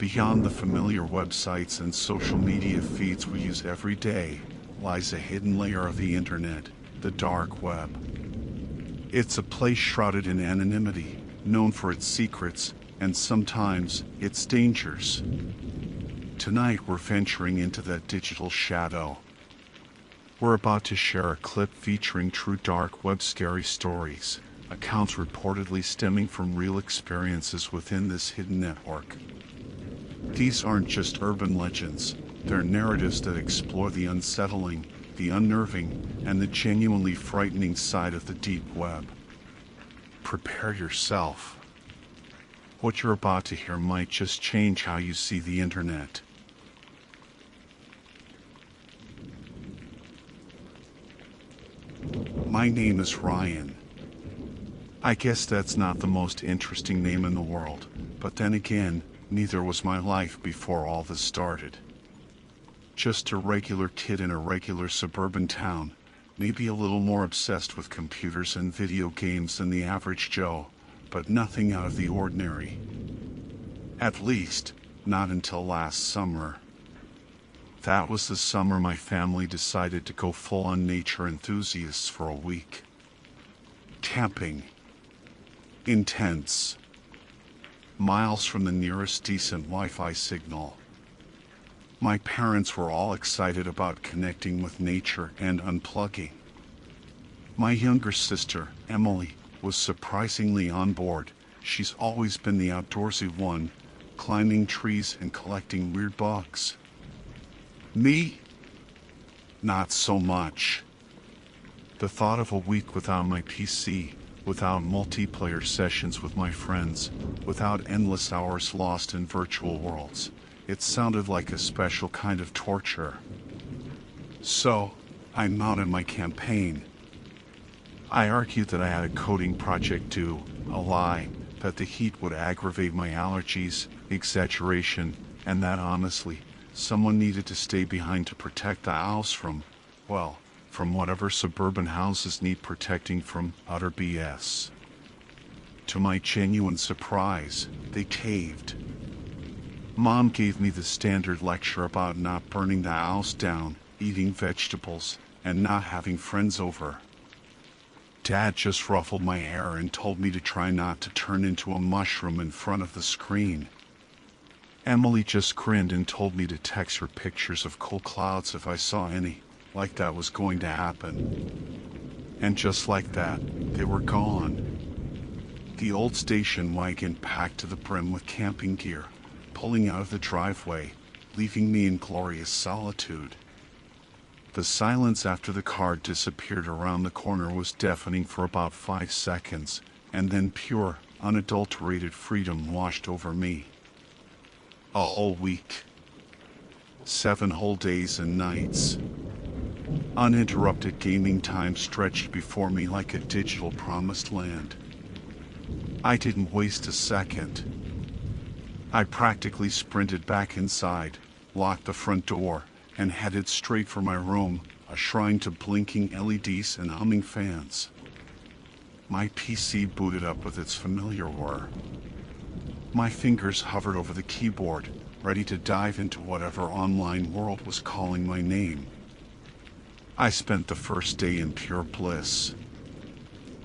Beyond the familiar websites and social media feeds we use every day lies a hidden layer of the internet, the dark web. It's a place shrouded in anonymity, known for its secrets and sometimes its dangers. Tonight we're venturing into that digital shadow. We're about to share a clip featuring true dark web scary stories, accounts reportedly stemming from real experiences within this hidden network. These aren't just urban legends, they're narratives that explore the unsettling, the unnerving, and the genuinely frightening side of the deep web. Prepare yourself. What you're about to hear might just change how you see the internet. My name is Ryan. I guess that's not the most interesting name in the world, but then again, neither was my life before all this started. Just a regular kid in a regular suburban town, maybe a little more obsessed with computers and video games than the average Joe, but nothing out of the ordinary. At least, not until last summer. That was the summer my family decided to go full-on nature enthusiasts for a week. Camping. Intense. Miles from the nearest decent Wi-Fi signal. My parents were all excited about connecting with nature and unplugging. My younger sister, Emily, was surprisingly on board. She's always been the outdoorsy one, climbing trees and collecting weird bugs. Me? Not so much. The thought of a week without my PC, without multiplayer sessions with my friends, without endless hours lost in virtual worlds, it sounded like a special kind of torture. So, I mounted my campaign. I argued that I had a coding project due, a lie, that the heat would aggravate my allergies, exaggeration, and that honestly, someone needed to stay behind to protect the house from, well, from whatever suburban houses need protecting from utter BS. To my genuine surprise, they caved. Mom gave me the standard lecture about not burning the house down, eating vegetables, and not having friends over. Dad just ruffled my hair and told me to try not to turn into a mushroom in front of the screen. Emily just grinned and told me to text her pictures of cool clouds if I saw any, like that was going to happen. And just like that, they were gone. The old station wagon packed to the brim with camping gear, pulling out of the driveway, leaving me in glorious solitude. The silence after the car disappeared around the corner was deafening for about 5 seconds, and then pure, unadulterated freedom washed over me. A whole week. 7 whole days and nights. Uninterrupted gaming time stretched before me like a digital promised land. I didn't waste a second. I practically sprinted back inside, locked the front door, and headed straight for my room, a shrine to blinking LEDs and humming fans. My PC booted up with its familiar whir. My fingers hovered over the keyboard, ready to dive into whatever online world was calling my name. I spent the first day in pure bliss.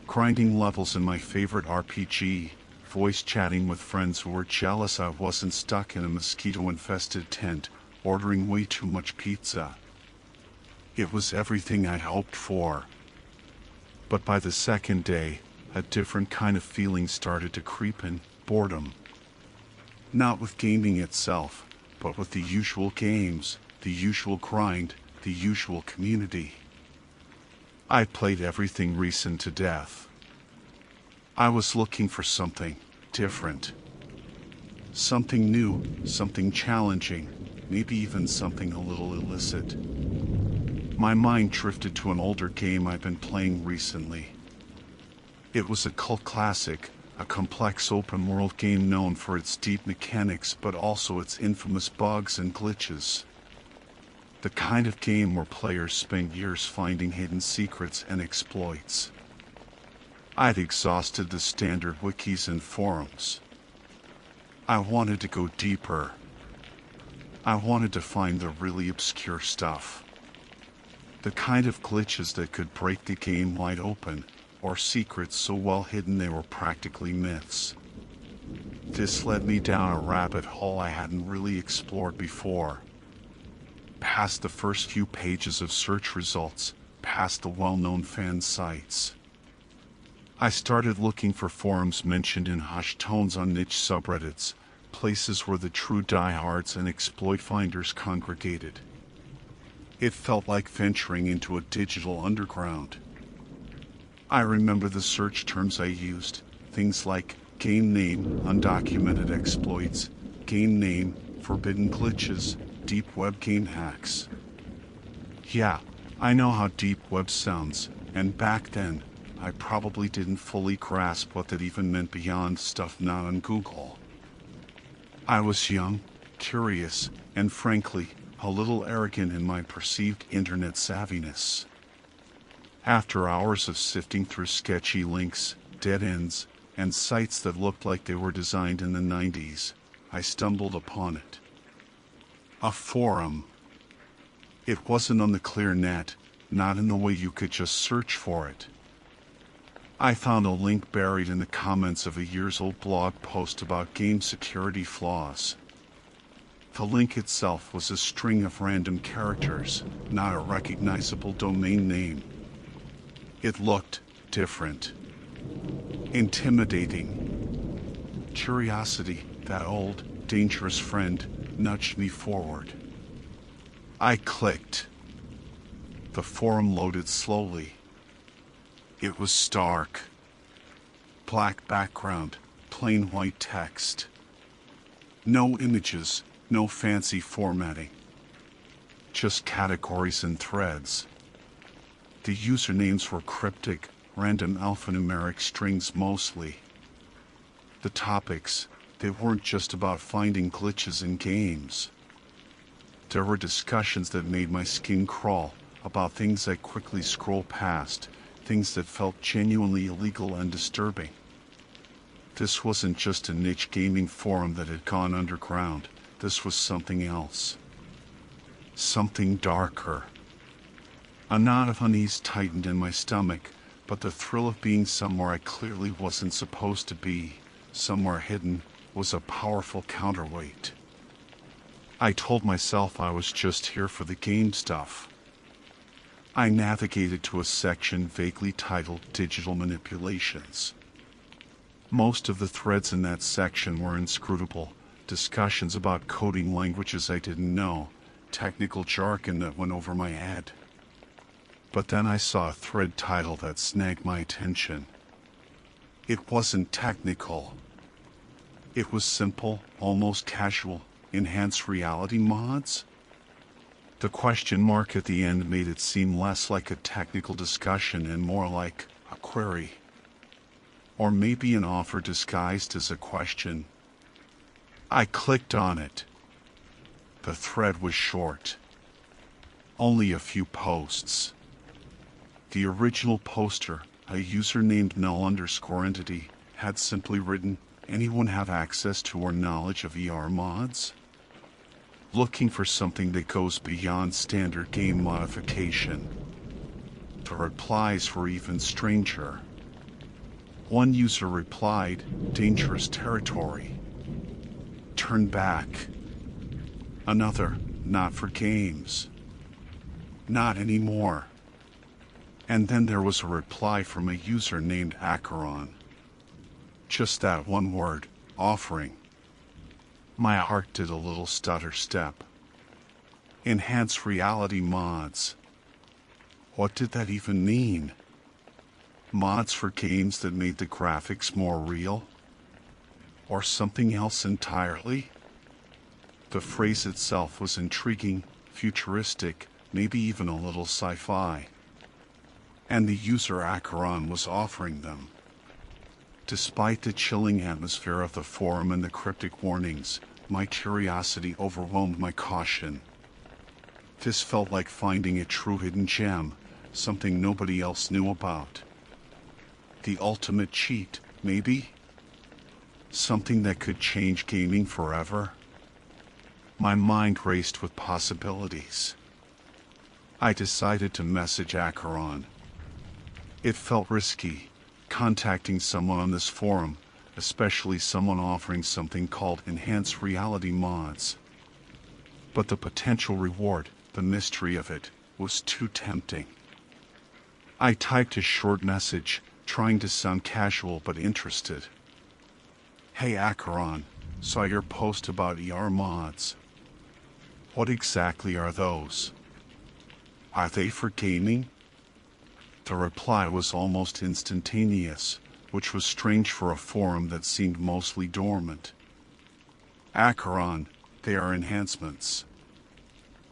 Grinding levels in my favorite RPG, voice chatting with friends who were jealous I wasn't stuck in a mosquito-infested tent, ordering way too much pizza. It was everything I hoped for. But by the second day, a different kind of feeling started to creep in, boredom. Not with gaming itself, but with the usual games, the usual grind, the usual community. I played everything recent to death. I was looking for something different. Something new, something challenging, maybe even something a little illicit. My mind drifted to an older game I've been playing recently. It was a cult classic, a complex open-world game known for its deep mechanics but also its infamous bugs and glitches. The kind of game where players spend years finding hidden secrets and exploits. I'd exhausted the standard wikis and forums. I wanted to go deeper, I wanted to find the really obscure stuff. The kind of glitches that could break the game wide open, or secrets so well hidden they were practically myths. This led me down a rabbit hole I hadn't really explored before. Past the first few pages of search results, past the well-known fan sites. I started looking for forums mentioned in hushed tones on niche subreddits, places where the true diehards and exploit finders congregated. It felt like venturing into a digital underground. I remember the search terms I used, things like game name, undocumented exploits, game name, forbidden glitches, deep web game hacks. Yeah, I know how deep web sounds, and back then, I probably didn't fully grasp what that even meant beyond stuff not on Google. I was young, curious, and frankly, a little arrogant in my perceived internet savviness. After hours of sifting through sketchy links, dead ends, and sites that looked like they were designed in the 90s, I stumbled upon it. A forum. It wasn't on the clear net, not in the way you could just search for it. I found a link buried in the comments of a years-old blog post about game security flaws. The link itself was a string of random characters, not a recognizable domain name. It looked different. Intimidating. Curiosity, that old, dangerous friend, nudged me forward. I clicked. The forum loaded slowly. It was stark. Black background, plain white text. No images, no fancy formatting. Just categories and threads. The usernames were cryptic, random alphanumeric strings mostly. The topics, they weren't just about finding glitches in games. There were discussions that made my skin crawl about things I quickly scrolled past, things that felt genuinely illegal and disturbing. This wasn't just a niche gaming forum that had gone underground. This was something else. Something darker. A knot of unease tightened in my stomach, but the thrill of being somewhere I clearly wasn't supposed to be, somewhere hidden, was a powerful counterweight. I told myself I was just here for the game stuff. I navigated to a section vaguely titled Digital Manipulations. Most of the threads in that section were inscrutable, discussions about coding languages I didn't know, technical jargon that went over my head. But then I saw a thread title that snagged my attention. It wasn't technical. It was simple, almost casual, enhanced reality mods. The question mark at the end made it seem less like a technical discussion and more like a query. Or maybe an offer disguised as a question. I clicked on it. The thread was short. Only a few posts. The original poster, a user named null_entity, had simply written, "Anyone have access to or knowledge of ER mods? Looking for something that goes beyond standard game modification." The replies were even stranger. One user replied, "Dangerous territory. Turn back." Another, "Not for games. Not anymore." And then there was a reply from a user named Acheron. Just that one word, offering. My heart did a little stutter step. Enhanced reality mods. What did that even mean? Mods for games that made the graphics more real? Or something else entirely? The phrase itself was intriguing, futuristic, maybe even a little sci-fi. And the user Acheron was offering them. Despite the chilling atmosphere of the forum and the cryptic warnings, my curiosity overwhelmed my caution. This felt like finding a true hidden gem, something nobody else knew about. The ultimate cheat, maybe? Something that could change gaming forever? My mind raced with possibilities. I decided to message Acheron. It felt risky, contacting someone on this forum, especially someone offering something called enhanced reality mods. But the potential reward, the mystery of it, was too tempting. I typed a short message, trying to sound casual but interested. Hey Acheron, saw your post about ER mods. What exactly are those? Are they for gaming? The reply was almost instantaneous, which was strange for a forum that seemed mostly dormant. Acheron, they are enhancements.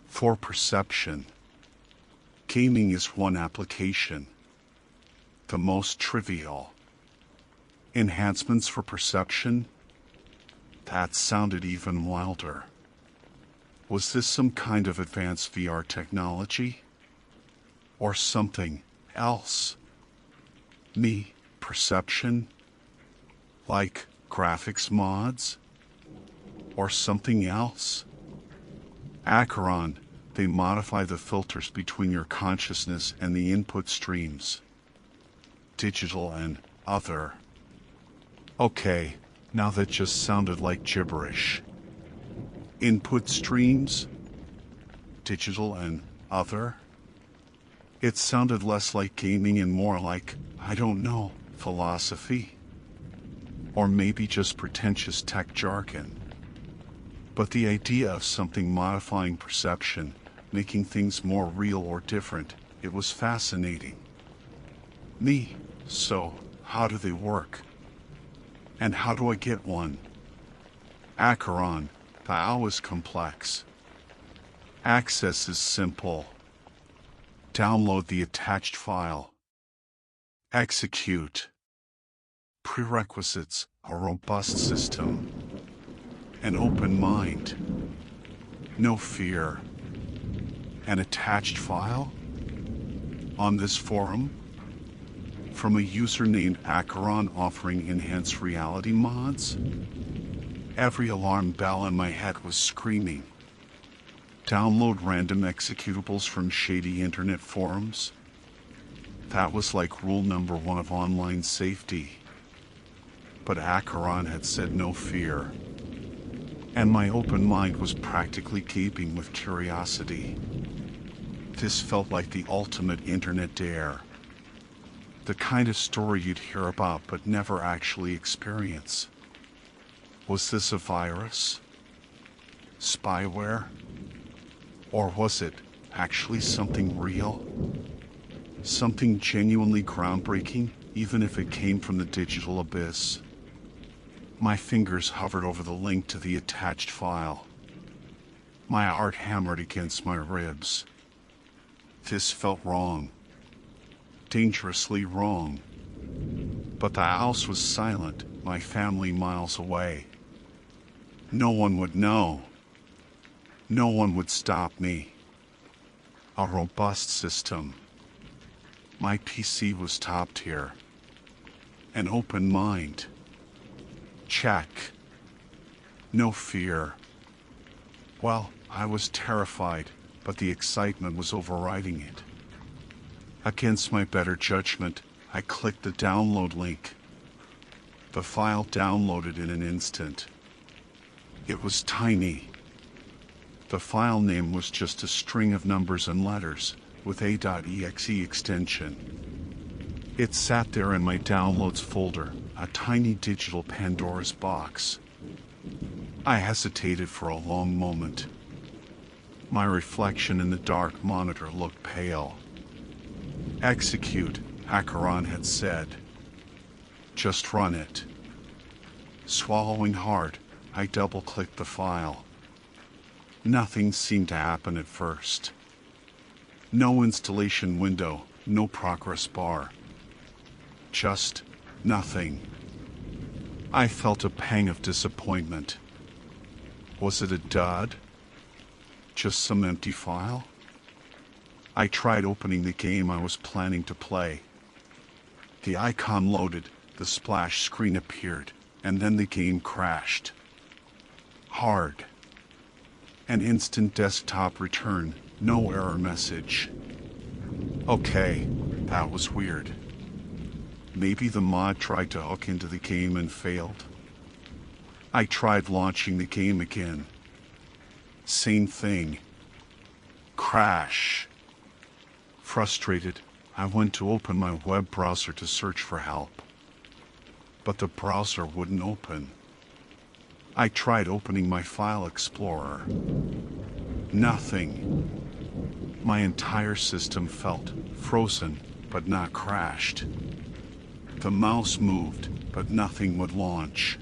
For perception. Gaming is one application. The most trivial. Enhancements for perception? That sounded even wilder. Was this some kind of advanced VR technology? Or something else? Me, perception? Like graphics mods? Or something else? Acheron, they modify the filters between your consciousness and the input streams. Digital and other. Okay, now that just sounded like gibberish. Input streams? Digital and other? It sounded less like gaming and more like, I don't know, philosophy? Or maybe just pretentious tech jargon. But the idea of something modifying perception, making things more real or different, it was fascinating. Me, so how do they work? And how do I get one? Acheron, the OW is complex. Access is simple. Download the attached file. Execute. Prerequisites, a robust system. An open mind. No fear. An attached file? On this forum? From a user named Acheron offering enhanced reality mods? Every alarm bell in my head was screaming. Download random executables from shady internet forums? That was like rule number 1 of online safety. But Acheron had said no fear. And my open mind was practically gaping with curiosity. This felt like the ultimate internet dare. The kind of story you'd hear about but never actually experience. Was this a virus? Spyware? Or was it actually something real? Something genuinely groundbreaking, even if it came from the digital abyss? My fingers hovered over the link to the attached file. My heart hammered against my ribs. This felt wrong. Dangerously wrong. But the house was silent, my family miles away. No one would know. No one would stop me. A robust system. My PC was top tier. An open mind. Check. No fear. Well, I was terrified, but the excitement was overriding it. Against my better judgment, I clicked the download link. The file downloaded in an instant. It was tiny. The file name was just a string of numbers and letters, with a.exe extension. It sat there in my downloads folder, a tiny digital Pandora's box. I hesitated for a long moment. My reflection in the dark monitor looked pale. Execute, Acheron had said. Just run it. Swallowing hard, I double-clicked the file. Nothing seemed to happen at first. No installation window, no progress bar. Just nothing. I felt a pang of disappointment. Was it a dud? Just some empty file? I tried opening the game I was planning to play. The icon loaded, the splash screen appeared, and then the game crashed. Hard. An instant desktop return, no error message. Okay, that was weird. Maybe the mod tried to hook into the game and failed. I tried launching the game again. Same thing. Crash. Frustrated, I went to open my web browser to search for help. But the browser wouldn't open. I tried opening my file explorer. Nothing. My entire system felt frozen, but not crashed. The mouse moved, but nothing would launch.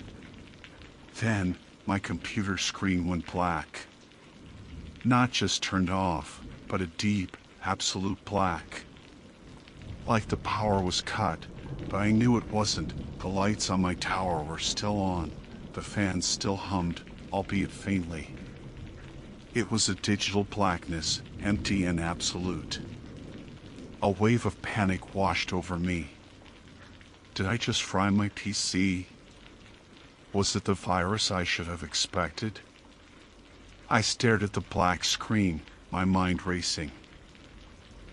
Then, my computer screen went black. Not just turned off, but a deep, absolute black. Like the power was cut, but I knew it wasn't. The lights on my tower were still on. The fans still hummed, albeit faintly. It was a digital blackness, empty and absolute. A wave of panic washed over me. Did I just fry my PC? Was it the virus I should have expected? I stared at the black screen, my mind racing.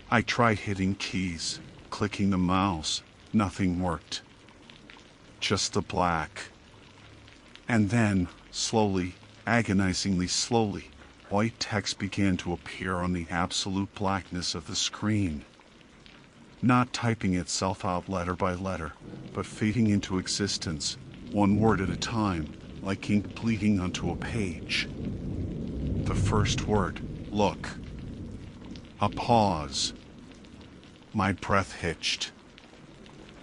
I tried hitting keys, clicking the mouse. Nothing worked. Just the black. And then, slowly, agonizingly slowly, white text began to appear on the absolute blackness of the screen. Not typing itself out letter by letter, but fading into existence, one word at a time, like ink bleeding onto a page. The first word, look. A pause. My breath hitched.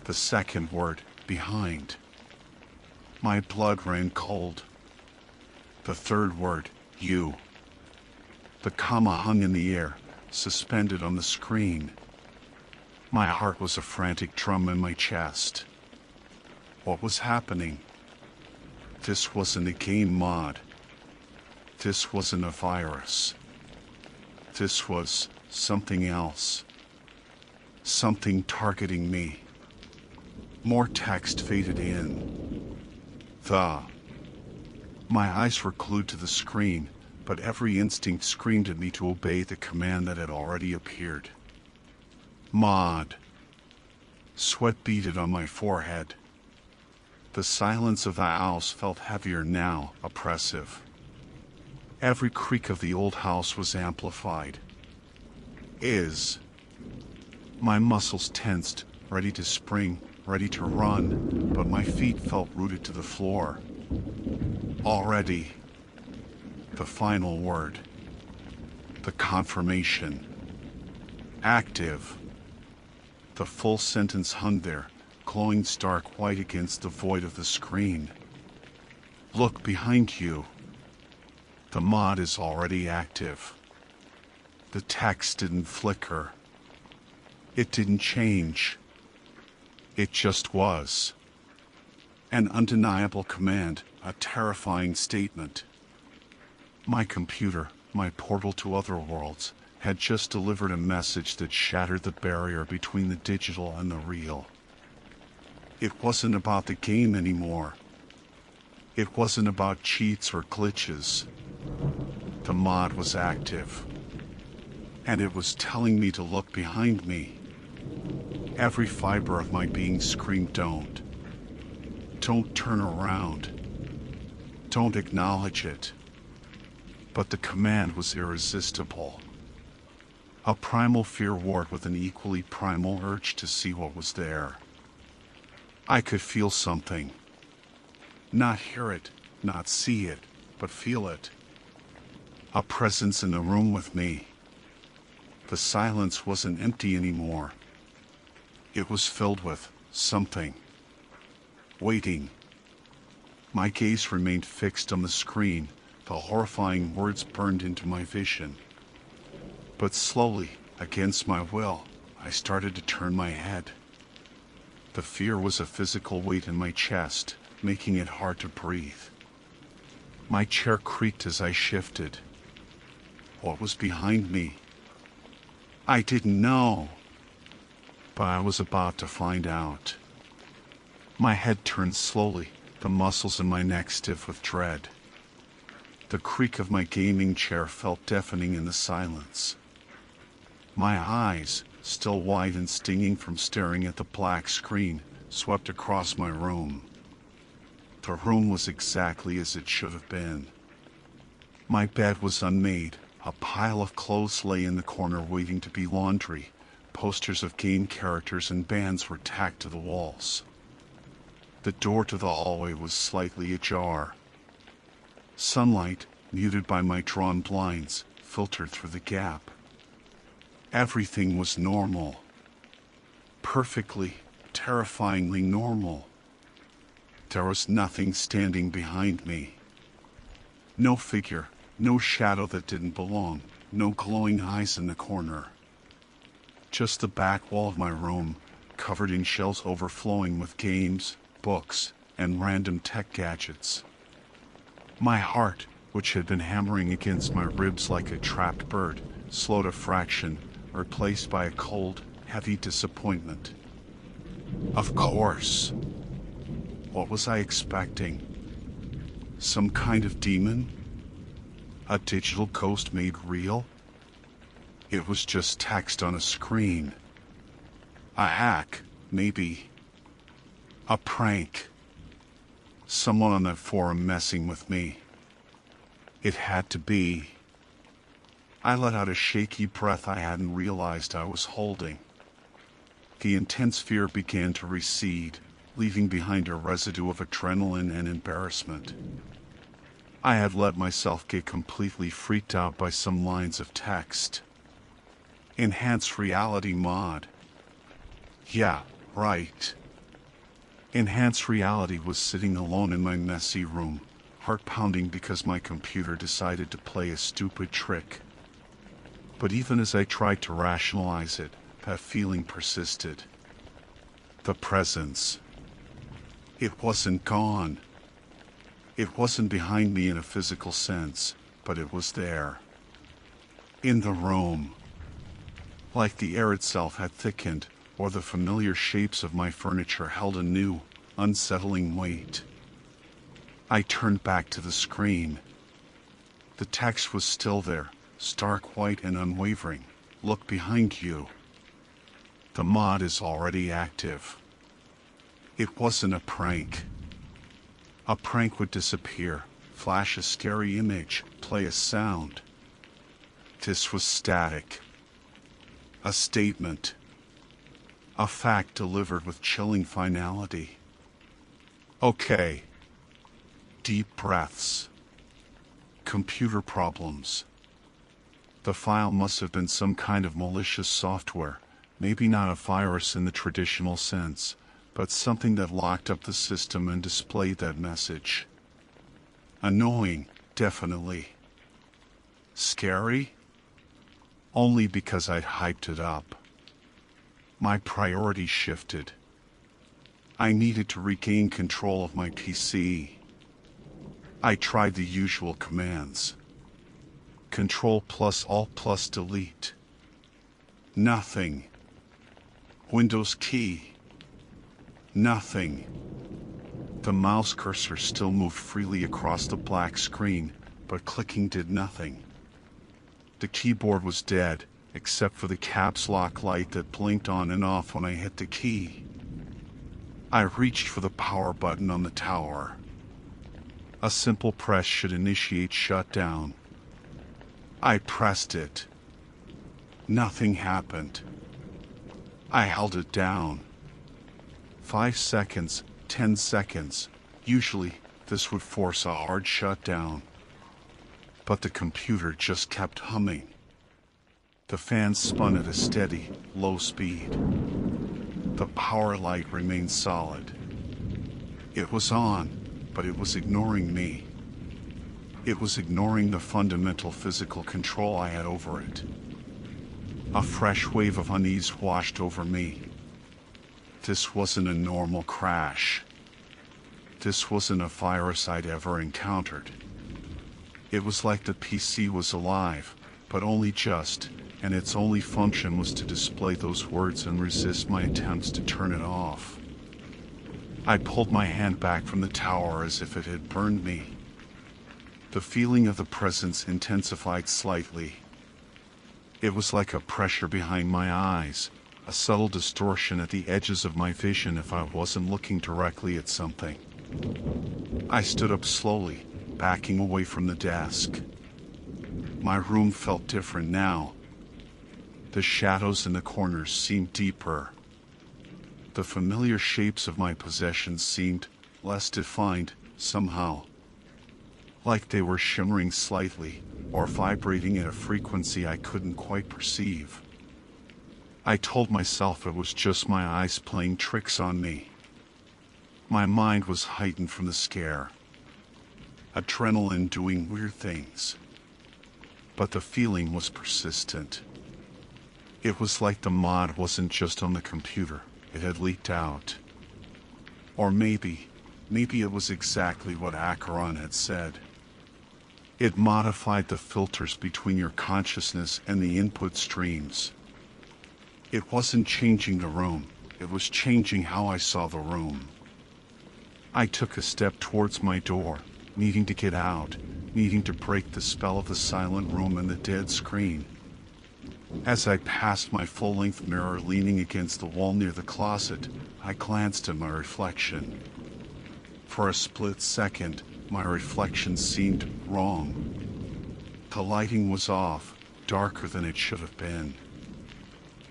The second word, behind. My blood ran cold. The third word, you. The comma hung in the air, suspended on the screen. My heart was a frantic drum in my chest. What was happening? This wasn't a game mod. This wasn't a virus. This was something else. Something targeting me. More text faded in. My eyes were glued to the screen, but every instinct screamed at me to obey the command that had already appeared. Mod. Sweat beaded on my forehead. The silence of the house felt heavier now, oppressive. Every creak of the old house was amplified. My muscles tensed, ready to spring, ready to run, but my feet felt rooted to the floor. Already. The final word. The confirmation. Active. The full sentence hung there, glowing stark white against the void of the screen. Look behind you. The mod is already active. The text didn't flicker. It didn't change. It just was. An undeniable command, a terrifying statement. My computer, my portal to other worlds, had just delivered a message that shattered the barrier between the digital and the real. It wasn't about the game anymore. It wasn't about cheats or glitches. The mod was active. And it was telling me to look behind me. Every fiber of my being screamed, don't. Don't turn around. Don't acknowledge it. But the command was irresistible. A primal fear warred with an equally primal urge to see what was there. I could feel something. Not hear it, not see it, but feel it. A presence in the room with me. The silence wasn't empty anymore. It was filled with something. Waiting. My gaze remained fixed on the screen. The horrifying words burned into my vision. But slowly, against my will, I started to turn my head. The fear was a physical weight in my chest, making it hard to breathe. My chair creaked as I shifted. What was behind me? I didn't know. But I was about to find out. My head turned slowly, the muscles in my neck stiff with dread. The creak of my gaming chair felt deafening in the silence. My eyes, still wide and stinging from staring at the black screen, swept across my room. The room was exactly as it should have been. My bed was unmade. A pile of clothes lay in the corner waiting to be laundry. Posters of game characters and bands were tacked to the walls. The door to the hallway was slightly ajar. Sunlight, muted by my drawn blinds, filtered through the gap. Everything was normal. Perfectly, terrifyingly normal. There was nothing standing behind me. No figure, no shadow that didn't belong, no glowing eyes in the corner. Just the back wall of my room, covered in shelves overflowing with games, books, and random tech gadgets. My heart, which had been hammering against my ribs like a trapped bird, slowed a fraction, replaced by a cold, heavy disappointment. Of course. What was I expecting? Some kind of demon? A digital ghost made real? It was just text on a screen. A hack, maybe. A prank. Someone on that forum messing with me. It had to be. I let out a shaky breath I hadn't realized I was holding. The intense fear began to recede, leaving behind a residue of adrenaline and embarrassment. I had let myself get completely freaked out by some lines of text. Enhanced reality mod. Yeah, right. Enhanced reality was sitting alone in my messy room, heart pounding because my computer decided to play a stupid trick. But even as I tried to rationalize it, that feeling persisted. The presence. It wasn't gone. It wasn't behind me in a physical sense, but it was there. In the room. Like the air itself had thickened, or the familiar shapes of my furniture held a new, unsettling weight. I turned back to the screen. The text was still there, stark white and unwavering. Look behind you. The mod is already active. It wasn't a prank. A prank would disappear, flash a scary image, play a sound. This was static. A statement. A fact delivered with chilling finality. Okay. Deep breaths. Computer problems. The file must have been some kind of malicious software, maybe not a virus in the traditional sense, but something that locked up the system and displayed that message. Annoying, definitely. Scary? Only because I'd hyped it up. My priorities shifted. I needed to regain control of my PC. I tried the usual commands. Control plus Alt plus delete. Nothing. Windows key. Nothing. The mouse cursor still moved freely across the black screen, but clicking did nothing. The keyboard was dead, except for the caps lock light that blinked on and off when I hit the key. I reached for the power button on the tower. A simple press should initiate shutdown. I pressed it. Nothing happened. I held it down. 5 seconds, 10 seconds. Usually, this would force a hard shutdown. But the computer just kept humming. The fan spun at a steady, low speed. The power light remained solid. It was on, but it was ignoring me. It was ignoring the fundamental physical control I had over it. A fresh wave of unease washed over me. This wasn't a normal crash. This wasn't a virus I'd ever encountered. It was like the PC was alive, but only just, and its only function was to display those words and resist my attempts to turn it off. I pulled my hand back from the tower as if it had burned me. The feeling of the presence intensified slightly. It was like a pressure behind my eyes, a subtle distortion at the edges of my vision if I wasn't looking directly at something. I stood up slowly, backing away from the desk. My room felt different now. The shadows in the corners seemed deeper. The familiar shapes of my possessions seemed less defined, somehow. Like they were shimmering slightly, or vibrating at a frequency I couldn't quite perceive. I told myself it was just my eyes playing tricks on me. My mind was heightened from the scare. Adrenaline doing weird things. But the feeling was persistent. It was like the mod wasn't just on the computer, it had leaked out. Or maybe it was exactly what Acheron had said. It modified the filters between your consciousness and the input streams. It wasn't changing the room, it was changing how I saw the room. I took a step towards my door, needing to get out, needing to break the spell of the silent room and the dead screen. As I passed my full-length mirror leaning against the wall near the closet, I glanced at my reflection. For a split second, my reflection seemed wrong. The lighting was off, darker than it should have been.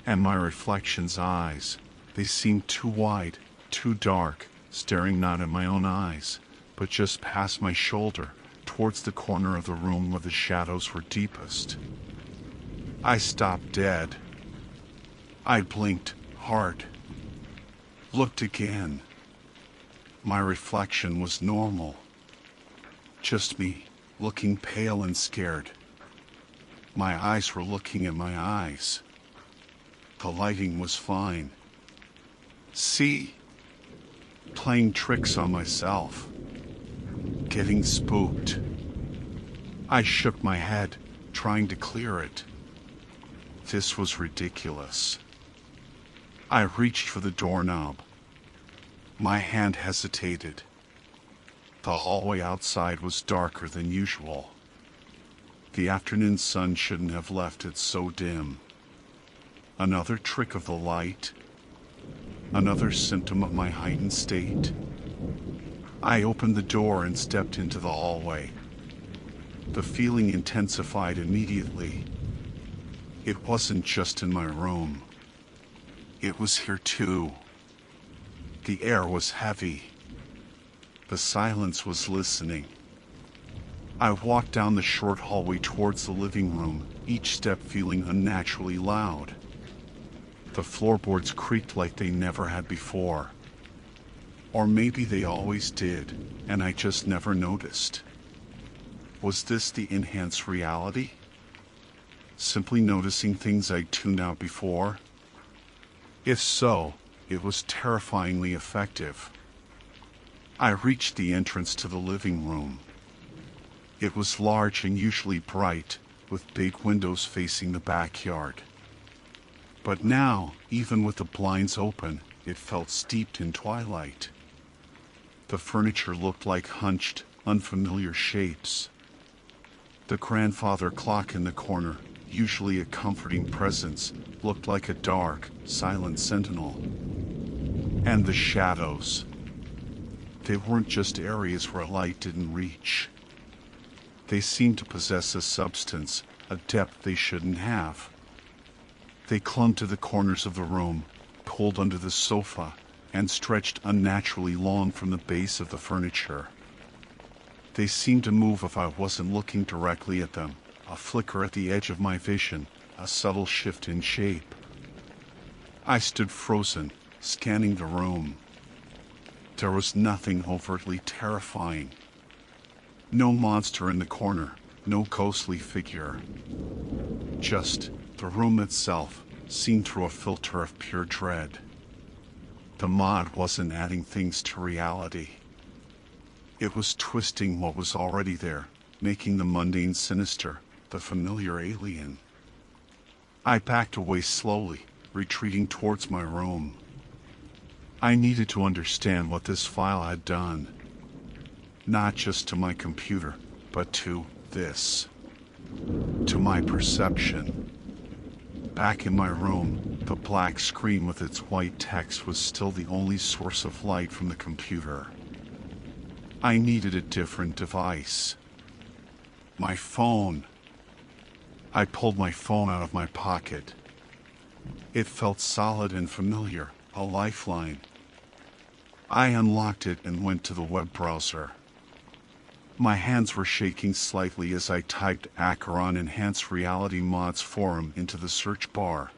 And my reflection's eyes, they seemed too wide, too dark, staring not at my own eyes, but just past my shoulder, towards the corner of the room where the shadows were deepest. I stopped dead. I blinked hard. Looked again. My reflection was normal. Just me, looking pale and scared. My eyes were looking at my eyes. The lighting was fine. See? Playing tricks on myself. Getting spooked. I shook my head, trying to clear it. This was ridiculous. I reached for the doorknob. My hand hesitated. The hallway outside was darker than usual. The afternoon sun shouldn't have left it so dim. Another trick of the light. Another symptom of my heightened state. I opened the door and stepped into the hallway. The feeling intensified immediately. It wasn't just in my room. It was here too. The air was heavy. The silence was listening. I walked down the short hallway towards the living room, each step feeling unnaturally loud. The floorboards creaked like they never had before. Or maybe they always did, and I just never noticed. Was this the enhanced reality? Simply noticing things I'd tuned out before? If so, it was terrifyingly effective. I reached the entrance to the living room. It was large and usually bright, with big windows facing the backyard. But now, even with the blinds open, it felt steeped in twilight. The furniture looked like hunched, unfamiliar shapes. The grandfather clock in the corner, usually a comforting presence, looked like a dark, silent sentinel. And the shadows. They weren't just areas where light didn't reach. They seemed to possess a substance, a depth they shouldn't have. They clung to the corners of the room, pulled under the sofa, and stretched unnaturally long from the base of the furniture. They seemed to move if I wasn't looking directly at them, a flicker at the edge of my vision, a subtle shift in shape. I stood frozen, scanning the room. There was nothing overtly terrifying. No monster in the corner, no ghostly figure. Just the room itself, seen through a filter of pure dread. The mod wasn't adding things to reality. It was twisting what was already there, making the mundane sinister, the familiar alien. I backed away slowly, retreating towards my room. I needed to understand what this file had done. Not just to my computer, but to this, to my perception. Back in my room, the black screen with its white text was still the only source of light from the computer. I needed a different device. My phone. I pulled my phone out of my pocket. It felt solid and familiar, a lifeline. I unlocked it and went to the web browser. My hands were shaking slightly as I typed Acheron Enhanced Reality Mods Forum into the search bar.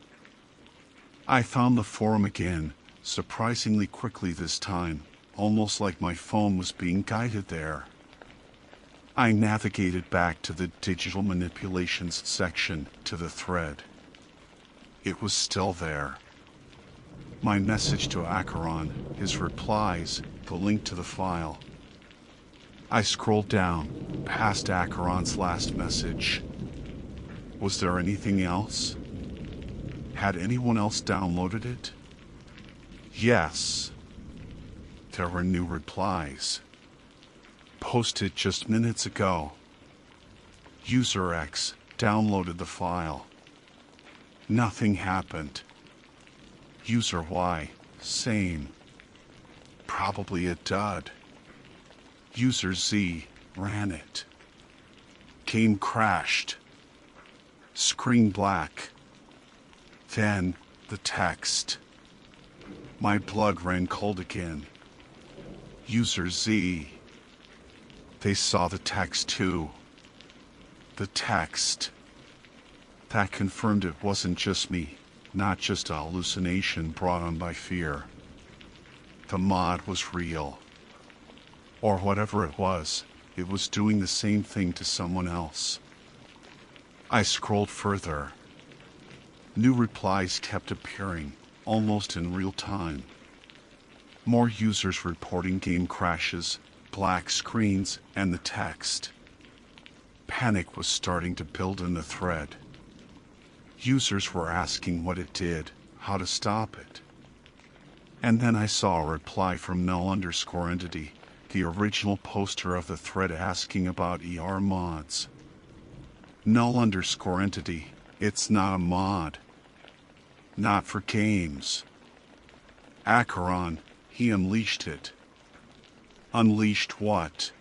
I found the forum again, surprisingly quickly this time, almost like my phone was being guided there. I navigated back to the digital manipulations section, to the thread. It was still there. My message to Acheron, his replies, the link to the file. I scrolled down, past Acheron's last message. Was there anything else? Had anyone else downloaded it? Yes. There were new replies. Posted just minutes ago. User X downloaded the file. Nothing happened. User Y, same. Probably a dud. User Z ran it. Game crashed. Screen black. Then the text. My blood ran cold again. User Z. They saw the text too. The text. That confirmed it wasn't just me, not just a hallucination brought on by fear. The mod was real. Or whatever it was doing the same thing to someone else. I scrolled further. New replies kept appearing, almost in real time. More users reporting game crashes, black screens, and the text. Panic was starting to build in the thread. Users were asking what it did, how to stop it. And then I saw a reply from null_entity, the original poster of the thread asking about ER mods. Null_entity, it's not a mod. Not for games. Acheron, he unleashed it. Unleashed what?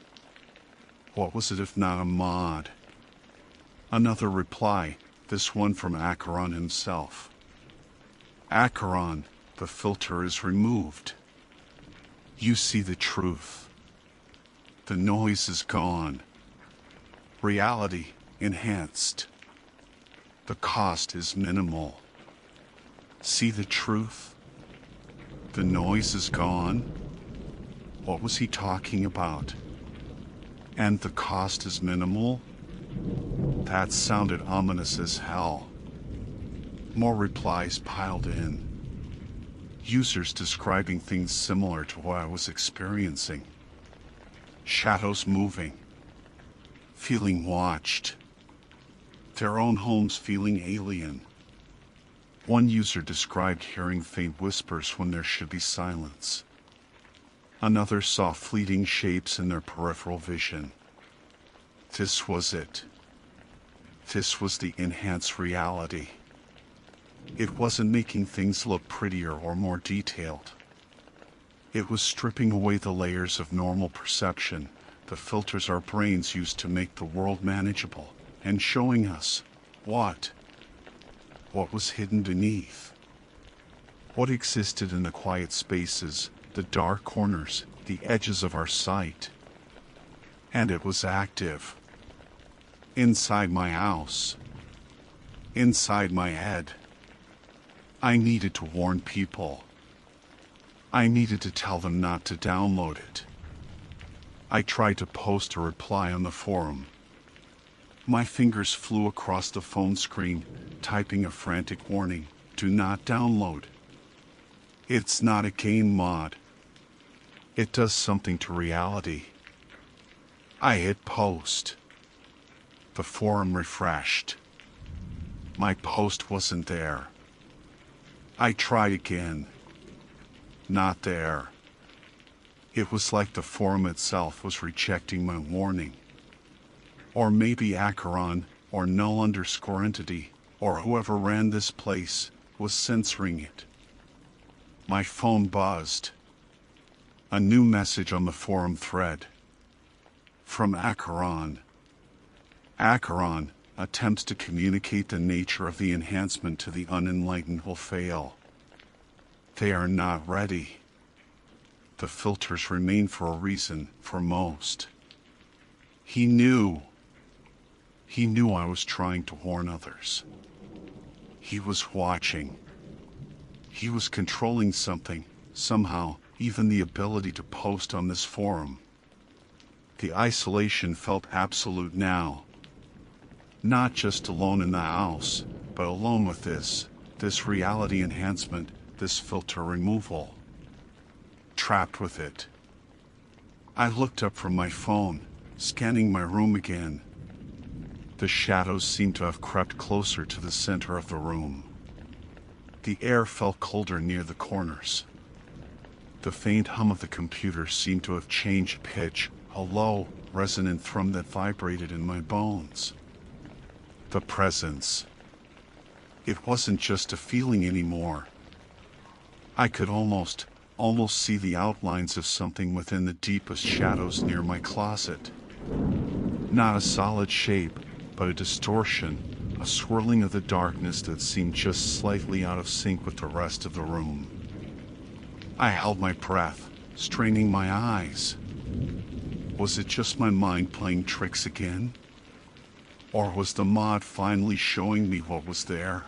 What was it if not a mod? Another reply, this one from Acheron himself. Acheron, the filter is removed. You see the truth. The noise is gone. Reality enhanced. The cost is minimal. See the truth? The noise is gone. What was he talking about? And the cost is minimal? That sounded ominous as hell. More replies piled in. Users describing things similar to what I was experiencing. Shadows moving. Feeling watched. Their own homes feeling alien. One user described hearing faint whispers when there should be silence. Another saw fleeting shapes in their peripheral vision. This was it. This was the enhanced reality. It wasn't making things look prettier or more detailed. It was stripping away the layers of normal perception, the filters our brains use to make the world manageable, and showing us what was hidden beneath. What existed in the quiet spaces, the dark corners, the edges of our sight. And it was active. Inside my house. Inside my head. I needed to warn people. I needed to tell them not to download it. I tried to post a reply on the forum. My fingers flew across the phone screen, typing a frantic warning, do not download. It's not a game mod. It does something to reality. I hit post. The forum refreshed. My post wasn't there. I tried again. Not there. It was like the forum itself was rejecting my warning. Or maybe Acheron, or null underscore entity, or whoever ran this place, was censoring it. My phone buzzed. A new message on the forum thread. From Acheron. Acheron attempts to communicate the nature of the enhancement to the unenlightened will fail. They are not ready. The filters remain for a reason for most. He knew I was trying to warn others. He was watching. He was controlling something, somehow, even the ability to post on this forum. The isolation felt absolute now. Not just alone in the house, but alone with this reality enhancement, this filter removal. Trapped with it. I looked up from my phone, scanning my room again. The shadows seemed to have crept closer to the center of the room. The air felt colder near the corners. The faint hum of the computer seemed to have changed pitch, a low, resonant thrum that vibrated in my bones. The presence. It wasn't just a feeling anymore. I could almost see the outlines of something within the deepest shadows near my closet. Not a solid shape, but a distortion, a swirling of the darkness that seemed just slightly out of sync with the rest of the room. I held my breath, straining my eyes. Was it just my mind playing tricks again? Or was the mod finally showing me what was there?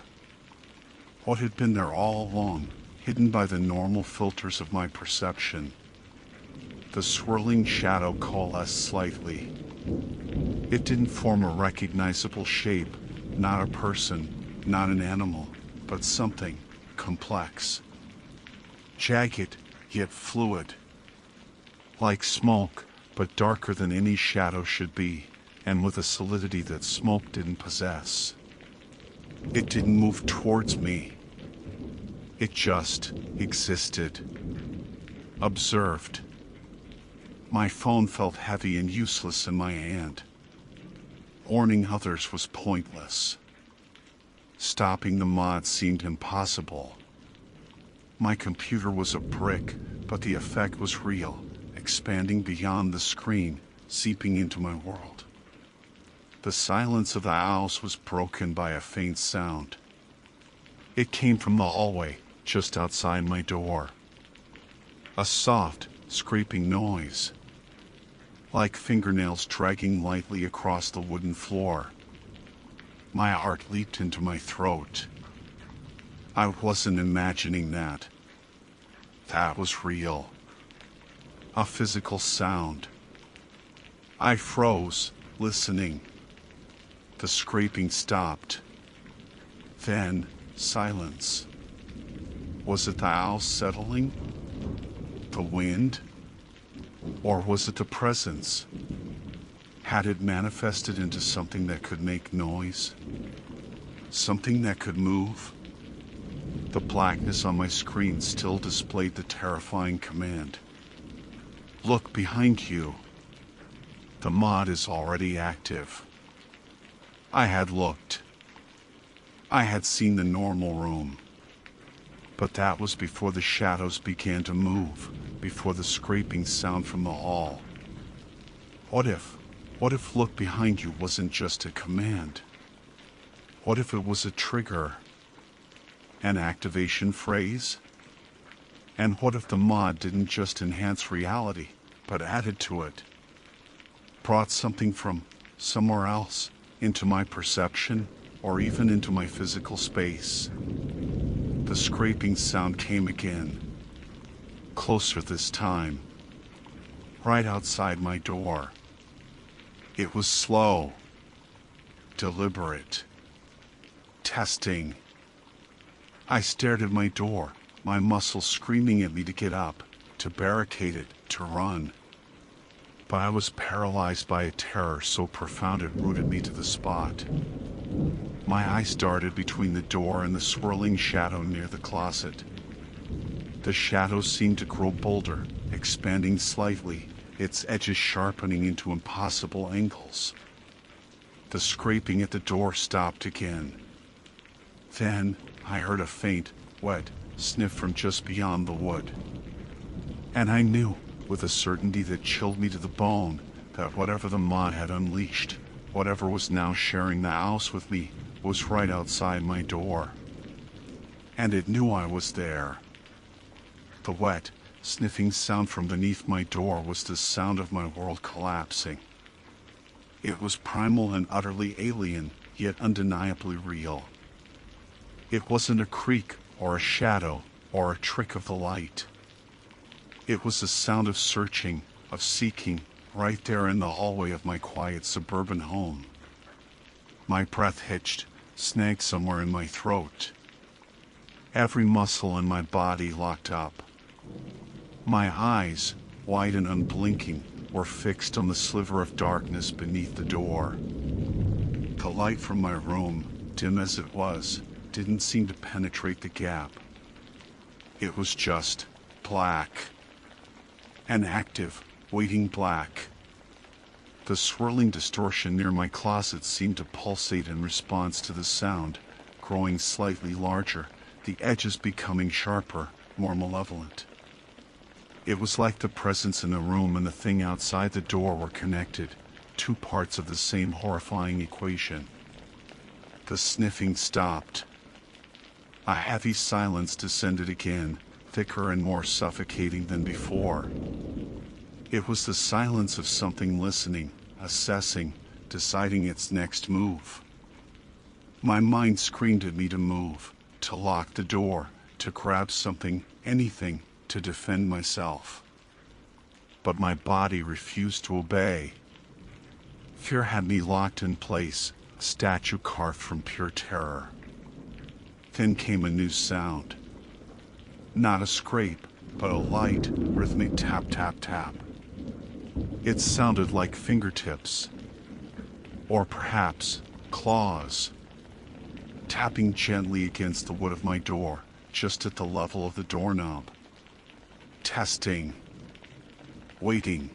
What had been there all along, hidden by the normal filters of my perception? The swirling shadow coalesced slightly. It didn't form a recognizable shape, not a person, not an animal, but something complex. Jagged, yet fluid. Like smoke, but darker than any shadow should be, and with a solidity that smoke didn't possess. It didn't move towards me. It just existed. Observed. My phone felt heavy and useless in my hand. Warning others was pointless. Stopping the mod seemed impossible. My computer was a brick, but the effect was real, expanding beyond the screen, seeping into my world. The silence of the house was broken by a faint sound. It came from the hallway, just outside my door. A soft, scraping noise, like fingernails dragging lightly across the wooden floor. My heart leaped into my throat. I wasn't imagining that. That was real. A physical sound. I froze, listening. The scraping stopped. Then, silence. Was it the house settling? The wind? Or was it the presence? Had it manifested into something that could make noise? Something that could move? The blackness on my screen still displayed the terrifying command. Look behind you. The mod is already active. I had looked. I had seen the normal room. But that was before the shadows began to move, before the scraping sound from the hall. What if look behind you wasn't just a command? What if it was a trigger? An activation phrase? And what if the mod didn't just enhance reality, but added to it? Brought something from somewhere else into my perception, or even into my physical space? The scraping sound came again. Closer this time. Right outside my door. It was slow. Deliberate. Testing. I stared at my door, my muscles screaming at me to get up, to barricade it, to run. But I was paralyzed by a terror so profound it rooted me to the spot. My eyes darted between the door and the swirling shadow near the closet. The shadow seemed to grow bolder, expanding slightly, its edges sharpening into impossible angles. The scraping at the door stopped again. Then I heard a faint, wet sniff from just beyond the wood. And I knew, with a certainty that chilled me to the bone, that whatever the mod had unleashed, whatever was now sharing the house with me, was right outside my door. And it knew I was there. The wet, sniffing sound from beneath my door was the sound of my world collapsing. It was primal and utterly alien, yet undeniably real. It wasn't a creak or a shadow or a trick of the light. It was the sound of searching, of seeking, right there in the hallway of my quiet suburban home. My breath hitched, snagged somewhere in my throat. Every muscle in my body locked up. My eyes, wide and unblinking, were fixed on the sliver of darkness beneath the door. The light from my room, dim as it was, didn't seem to penetrate the gap. It was just black. An active, waiting black. The swirling distortion near my closet seemed to pulsate in response to the sound, growing slightly larger, the edges becoming sharper, more malevolent. It was like the presence in the room and the thing outside the door were connected, two parts of the same horrifying equation. The sniffing stopped. A heavy silence descended again, thicker and more suffocating than before. It was the silence of something listening, assessing, deciding its next move. My mind screamed at me to move, to lock the door, to grab something, anything, to defend myself. But my body refused to obey. Fear had me locked in place, a statue carved from pure terror. Then came a new sound. Not a scrape, but a light, rhythmic tap, tap, tap. It sounded like fingertips. Or perhaps claws. Tapping gently against the wood of my door, just at the level of the doorknob. Testing. Waiting.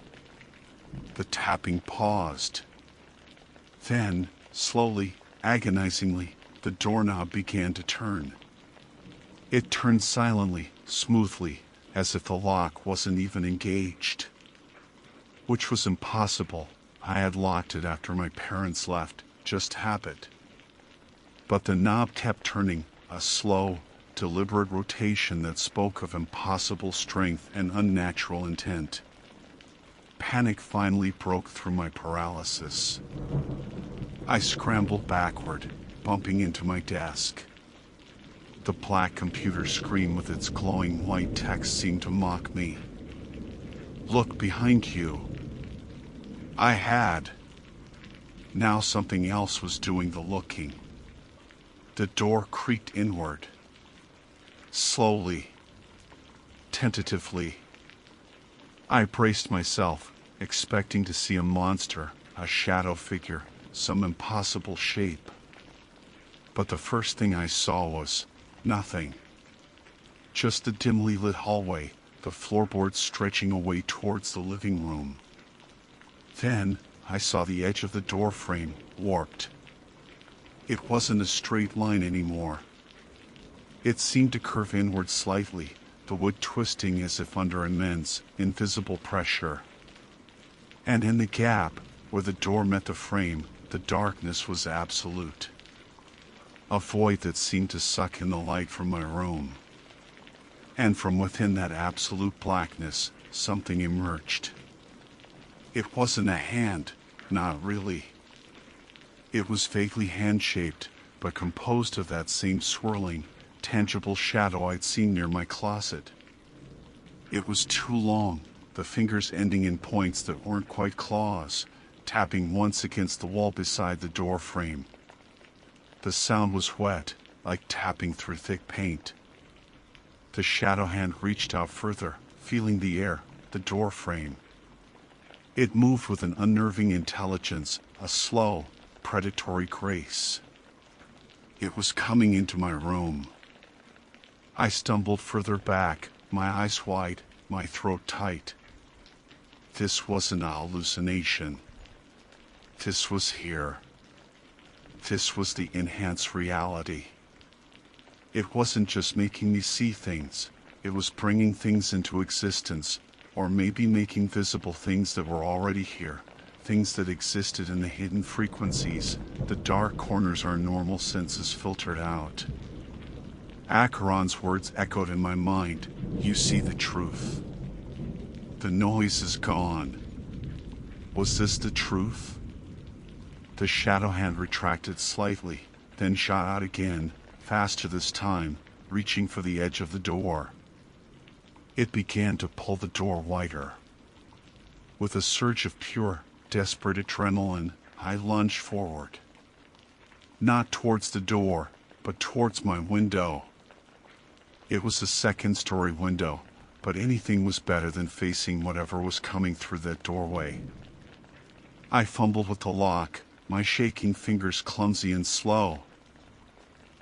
The tapping paused. Then, slowly, agonizingly, the doorknob began to turn. It turned silently, smoothly, as if the lock wasn't even engaged. Which was impossible. I had locked it after my parents left, just habit. But the knob kept turning, a slow, deliberate rotation that spoke of impossible strength and unnatural intent. Panic finally broke through my paralysis. I scrambled backward, bumping into my desk. The black computer screen with its glowing white text seemed to mock me. Look behind you. I had. Now something else was doing the looking. The door creaked inward. Slowly. Tentatively. I braced myself, expecting to see a monster, a shadow figure, some impossible shape. But the first thing I saw was nothing. Just the dimly lit hallway, the floorboards stretching away towards the living room. Then I saw the edge of the door frame, warped. It wasn't a straight line anymore. It seemed to curve inward slightly, the wood twisting as if under immense, invisible pressure. And in the gap, where the door met the frame, the darkness was absolute. A void that seemed to suck in the light from my room. And from within that absolute blackness, something emerged. It wasn't a hand, not really. It was vaguely hand-shaped, but composed of that same swirling, tangible shadow I'd seen near my closet. It was too long, the fingers ending in points that weren't quite claws, tapping once against the wall beside the door frame. The sound was wet, like tapping through thick paint. The shadow hand reached out further, feeling the air, the door frame. It moved with an unnerving intelligence, a slow, predatory grace. It was coming into my room. I stumbled further back, my eyes wide, my throat tight. This wasn't a hallucination. This was here. This was the enhanced reality. It wasn't just making me see things, it was bringing things into existence, or maybe making visible things that were already here, things that existed in the hidden frequencies, the dark corners our normal senses filtered out. Acheron's words echoed in my mind, "You see the truth. The noise is gone." Was this the truth? The shadow hand retracted slightly, then shot out again, faster this time, reaching for the edge of the door. It began to pull the door wider. With a surge of pure, desperate adrenaline, I lunged forward. Not towards the door, but towards my window. It was a second-story window, but anything was better than facing whatever was coming through that doorway. I fumbled with the lock, my shaking fingers clumsy and slow.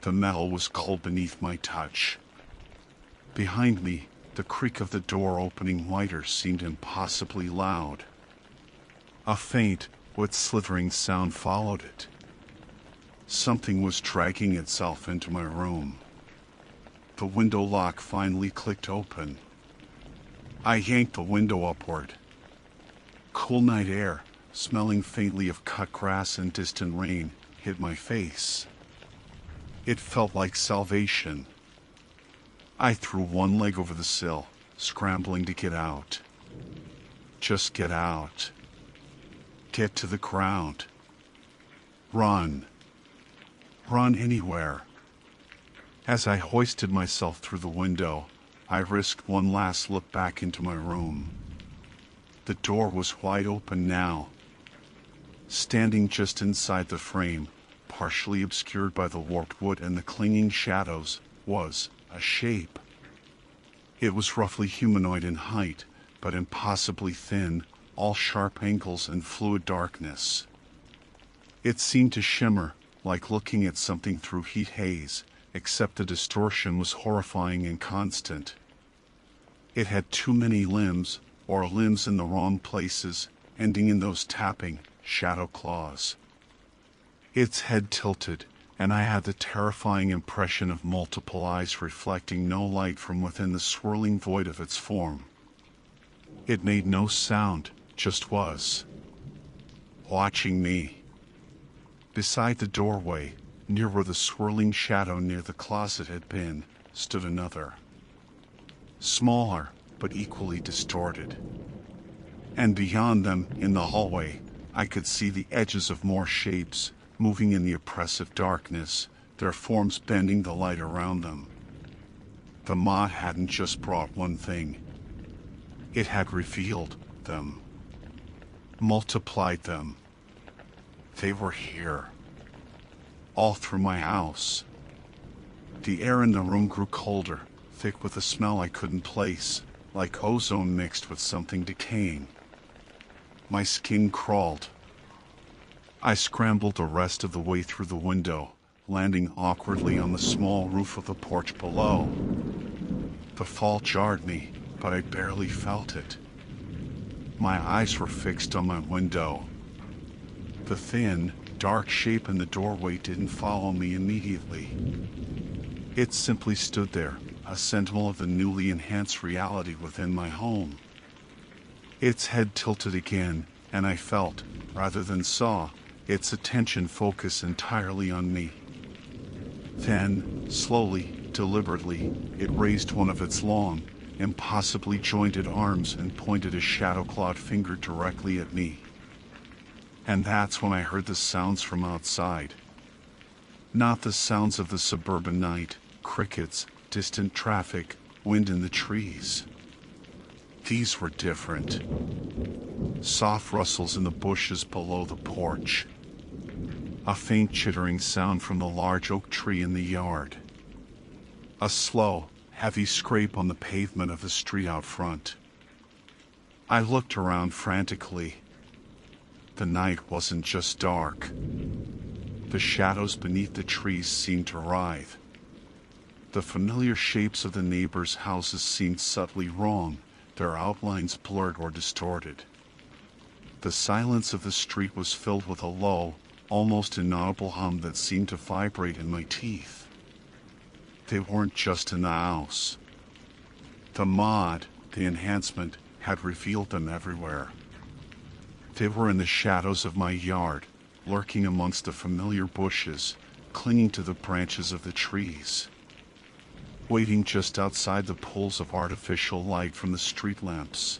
The metal was cold beneath my touch. Behind me, the creak of the door opening wider seemed impossibly loud. A faint, wet slithering sound followed it. Something was dragging itself into my room. The window lock finally clicked open. I yanked the window upward. Cool night air, smelling faintly of cut grass and distant rain, hit my face. It felt like salvation. I threw one leg over the sill, scrambling to get out. Just get out. Get to the ground. Run. Run anywhere. As I hoisted myself through the window, I risked one last look back into my room. The door was wide open now. Standing just inside the frame, partially obscured by the warped wood and the clinging shadows, was a shape. It was roughly humanoid in height, but impossibly thin, all sharp angles and fluid darkness. It seemed to shimmer, like looking at something through heat haze, except the distortion was horrifying and constant. It had too many limbs, or limbs in the wrong places, ending in those tapping, shadow claws. Its head tilted, and I had the terrifying impression of multiple eyes reflecting no light from within the swirling void of its form. It made no sound, just was. Watching me. Beside the doorway, near where the swirling shadow near the closet had been, stood another. Smaller, but equally distorted. And beyond them, in the hallway, I could see the edges of more shapes, moving in the oppressive darkness, their forms bending the light around them. The moth hadn't just brought one thing. It had revealed them. Multiplied them. They were here. All through my house. The air in the room grew colder, thick with a smell I couldn't place, like ozone mixed with something decaying. My skin crawled. I scrambled the rest of the way through the window, landing awkwardly on the small roof of the porch below. The fall jarred me, but I barely felt it. My eyes were fixed on my window. The thin, dark shape in the doorway didn't follow me immediately. It simply stood there, a sentinel of the newly enhanced reality within my home. Its head tilted again, and I felt, rather than saw, its attention focus entirely on me. Then, slowly, deliberately, it raised one of its long, impossibly jointed arms and pointed a shadow-clawed finger directly at me. And that's when I heard the sounds from outside. Not the sounds of the suburban night, crickets, distant traffic, wind in the trees. These were different. Soft rustles in the bushes below the porch. A faint chittering sound from the large oak tree in the yard. A slow, heavy scrape on the pavement of the street out front. I looked around frantically. The night wasn't just dark. The shadows beneath the trees seemed to writhe. The familiar shapes of the neighbors' houses seemed subtly wrong, their outlines blurred or distorted. The silence of the street was filled with a low, almost inaudible hum that seemed to vibrate in my teeth. They weren't just in the house. The mod, the enhancement, had revealed them everywhere. They were in the shadows of my yard, lurking amongst the familiar bushes, clinging to the branches of the trees, waiting just outside the pools of artificial light from the street lamps.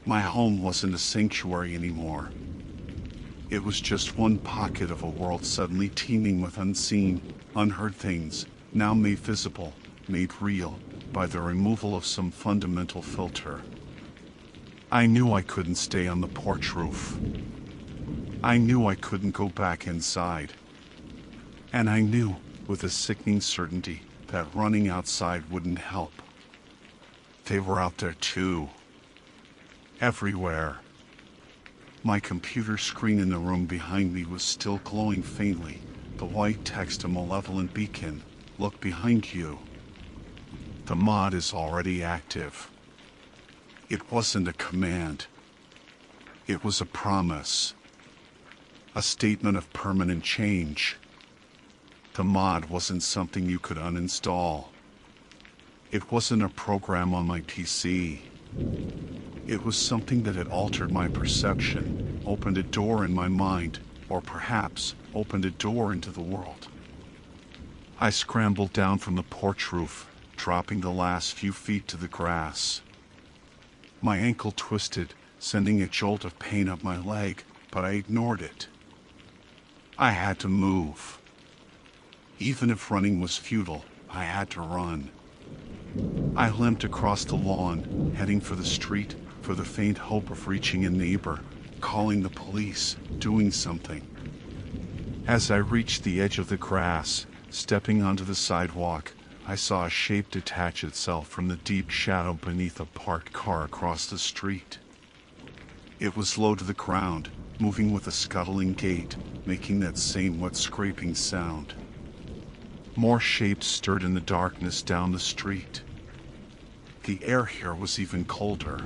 My home wasn't a sanctuary anymore. It was just one pocket of a world suddenly teeming with unseen, unheard things, now made visible, made real, by the removal of some fundamental filter. I knew I couldn't stay on the porch roof. I knew I couldn't go back inside. And I knew, with a sickening certainty, that running outside wouldn't help. They were out there too. Everywhere. My computer screen in the room behind me was still glowing faintly, the white text a malevolent beacon. Look behind you. The mod is already active. It wasn't a command. It was a promise. A statement of permanent change. The mod wasn't something you could uninstall. It wasn't a program on my PC. It was something that had altered my perception, opened a door in my mind, or perhaps opened a door into the world. I scrambled down from the porch roof, dropping the last few feet to the grass. My ankle twisted, sending a jolt of pain up my leg, but I ignored it. I had to move. Even if running was futile, I had to run. I limped across the lawn, heading for the street, for the faint hope of reaching a neighbor, calling the police, doing something. As I reached the edge of the grass, stepping onto the sidewalk, I saw a shape detach itself from the deep shadow beneath a parked car across the street. It was low to the ground, moving with a scuttling gait, making that same wet scraping sound. More shapes stirred in the darkness down the street. The air here was even colder.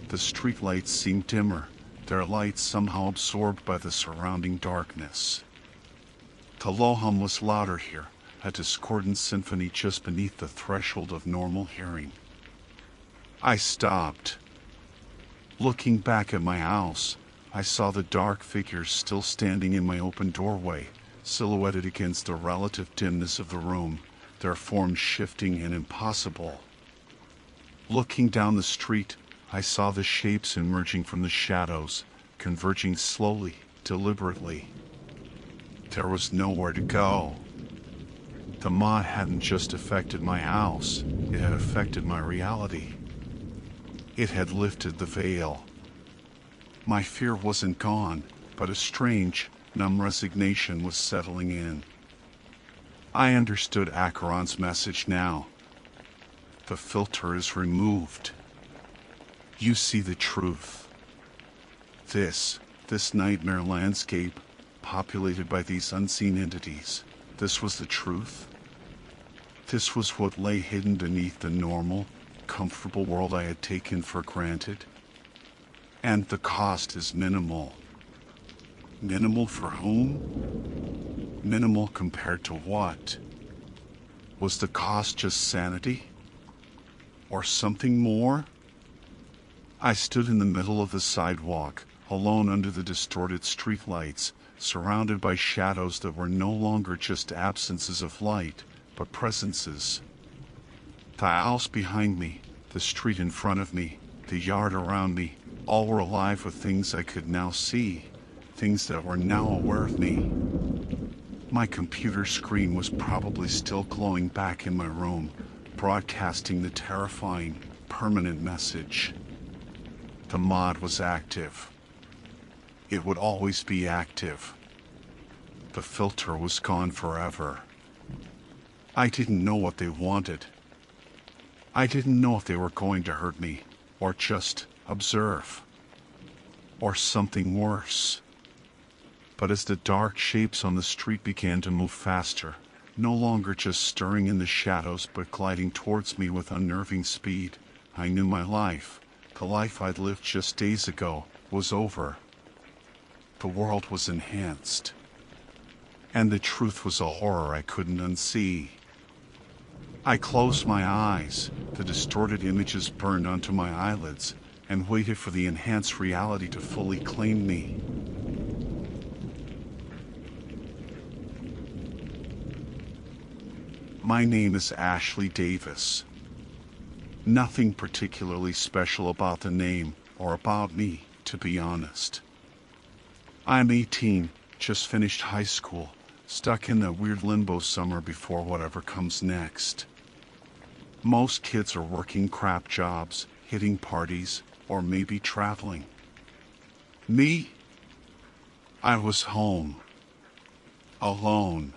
The streetlights seemed dimmer, their lights somehow absorbed by the surrounding darkness. The low hum was louder here, a discordant symphony just beneath the threshold of normal hearing. I stopped. Looking back at my house, I saw the dark figures still standing in my open doorway, silhouetted against the relative dimness of the room, their forms shifting and impossible. Looking down the street, I saw the shapes emerging from the shadows, converging slowly, deliberately. There was nowhere to go. The mod hadn't just affected my house, it had affected my reality. It had lifted the veil. My fear wasn't gone, but a strange, numb resignation was settling in. I understood Acheron's message now. The filter is removed. You see the truth. This nightmare landscape, populated by these unseen entities, this was the truth. This was what lay hidden beneath the normal, comfortable world I had taken for granted. And the cost is minimal. Minimal for whom? Minimal compared to what? Was the cost just sanity? Or something more? I stood in the middle of the sidewalk, alone under the distorted streetlights, surrounded by shadows that were no longer just absences of light, but presences. The house behind me, the street in front of me, the yard around me, all were alive with things I could now see, things that were now aware of me. My computer screen was probably still glowing back in my room, broadcasting the terrifying, permanent message. The mod was active. It would always be active. The filter was gone forever. I didn't know what they wanted. I didn't know if they were going to hurt me, or just observe, or something worse. But as the dark shapes on the street began to move faster, no longer just stirring in the shadows but gliding towards me with unnerving speed, I knew my life, the life I'd lived just days ago, was over. the world was enhanced. And the truth was a horror I couldn't unsee. I closed my eyes, the distorted images burned onto my eyelids, and waited for the enhanced reality to fully claim me. My name is Ashley Davis. Nothing particularly special about the name or about me, to be honest. I'm 18, just finished high school, stuck in that weird limbo summer before whatever comes next. Most kids are working crap jobs, hitting parties, or maybe traveling. Me? I was home. Alone.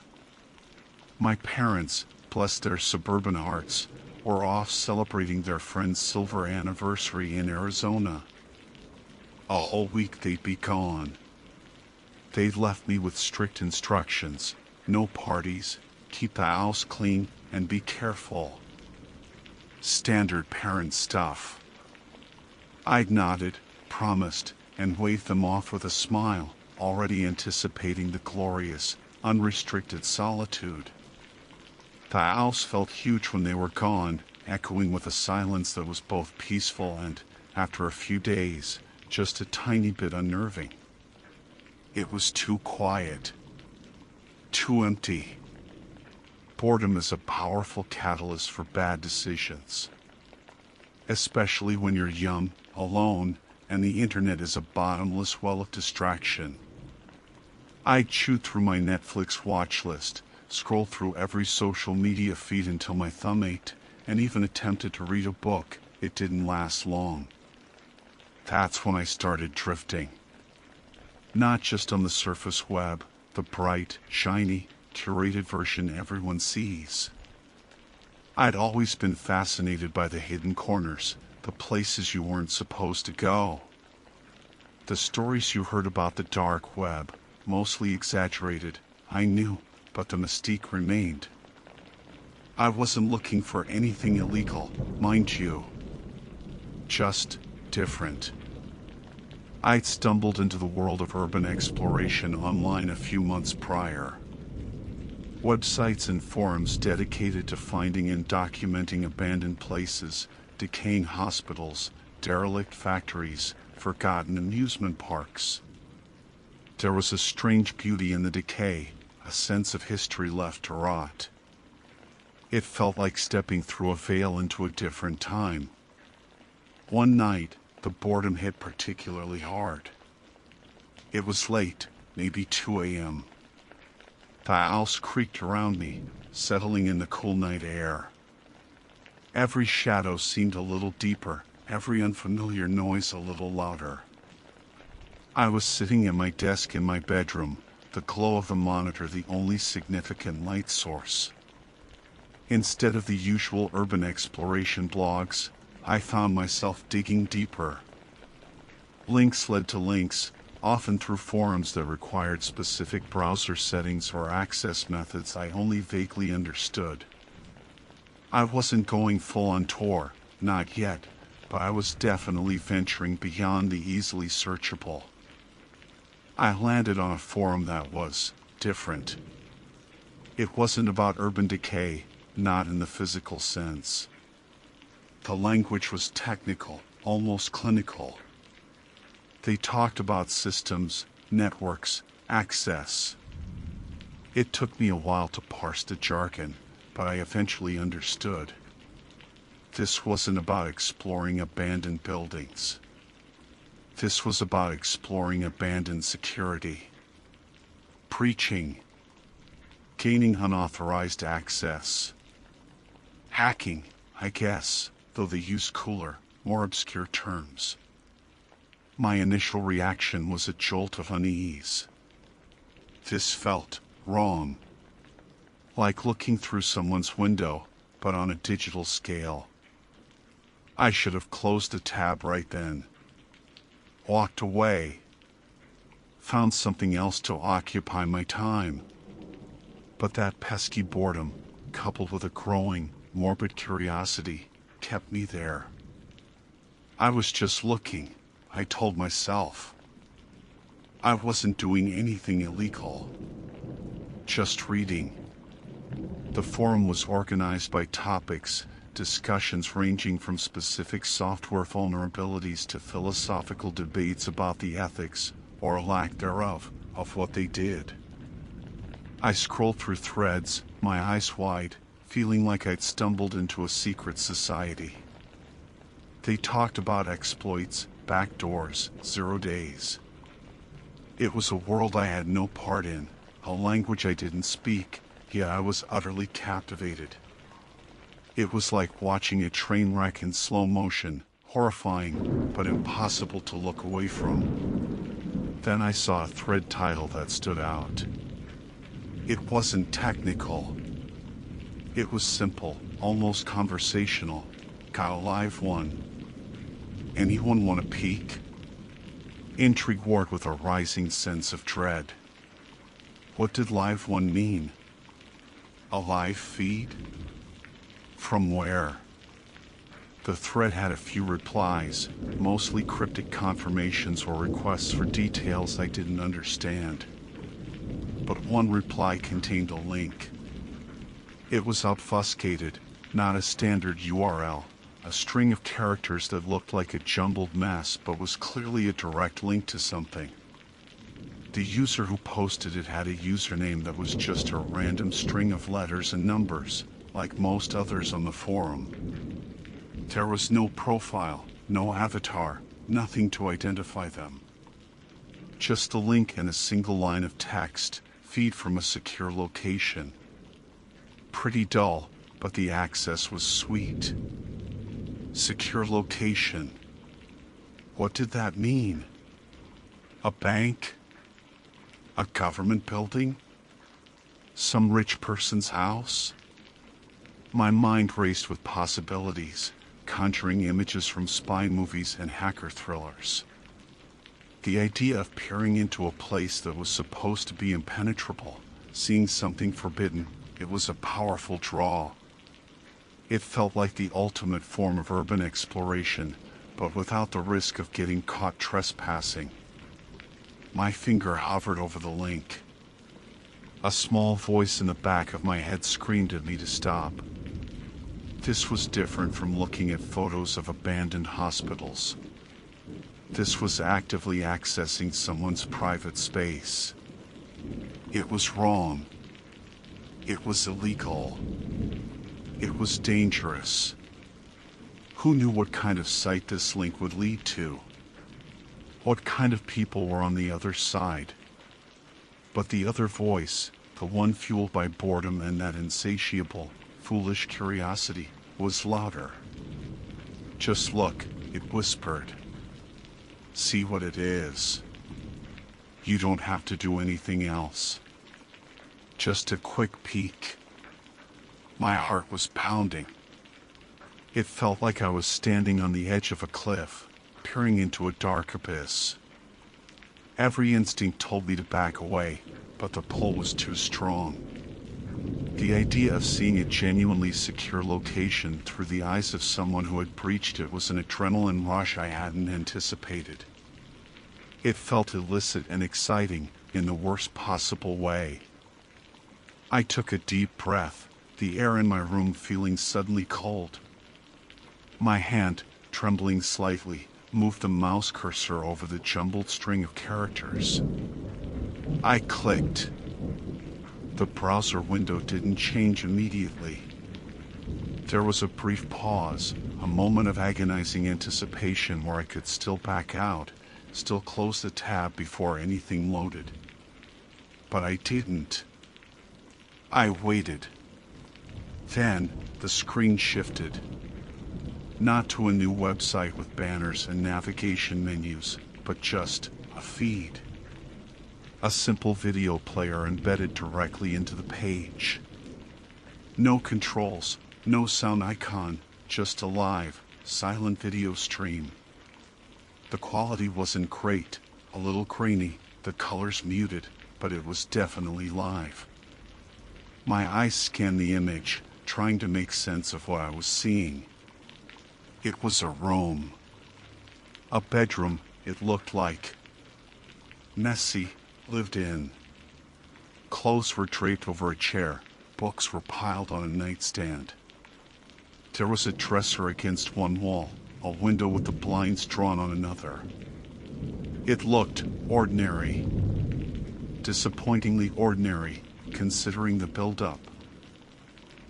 My parents, bless their suburban hearts, were off celebrating their friend's silver anniversary in Arizona. A whole week they'd be gone. They'd left me with strict instructions: no parties, keep the house clean, and be careful. Standard parent stuff. I'd nodded, promised, and waved them off with a smile, already anticipating the glorious, unrestricted solitude. The house felt huge when they were gone, echoing with a silence that was both peaceful and, after a few days, just a tiny bit unnerving. It was too quiet. Too empty. Boredom is a powerful catalyst for bad decisions. Especially when you're young, alone, and the internet is a bottomless well of distraction. I chewed through my Netflix watch list, scrolled through every social media feed until my thumb ached, and even attempted to read a book. It didn't last long. That's when I started drifting. Not just on the surface web, the bright, shiny, curated version everyone sees. I'd always been fascinated by the hidden corners, the places you weren't supposed to go. The stories you heard about the dark web, mostly exaggerated, I knew, but the mystique remained. I wasn't looking for anything illegal, mind you. Just different. I'd stumbled into the world of urban exploration online a few months prior. Websites and forums dedicated to finding and documenting abandoned places, decaying hospitals, derelict factories, forgotten amusement parks. There was a strange beauty in the decay, a sense of history left to rot. It felt like stepping through a veil into a different time. One night, the boredom hit particularly hard. It was late, maybe 2 a.m. The house creaked around me, settling in the cool night air. Every shadow seemed a little deeper, every unfamiliar noise a little louder. I was sitting at my desk in my bedroom, the glow of the monitor the only significant light source. Instead of the usual urban exploration blogs, I found myself digging deeper. Links led to links, often through forums that required specific browser settings or access methods I only vaguely understood. I wasn't going full on tour, not yet, but I was definitely venturing beyond the easily searchable. I landed on a forum that was different. It wasn't about urban decay, not in the physical sense. The language was technical, almost clinical. They talked about systems, networks, access. It took me a while to parse the jargon, but I eventually understood. This wasn't about exploring abandoned buildings. This was about exploring abandoned security. Preaching. Gaining unauthorized access. Hacking, I guess, though they use cooler, more obscure terms. My initial reaction was a jolt of unease. This felt wrong. Like looking through someone's window, but on a digital scale. I should have closed the tab right then. Walked away. Found something else to occupy my time. But that pesky boredom, coupled with a growing, morbid curiosity, kept me there. I was just looking, I told myself. I wasn't doing anything illegal, just reading. The forum was organized by topics, discussions ranging from specific software vulnerabilities to philosophical debates about the ethics, or lack thereof, of what they did. I scrolled through threads, my eyes wide, feeling like I'd stumbled into a secret society. They talked about exploits, backdoors, 0 days. It was a world I had no part in, a language I didn't speak, yet I was utterly captivated. It was like watching a train wreck in slow motion, horrifying, but impossible to look away from. Then I saw a thread title that stood out. It wasn't technical. It was simple, almost conversational. Got a live one. Anyone want a peek? Intrigue warred with a rising sense of dread. What did live one mean? A live feed? From where? The thread had a few replies, mostly cryptic confirmations or requests for details I didn't understand. But one reply contained a link. It was obfuscated, not a standard URL, a string of characters that looked like a jumbled mess but was clearly a direct link to something. The user who posted it had a username that was just a random string of letters and numbers, like most others on the forum. There was no profile, no avatar, nothing to identify them. Just a link and a single line of text, feed from a secure location. Pretty dull, but the access was sweet. Secure location. What did that mean? A bank? A government building? Some rich person's house? My mind raced with possibilities, conjuring images from spy movies and hacker thrillers. The idea of peering into a place that was supposed to be impenetrable, seeing something forbidden, it was a powerful draw. It felt like the ultimate form of urban exploration, but without the risk of getting caught trespassing. My finger hovered over the link. A small voice in the back of my head screamed at me to stop. This was different from looking at photos of abandoned hospitals. This was actively accessing someone's private space. It was wrong. It was illegal. It was dangerous. Who knew what kind of site this link would lead to? What kind of people were on the other side? But the other voice, the one fueled by boredom and that insatiable, foolish curiosity, was louder. Just look, it whispered. See what it is. You don't have to do anything else. Just a quick peek. My heart was pounding. It felt like I was standing on the edge of a cliff, peering into a dark abyss. Every instinct told me to back away, but the pull was too strong. The idea of seeing a genuinely secure location through the eyes of someone who had breached it was an adrenaline rush I hadn't anticipated. It felt illicit and exciting in the worst possible way. I took a deep breath, the air in my room feeling suddenly cold. My hand, trembling slightly, moved the mouse cursor over the jumbled string of characters. I clicked. The browser window didn't change immediately. There was a brief pause, a moment of agonizing anticipation where I could still back out, still close the tab before anything loaded. But I didn't. I waited. Then, the screen shifted. Not to a new website with banners and navigation menus, but just a feed. A simple video player embedded directly into the page. No controls, no sound icon, just a live, silent video stream. The quality wasn't great, a little grainy, the colors muted, but it was definitely live. My eyes scanned the image, trying to make sense of what I was seeing. It was a room. A bedroom, it looked like. messy, lived in. Clothes were draped over a chair, books were piled on a nightstand. There was a dresser against one wall, a window with the blinds drawn on another. It looked ordinary. Disappointingly ordinary, considering the build-up.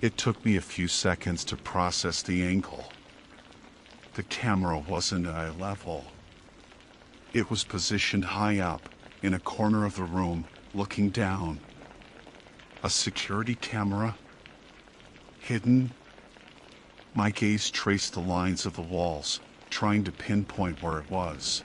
It took me a few seconds to process the angle. The camera wasn't at eye level. It was positioned high up, in a corner of the room, looking down. A security camera? Hidden? My gaze traced the lines of the walls, trying to pinpoint where it was.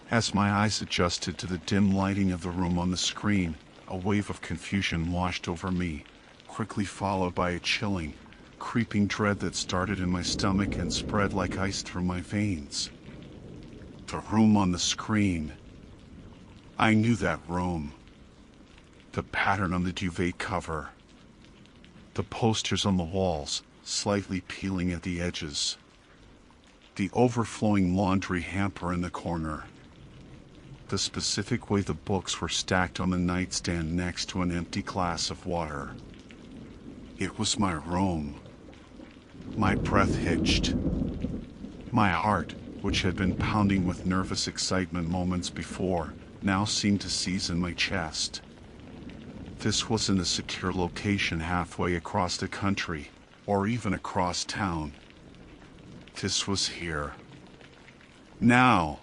As my eyes adjusted to the dim lighting of the room on the screen, a wave of confusion washed over me, quickly followed by a chilling, creeping dread that started in my stomach and spread like ice through my veins. The room on the screen. I knew that room. The pattern on the duvet cover. The posters on the walls, slightly peeling at the edges. The overflowing laundry hamper in the corner. The specific way the books were stacked on the nightstand next to an empty glass of water. It was my room. My breath hitched. My heart, which had been pounding with nervous excitement moments before, now seemed to seize in my chest. This wasn't a secure location halfway across the country, or even across town. This was here. Now.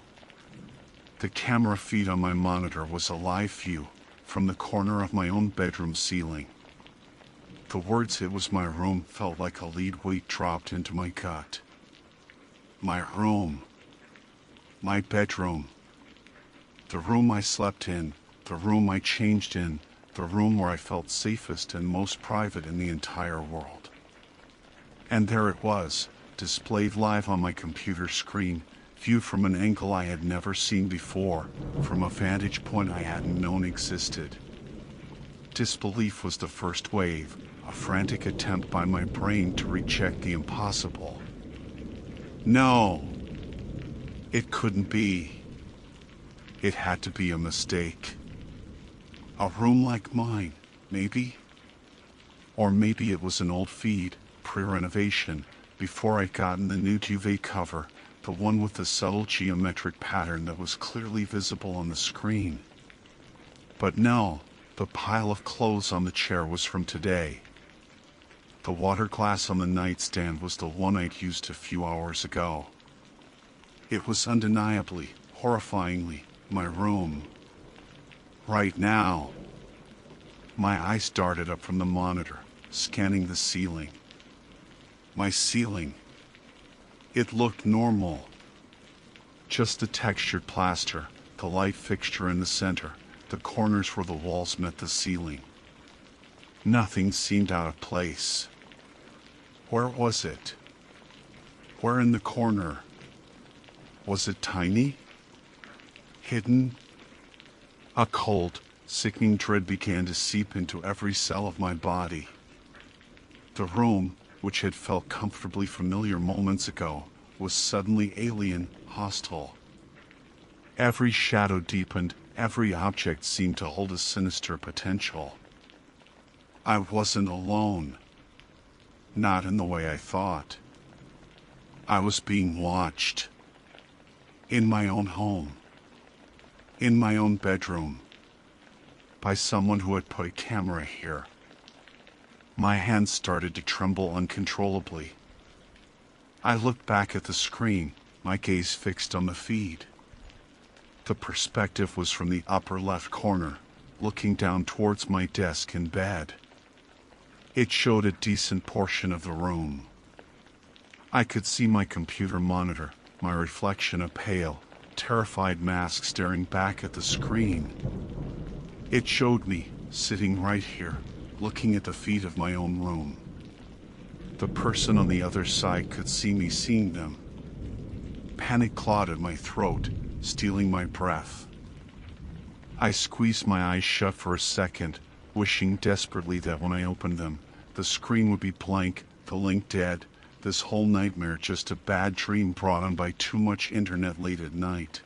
The camera feed on my monitor was a live view from the corner of my own bedroom ceiling. The words "it was my room" felt like a lead weight dropped into my gut. My room. My bedroom. The room I slept in, the room I changed in, the room where I felt safest and most private in the entire world. And there it was, displayed live on my computer screen, viewed from an angle I had never seen before, from a vantage point I hadn't known existed. Disbelief was the first wave, a frantic attempt by my brain to reject the impossible. No, it couldn't be. It had to be a mistake. A room like mine, maybe? Or maybe it was an old feed, pre-renovation, before I'd gotten the new duvet cover, the one with the subtle geometric pattern that was clearly visible on the screen. But no, the pile of clothes on the chair was from today. The water glass on the nightstand was the one I'd used a few hours ago. It was undeniably, horrifyingly, my room. Right now. My eyes darted up from the monitor, scanning the ceiling. My ceiling. It looked normal. Just the textured plaster, the light fixture in the center, the corners where the walls met the ceiling. Nothing seemed out of place. Where was it? Where in the corner? Was it tiny? Hidden? A cold, sickening dread began to seep into every cell of my body. The room, which had felt comfortably familiar moments ago, was suddenly alien, hostile. Every shadow deepened, every object seemed to hold a sinister potential. I wasn't alone. Not in the way I thought. I was being watched. In my own home. In my own bedroom. By someone who had put a camera here. My hands started to tremble uncontrollably. I looked back at the screen, my gaze fixed on the feed. The perspective was from the upper left corner, looking down towards my desk in bed. It showed a decent portion of the room. I could see my computer monitor, my reflection a pale, terrified mask staring back at the screen. It showed me, sitting right here, looking at the feet of my own room. The person on the other side could see me seeing them. Panic clawed at my throat, stealing my breath. I squeezed my eyes shut for a second, wishing desperately that when I opened them, the screen would be blank, the link dead, this whole nightmare just a bad dream brought on by too much internet late at night.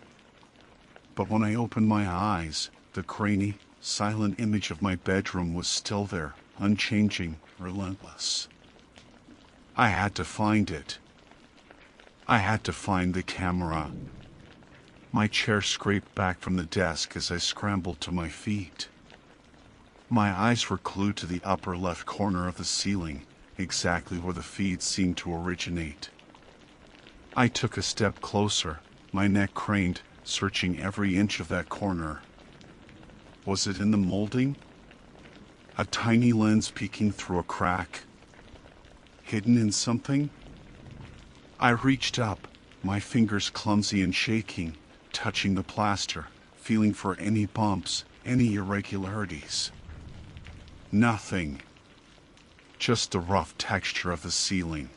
But when I opened my eyes, the grainy, silent image of my bedroom was still there, unchanging, relentless. I had to find it. I had to find the camera. My chair scraped back from the desk as I scrambled to my feet. My eyes were glued to the upper left corner of the ceiling, exactly where the feed seemed to originate. I took a step closer, my neck craned, searching every inch of that corner. Was it in the molding? A tiny lens peeking through a crack? Hidden in something? I reached up, my fingers clumsy and shaking, touching the plaster, feeling for any bumps, any irregularities. Nothing. Just the rough texture of the ceiling.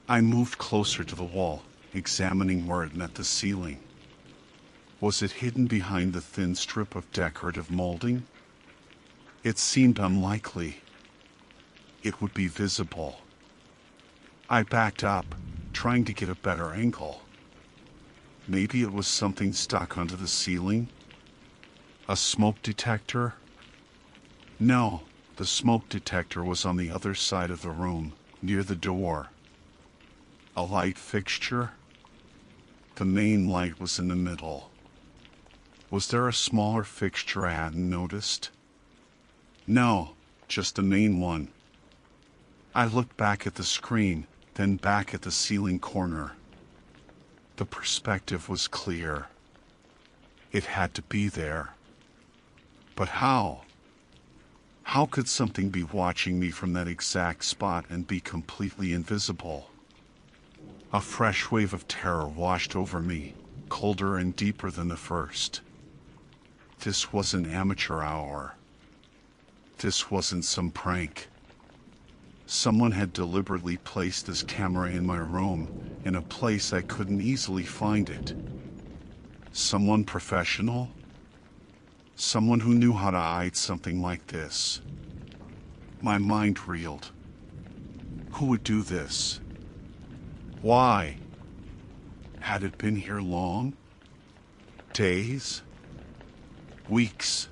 I moved closer to the wall, examining where it met the ceiling. Was it hidden behind the thin strip of decorative molding? It seemed unlikely. It would be visible. I backed up, trying to get a better angle. Maybe it was something stuck onto the ceiling? A smoke detector? No, the smoke detector was on the other side of the room, near the door. A light fixture? The main light was in the middle. Was there a smaller fixture I hadn't noticed? No, just the main one. I looked back at the screen, then back at the ceiling corner. The perspective was clear. It had to be there. But how? How could something be watching me from that exact spot and be completely invisible? A fresh wave of terror washed over me, colder and deeper than the first. This wasn't amateur hour. This wasn't some prank. Someone had deliberately placed this camera in my room, in a place I couldn't easily find it. Someone professional? Someone who knew how to hide something like this. My mind reeled. Who would do this? Why? Had it been here long? Days? Weeks?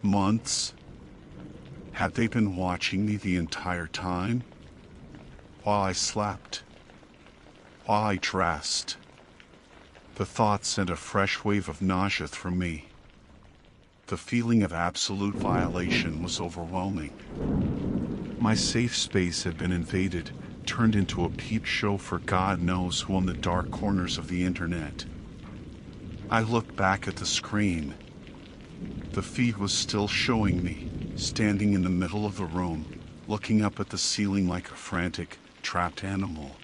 Months? Had they been watching me the entire time? While I slept? While I dressed? The thought sent a fresh wave of nausea through me. The feeling of absolute violation was overwhelming. My safe space had been invaded, turned into a peep show for God knows who on the dark corners of the internet. I looked back at the screen. The feed was still showing me, standing in the middle of the room, looking up at the ceiling like a frantic, trapped animal.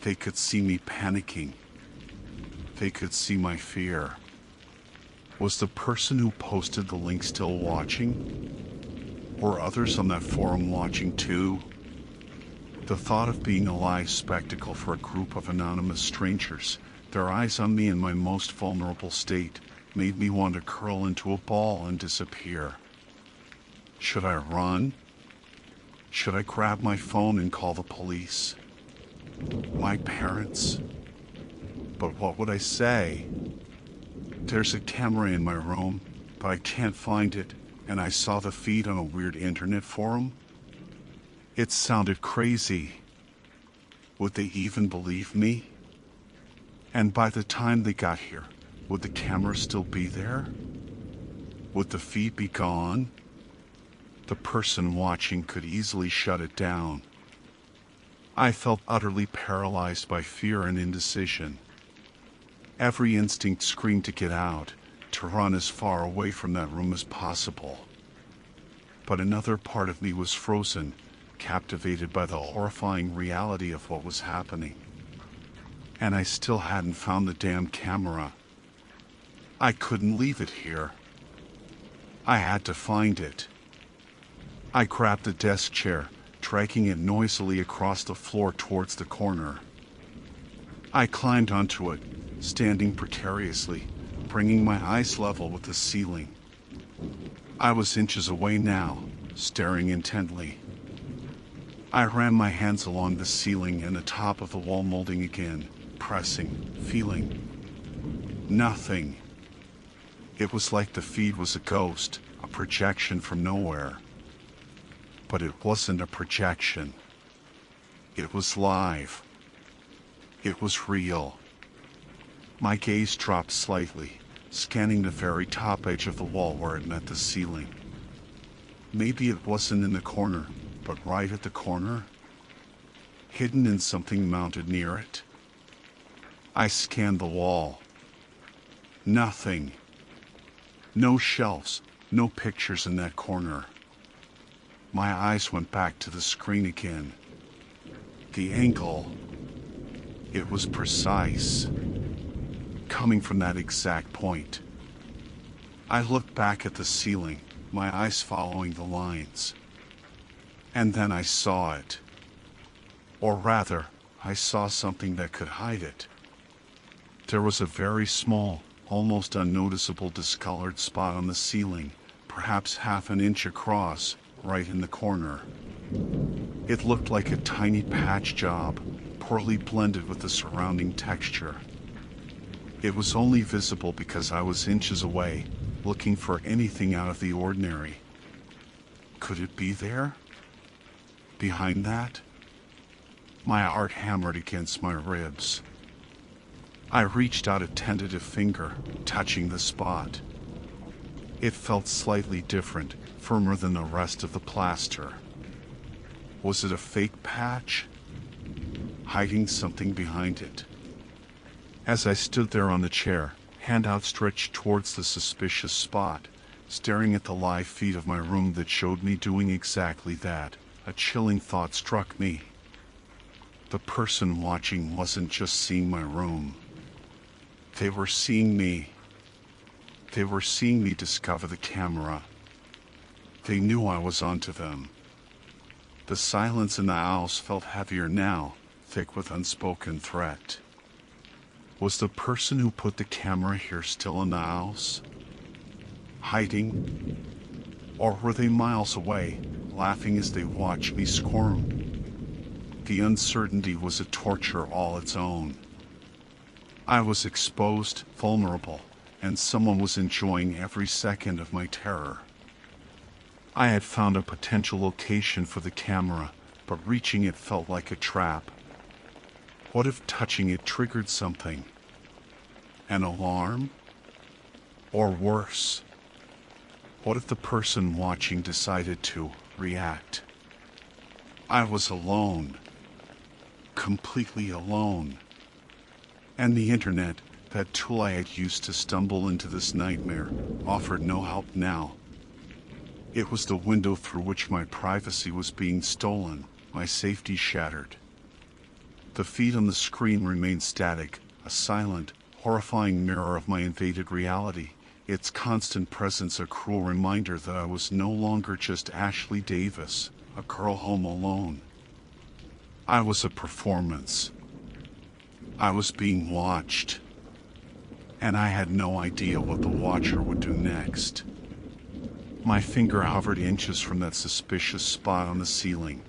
They could see me panicking. They could see my fear. Was the person who posted the link still watching? Were others on that forum watching too? The thought of being a live spectacle for a group of anonymous strangers, their eyes on me in my most vulnerable state, made me want to curl into a ball and disappear. Should I run? Should I grab my phone and call the police? My parents? But what would I say? There's a camera in my room, but I can't find it, and I saw the feed on a weird internet forum. It sounded crazy. Would they even believe me? And by the time they got here, would the camera still be there? Would the feed be gone? The person watching could easily shut it down. I felt utterly paralyzed by fear and indecision. Every instinct screamed to get out, to run as far away from that room as possible. But another part of me was frozen, captivated by the horrifying reality of what was happening. And I still hadn't found the damn camera. I couldn't leave it here. I had to find it. I grabbed the desk chair, dragging it noisily across the floor towards the corner. I climbed onto it, standing precariously, bringing my eyes level with the ceiling. I was inches away now, staring intently. I ran my hands along the ceiling and the top of the wall molding again, pressing, feeling. Nothing. It was like the feed was a ghost, a projection from nowhere. But it wasn't a projection. It was live. It was real. My gaze dropped slightly, scanning the very top edge of the wall where it met the ceiling. Maybe it wasn't in the corner, but right at the corner, hidden in something mounted near it. I scanned the wall. Nothing. No shelves, no pictures in that corner. My eyes went back to the screen again. The angle, it was precise, coming from that exact point. I looked back at the ceiling, my eyes following the lines. And then I saw it. Or rather, I saw something that could hide it. There was a very small, almost unnoticeable discolored spot on the ceiling, perhaps half an inch across, right in the corner. It looked like a tiny patch job, poorly blended with the surrounding texture. It was only visible because I was inches away, looking for anything out of the ordinary. Could it be there? Behind that? My heart hammered against my ribs. I reached out a tentative finger, touching the spot. It felt slightly different, firmer than the rest of the plaster. Was it a fake patch? Hiding something behind it. As I stood there on the chair, hand outstretched towards the suspicious spot, staring at the live feed of my room that showed me doing exactly that, a chilling thought struck me. The person watching wasn't just seeing my room. They were seeing me. They were seeing me discover the camera. They knew I was onto them. The silence in the house felt heavier now, thick with unspoken threat. Was the person who put the camera here still in the house? Hiding? Or were they miles away, laughing as they watched me squirm? The uncertainty was a torture all its own. I was exposed, vulnerable, and someone was enjoying every second of my terror. I had found a potential location for the camera, but reaching it felt like a trap. What if touching it triggered something? An alarm? Or worse, what if the person watching decided to react? I was alone. Completely alone. And the internet, that tool I had used to stumble into this nightmare, offered no help now. It was the window through which my privacy was being stolen, my safety shattered. The feed on the screen remained static, a silent, horrifying mirror of my invaded reality, its constant presence a cruel reminder that I was no longer just Ashley Davis, a girl home alone. I was a performance. I was being watched. And I had no idea what the watcher would do next. My finger hovered inches from that suspicious spot on the ceiling.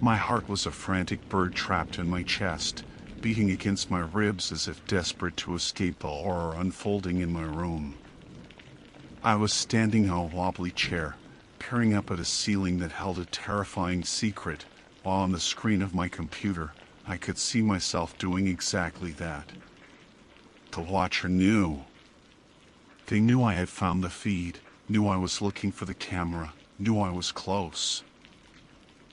My heart was a frantic bird trapped in my chest, beating against my ribs as if desperate to escape the horror unfolding in my room. I was standing in a wobbly chair, peering up at a ceiling that held a terrifying secret, while on the screen of my computer, I could see myself doing exactly that. The watcher knew. They knew I had found the feed, knew I was looking for the camera, knew I was close.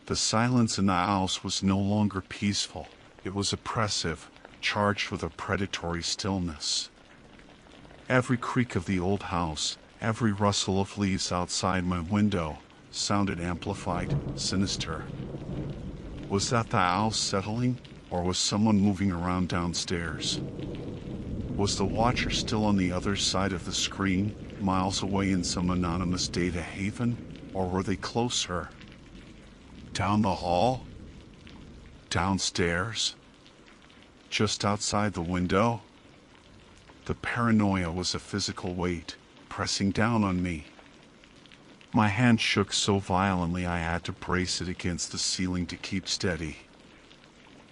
The silence in the house was no longer peaceful. It was oppressive, charged with a predatory stillness. Every creak of the old house, every rustle of leaves outside my window, sounded amplified, sinister. Was that the house settling, or was someone moving around downstairs? Was the watcher still on the other side of the screen, miles away in some anonymous data haven, or were they closer? Down the hall? Downstairs? Just outside the window? The paranoia was a physical weight, pressing down on me. My hand shook so violently I had to brace it against the ceiling to keep steady.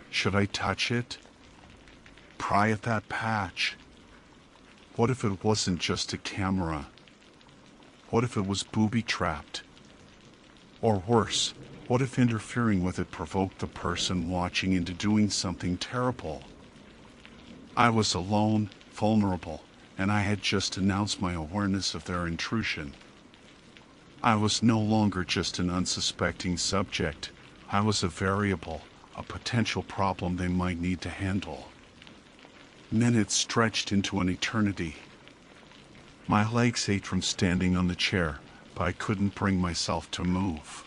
Should I touch it? Pry at that patch? What if it wasn't just a camera? What if it was booby-trapped? Or worse, what if interfering with it provoked the person watching into doing something terrible? I was alone, vulnerable, and I had just announced my awareness of their intrusion. I was no longer just an unsuspecting subject. I was a variable, a potential problem they might need to handle. Minutes stretched into an eternity. My legs ached from standing on the chair, but I couldn't bring myself to move.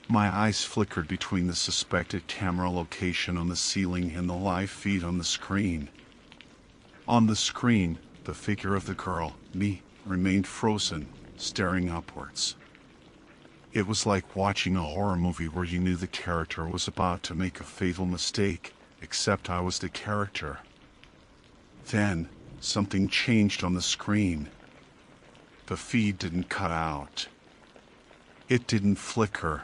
My eyes flickered between the suspected camera location on the ceiling and the live feed on the screen. On the screen, the figure of the girl, me, remained frozen, staring upwards. It was like watching a horror movie where you knew the character was about to make a fatal mistake, except I was the character. Then, something changed on the screen. The feed didn't cut out. It didn't flicker.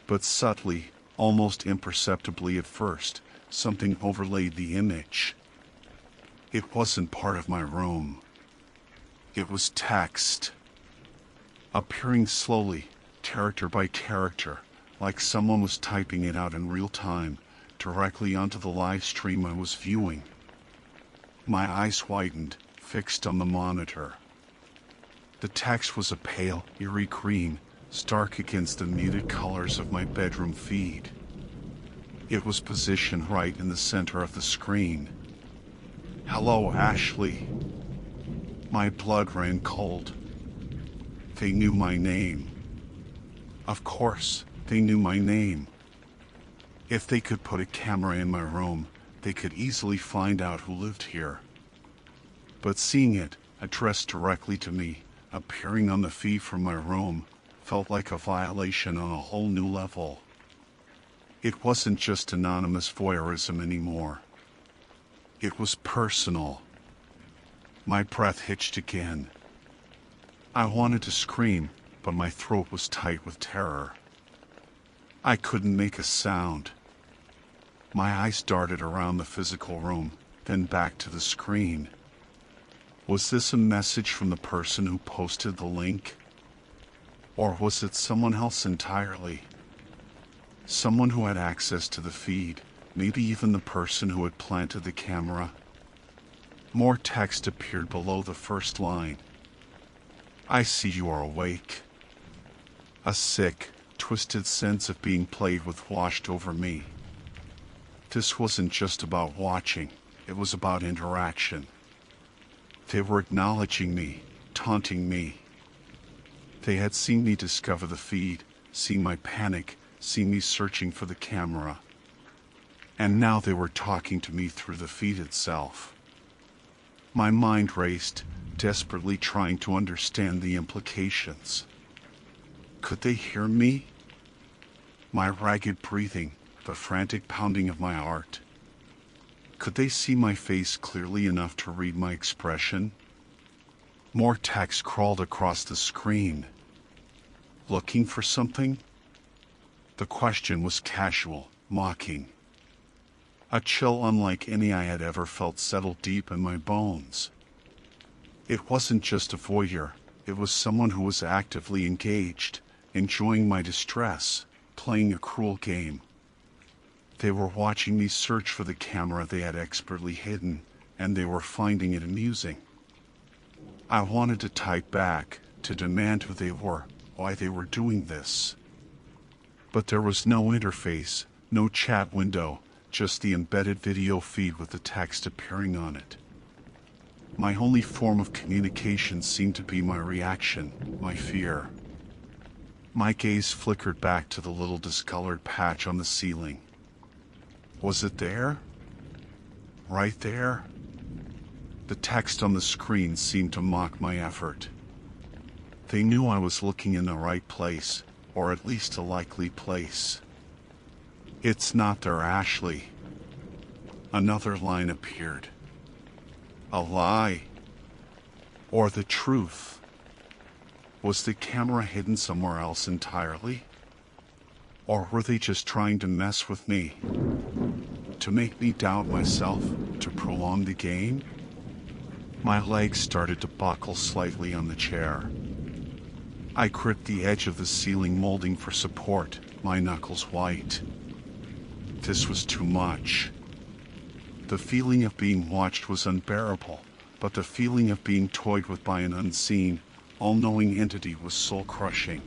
But subtly, almost imperceptibly at first, something overlaid the image. It wasn't part of my room. It was text. Appearing slowly, character by character, like someone was typing it out in real time, directly onto the live stream I was viewing. My eyes widened, fixed on the monitor. The text was a pale, eerie green, stark against the muted colors of my bedroom feed. It was positioned right in the center of the screen. "Hello, Ashley." My blood ran cold. They knew my name. Of course, they knew my name. If they could put a camera in my room, they could easily find out who lived here. But seeing it, addressed directly to me, appearing on the feed from my room, felt like a violation on a whole new level. It wasn't just anonymous voyeurism anymore. It was personal. My breath hitched again. I wanted to scream, but my throat was tight with terror. I couldn't make a sound. My eyes darted around the physical room, then back to the screen. Was this a message from the person who posted the link? Or was it someone else entirely? Someone who had access to the feed, maybe even the person who had planted the camera? More text appeared below the first line. "I see you are awake." A sick, twisted sense of being played with washed over me. This wasn't just about watching, it was about interaction. They were acknowledging me, taunting me. They had seen me discover the feed, seen my panic, seen me searching for the camera. And now they were talking to me through the feed itself. My mind raced, desperately trying to understand the implications. Could they hear me? My ragged breathing, the frantic pounding of my heart. Could they see my face clearly enough to read my expression? More text crawled across the screen. Looking for something? The question was casual, mocking. A chill unlike any I had ever felt settled deep in my bones. It wasn't just a voyeur, it was someone who was actively engaged, enjoying my distress, playing a cruel game. They were watching me search for the camera they had expertly hidden, and they were finding it amusing. I wanted to type back, to demand who they were, why they were doing this. But there was no interface, no chat window, just the embedded video feed with the text appearing on it. My only form of communication seemed to be my reaction, my fear. My gaze flickered back to the little discolored patch on the ceiling. Was it there? Right there? The text on the screen seemed to mock my effort. They knew I was looking in the right place, or at least a likely place. "It's not there, Ashley." Another line appeared. A lie. Or the truth. Was the camera hidden somewhere else entirely? Or were they just trying to mess with me? To make me doubt myself? To prolong the game? My legs started to buckle slightly on the chair. I gripped the edge of the ceiling molding for support, my knuckles white. This was too much. The feeling of being watched was unbearable, but the feeling of being toyed with by an unseen, all-knowing entity was soul-crushing.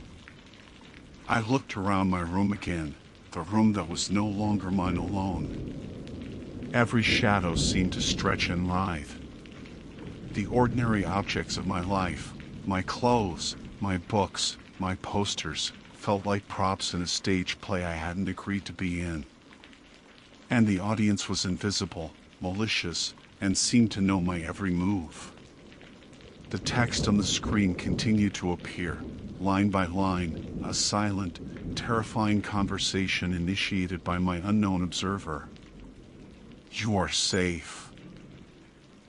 I looked around my room again, the room that was no longer mine alone. Every shadow seemed to stretch and writhe. The ordinary objects of my life, my clothes, my books, my posters, felt like props in a stage play I hadn't agreed to be in. And the audience was invisible, malicious, and seemed to know my every move. The text on the screen continued to appear, line by line, a silent, terrifying conversation initiated by my unknown observer. "You are safe."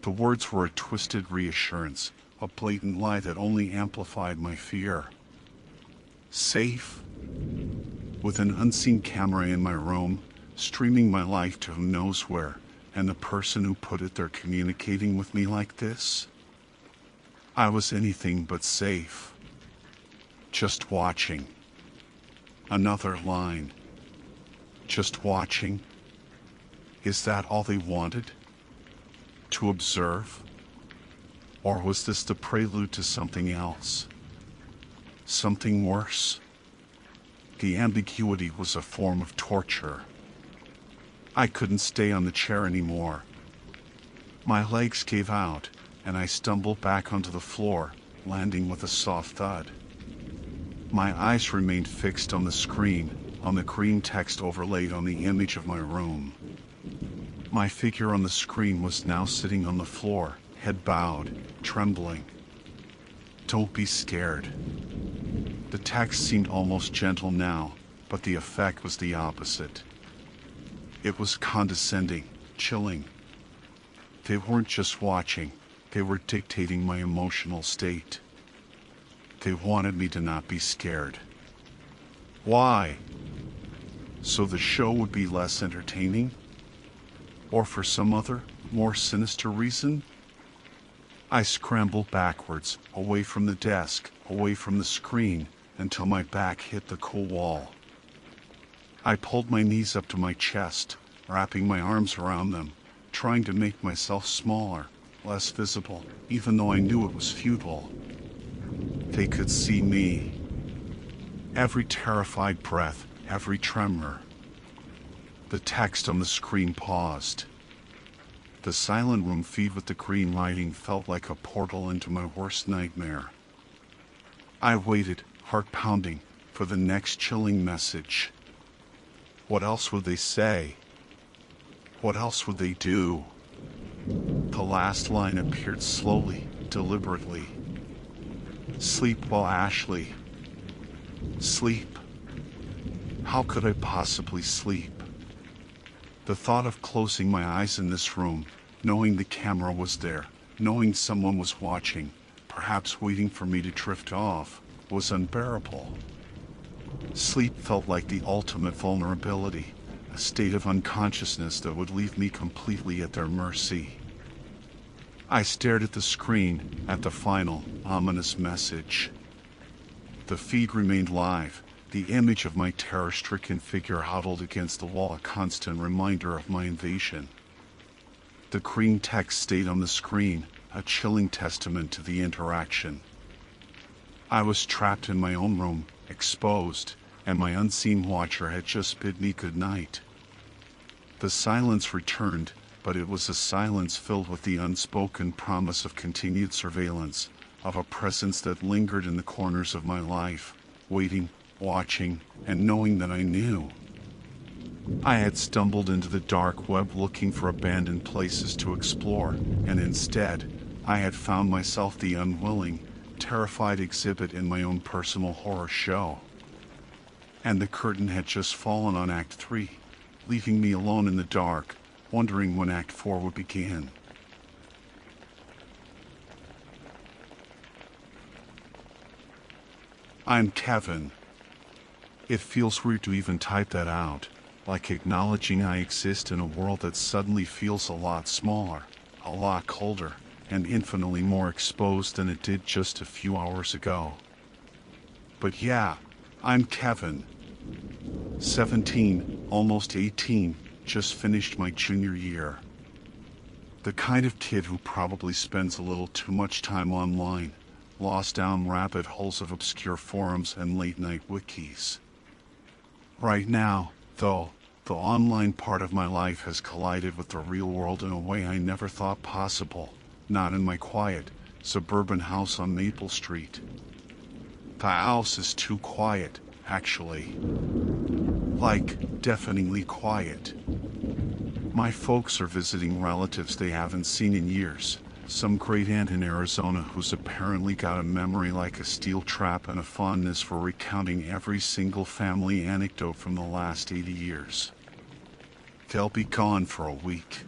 The words were a twisted reassurance, a blatant lie that only amplified my fear. Safe? With an unseen camera in my room, streaming my life to who knows where, and the person who put it there communicating with me like this? I was anything but safe. Just watching. Another line. Just watching. Is that all they wanted? To observe? Or was this the prelude to something else? Something worse? The ambiguity was a form of torture. I couldn't stay on the chair anymore. My legs gave out, and I stumbled back onto the floor, landing with a soft thud. My eyes remained fixed on the screen, on the green text overlaid on the image of my room. My figure on the screen was now sitting on the floor, head bowed, trembling. "Don't be scared." The text seemed almost gentle now, but the effect was the opposite. It was condescending, chilling. They weren't just watching, they were dictating my emotional state. They wanted me to not be scared. Why? So the show would be less entertaining? Or for some other, more sinister reason? I scrambled backwards, away from the desk, away from the screen, until my back hit the cool wall. I pulled my knees up to my chest, wrapping my arms around them, trying to make myself smaller, less visible, even though I knew it was futile. They could see me. Every terrified breath, every tremor. The text on the screen paused. The silent room feed with the green lighting felt like a portal into my worst nightmare. I waited, heart pounding, for the next chilling message. What else would they say? What else would they do? The last line appeared slowly, deliberately. "Sleep well, Ashley." Sleep? How could I possibly sleep? The thought of closing my eyes in this room, knowing the camera was there, knowing someone was watching, perhaps waiting for me to drift off, was unbearable. Sleep felt like the ultimate vulnerability, a state of unconsciousness that would leave me completely at their mercy. I stared at the screen, at the final, ominous message. The feed remained live, the image of my terror-stricken figure huddled against the wall, a constant reminder of my invasion. The green text stayed on the screen, a chilling testament to the interaction. I was trapped in my own room, exposed, and my unseen watcher had just bid me good night. The silence returned, but it was a silence filled with the unspoken promise of continued surveillance, of a presence that lingered in the corners of my life, waiting, watching, and knowing that I knew. I had stumbled into the dark web looking for abandoned places to explore, and instead, I had found myself the unwilling, terrified exhibit in my own personal horror show. And the curtain had just fallen on Act 3, leaving me alone in the dark, wondering when Act 4 would begin. I'm Kevin. It feels weird to even type that out, like acknowledging I exist in a world that suddenly feels a lot smaller, a lot colder, and infinitely more exposed than it did just a few hours ago. But yeah, I'm Kevin. 17, almost 18, just finished my junior year. The kind of kid who probably spends a little too much time online, lost down rabbit holes of obscure forums and late-night wikis. Right now, though, the online part of my life has collided with the real world in a way I never thought possible, not in my quiet, suburban house on Maple Street. The house is too quiet, actually. Like, deafeningly quiet. My folks are visiting relatives they haven't seen in years, some great aunt in Arizona who's apparently got a memory like a steel trap and a fondness for recounting every single family anecdote from the last 80 years. They'll be gone for a week.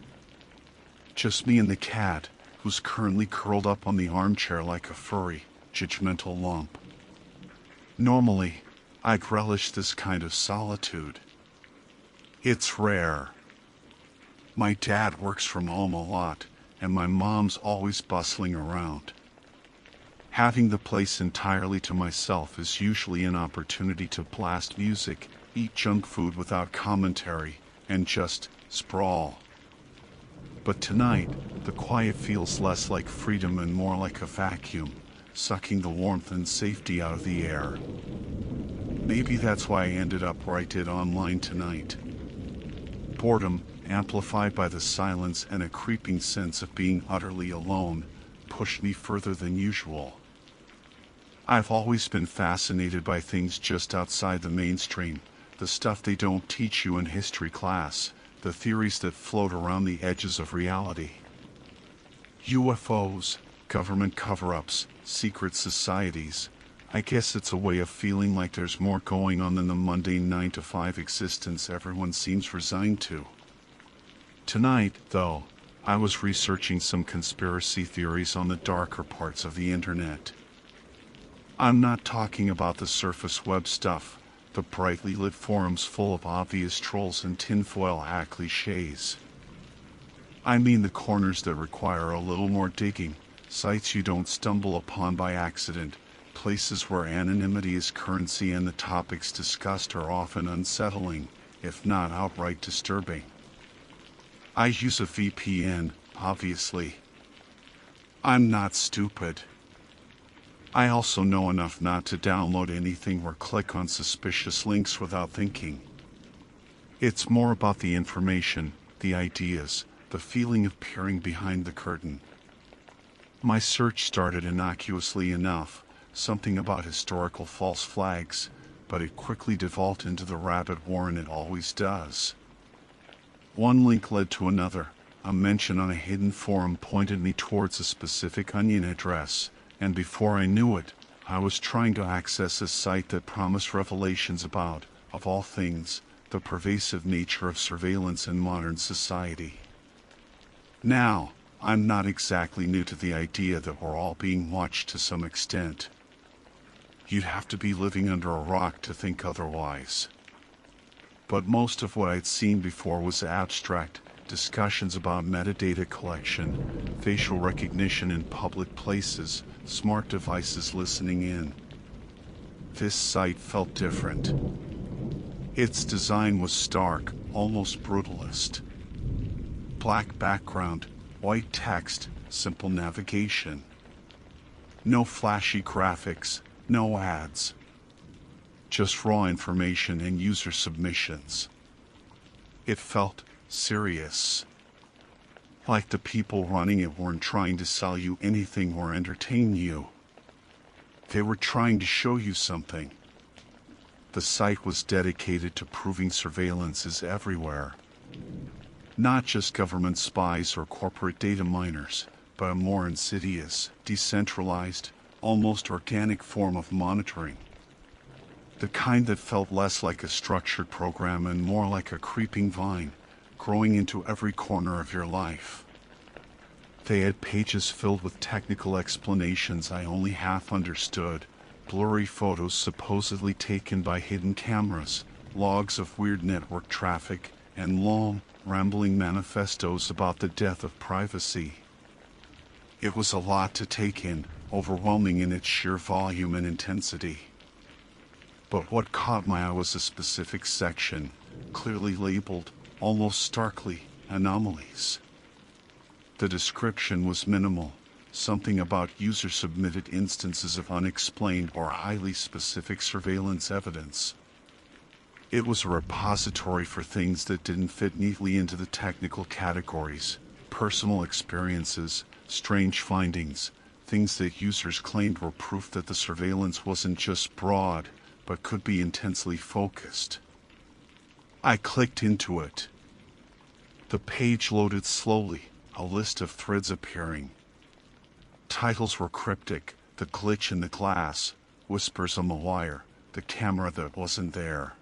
Just me and the cat, who's currently curled up on the armchair like a furry, judgmental lump. Normally, I'd relish this kind of solitude. It's rare. My dad works from home a lot, and my mom's always bustling around. Having the place entirely to myself is usually an opportunity to blast music, eat junk food without commentary, and just sprawl. But tonight, the quiet feels less like freedom and more like a vacuum, sucking the warmth and safety out of the air. Maybe that's why I ended up where I did online tonight. Boredom, amplified by the silence and a creeping sense of being utterly alone, pushed me further than usual. I've always been fascinated by things just outside the mainstream, the stuff they don't teach you in history class, the theories that float around the edges of reality. UFOs, government cover-ups, secret societies. I guess it's a way of feeling like there's more going on than the mundane 9-to-5 existence everyone seems resigned to. Tonight, though, I was researching some conspiracy theories on the darker parts of the internet. I'm not talking about the surface web stuff, the brightly lit forums full of obvious trolls and tinfoil hat cliches. I mean the corners that require a little more digging, sites you don't stumble upon by accident, places where anonymity is currency and the topics discussed are often unsettling, if not outright disturbing. I use a VPN, obviously. I'm not stupid. I also know enough not to download anything or click on suspicious links without thinking. It's more about the information, the ideas, the feeling of peering behind the curtain. My search started innocuously enough, something about historical false flags, but it quickly devolved into the rabbit warren it always does. One link led to another. A mention on a hidden forum pointed me towards a specific onion address, and before I knew it, I was trying to access a site that promised revelations about, of all things, the pervasive nature of surveillance in modern society. Now, I'm not exactly new to the idea that we're all being watched to some extent. You'd have to be living under a rock to think otherwise. But most of what I'd seen before was abstract, discussions about metadata collection, facial recognition in public places, smart devices listening in. This site felt different. Its design was stark, almost brutalist. Black background, white text, simple navigation. No flashy graphics, no ads. Just raw information and user submissions. It felt serious. Like the people running it weren't trying to sell you anything or entertain you. They were trying to show you something. The site was dedicated to proving surveillance is everywhere. Not just government spies or corporate data miners, but a more insidious, decentralized, almost organic form of monitoring. The kind that felt less like a structured program and more like a creeping vine, growing into every corner of your life. They had pages filled with technical explanations I only half understood, blurry photos supposedly taken by hidden cameras, logs of weird network traffic, and long, rambling manifestos about the death of privacy. It was a lot to take in, overwhelming in its sheer volume and intensity. But what caught my eye was a specific section, clearly labeled, almost starkly, anomalies. The description was minimal, something about user-submitted instances of unexplained or highly specific surveillance evidence. It was a repository for things that didn't fit neatly into the technical categories, personal experiences, strange findings, things that users claimed were proof that the surveillance wasn't just broad, but could be intensely focused. I clicked into it. The page loaded slowly, a list of threads appearing. Titles were cryptic: the glitch in the glass, whispers on the wire, the camera that wasn't there.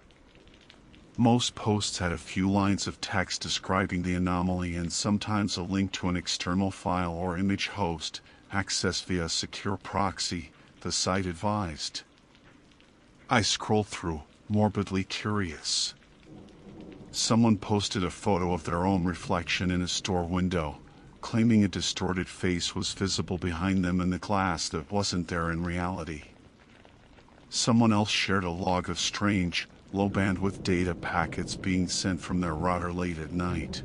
Most posts had a few lines of text describing the anomaly and sometimes a link to an external file or image host, accessed via a secure proxy, the site advised. I scrolled through, morbidly curious. Someone posted a photo of their own reflection in a store window, claiming a distorted face was visible behind them in the glass that wasn't there in reality. Someone else shared a log of strange, low-bandwidth data packets being sent from their router late at night.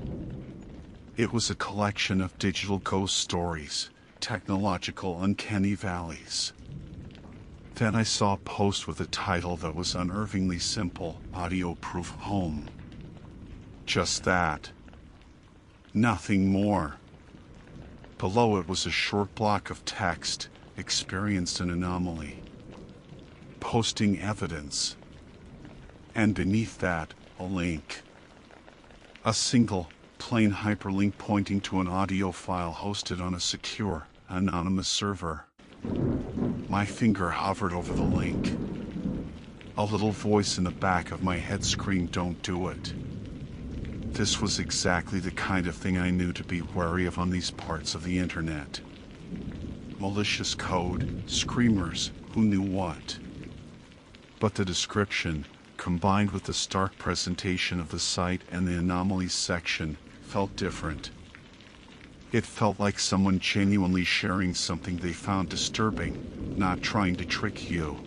It was a collection of digital ghost stories, technological uncanny valleys. Then I saw a post with a title that was unnervingly simple: audio-proof home. Just that. Nothing more. Below it was a short block of text: experienced an anomaly. Posting evidence. And beneath that, a link. A single, plain hyperlink pointing to an audio file hosted on a secure, anonymous server. My finger hovered over the link. A little voice in the back of my head screamed, "Don't do it." This was exactly the kind of thing I knew to be wary of on these parts of the internet. Malicious code, screamers, who knew what? But the description, combined with the stark presentation of the site and the anomalies section, felt different. It felt like someone genuinely sharing something they found disturbing, not trying to trick you.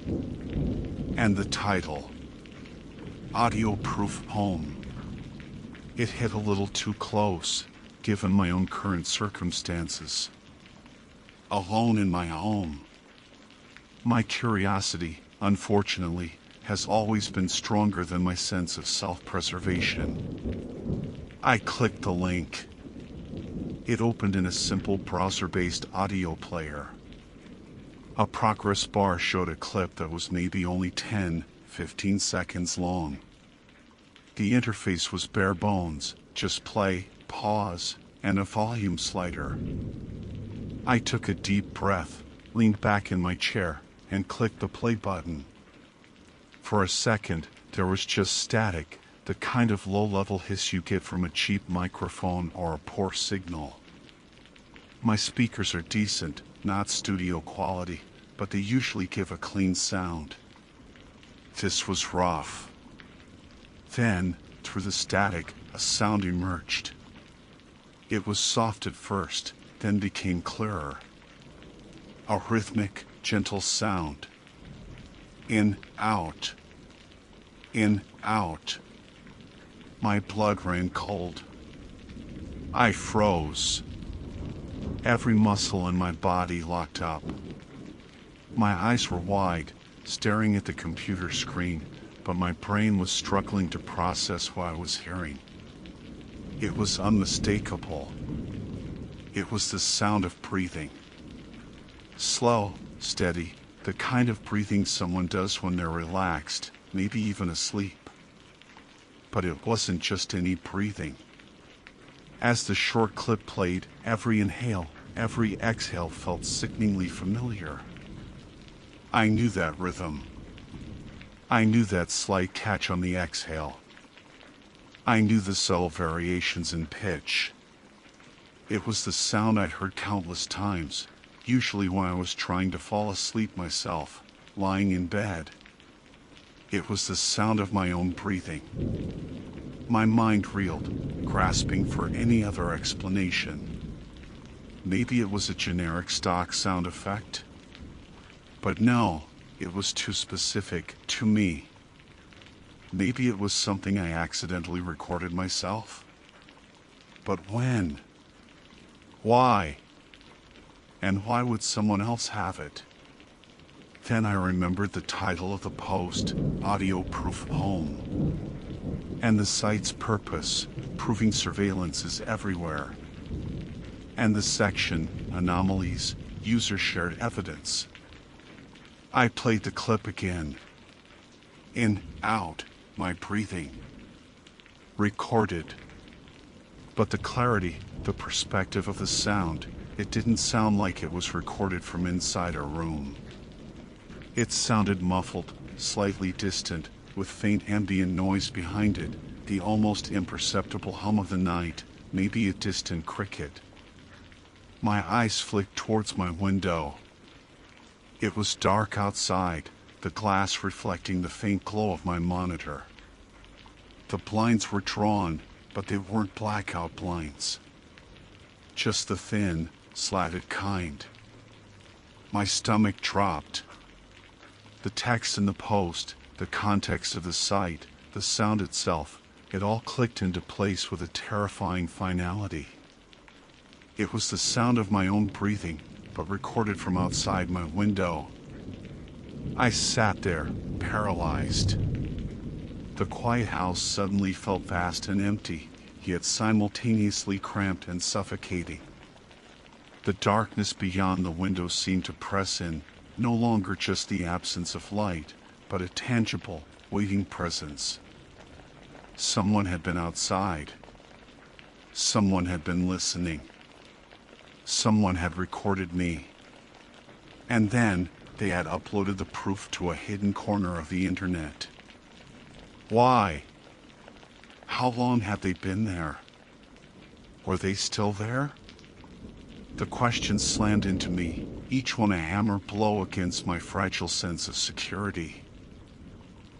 And the title, Audio-Proof Home. It hit a little too close, given my own current circumstances. Alone in my home. My curiosity, unfortunately, has always been stronger than my sense of self-preservation. I clicked the link. It opened in a simple browser-based audio player. A progress bar showed a clip that was maybe only 10-15 seconds long. The interface was bare bones, just play, pause, and a volume slider. I took a deep breath, leaned back in my chair, and clicked the play button. For a second, there was just static, the kind of low-level hiss you get from a cheap microphone or a poor signal. My speakers are decent, not studio quality, but they usually give a clean sound. This was rough. Then, through the static, a sound emerged. It was soft at first, then became clearer. A rhythmic, gentle sound. In, out. In, out. My blood ran cold. I froze. Every muscle in my body locked up. My eyes were wide, staring at the computer screen, but my brain was struggling to process what I was hearing. It was unmistakable. It was the sound of breathing. Slow, steady, the kind of breathing someone does when they're relaxed, maybe even asleep. But it wasn't just any breathing. As the short clip played, every inhale, every exhale felt sickeningly familiar. I knew that rhythm. I knew that slight catch on the exhale. I knew the subtle variations in pitch. It was the sound I'd heard countless times, usually when I was trying to fall asleep myself, lying in bed. It was the sound of my own breathing. My mind reeled, grasping for any other explanation. Maybe it was a generic stock sound effect. But no, it was too specific to me. Maybe it was something I accidentally recorded myself. But when? Why? And why would someone else have it? Then I remembered the title of the post, Audio-Proof Home, and the site's purpose, proving surveillance is everywhere, and the section, Anomalies, User-Shared Evidence. I played the clip again. In, out, my breathing. Recorded. But the clarity, the perspective of the sound, it didn't sound like it was recorded from inside a room. It sounded muffled, slightly distant, with faint ambient noise behind it, the almost imperceptible hum of the night, maybe a distant cricket. My eyes flicked towards my window. It was dark outside, the glass reflecting the faint glow of my monitor. The blinds were drawn, but they weren't blackout blinds. Just the thin, slatted kind. My stomach dropped. The text in the post, the context of the site, the sound itself, it all clicked into place with a terrifying finality. It was the sound of my own breathing, but recorded from outside my window. I sat there, paralyzed. The quiet house suddenly felt vast and empty, yet simultaneously cramped and suffocating. The darkness beyond the window seemed to press in, no longer just the absence of light, but a tangible, waiting presence. Someone had been outside. Someone had been listening. Someone had recorded me. And then they had uploaded the proof to a hidden corner of the internet. Why? How long had they been there? Were they still there? The questions slammed into me, each one a hammer blow against my fragile sense of security.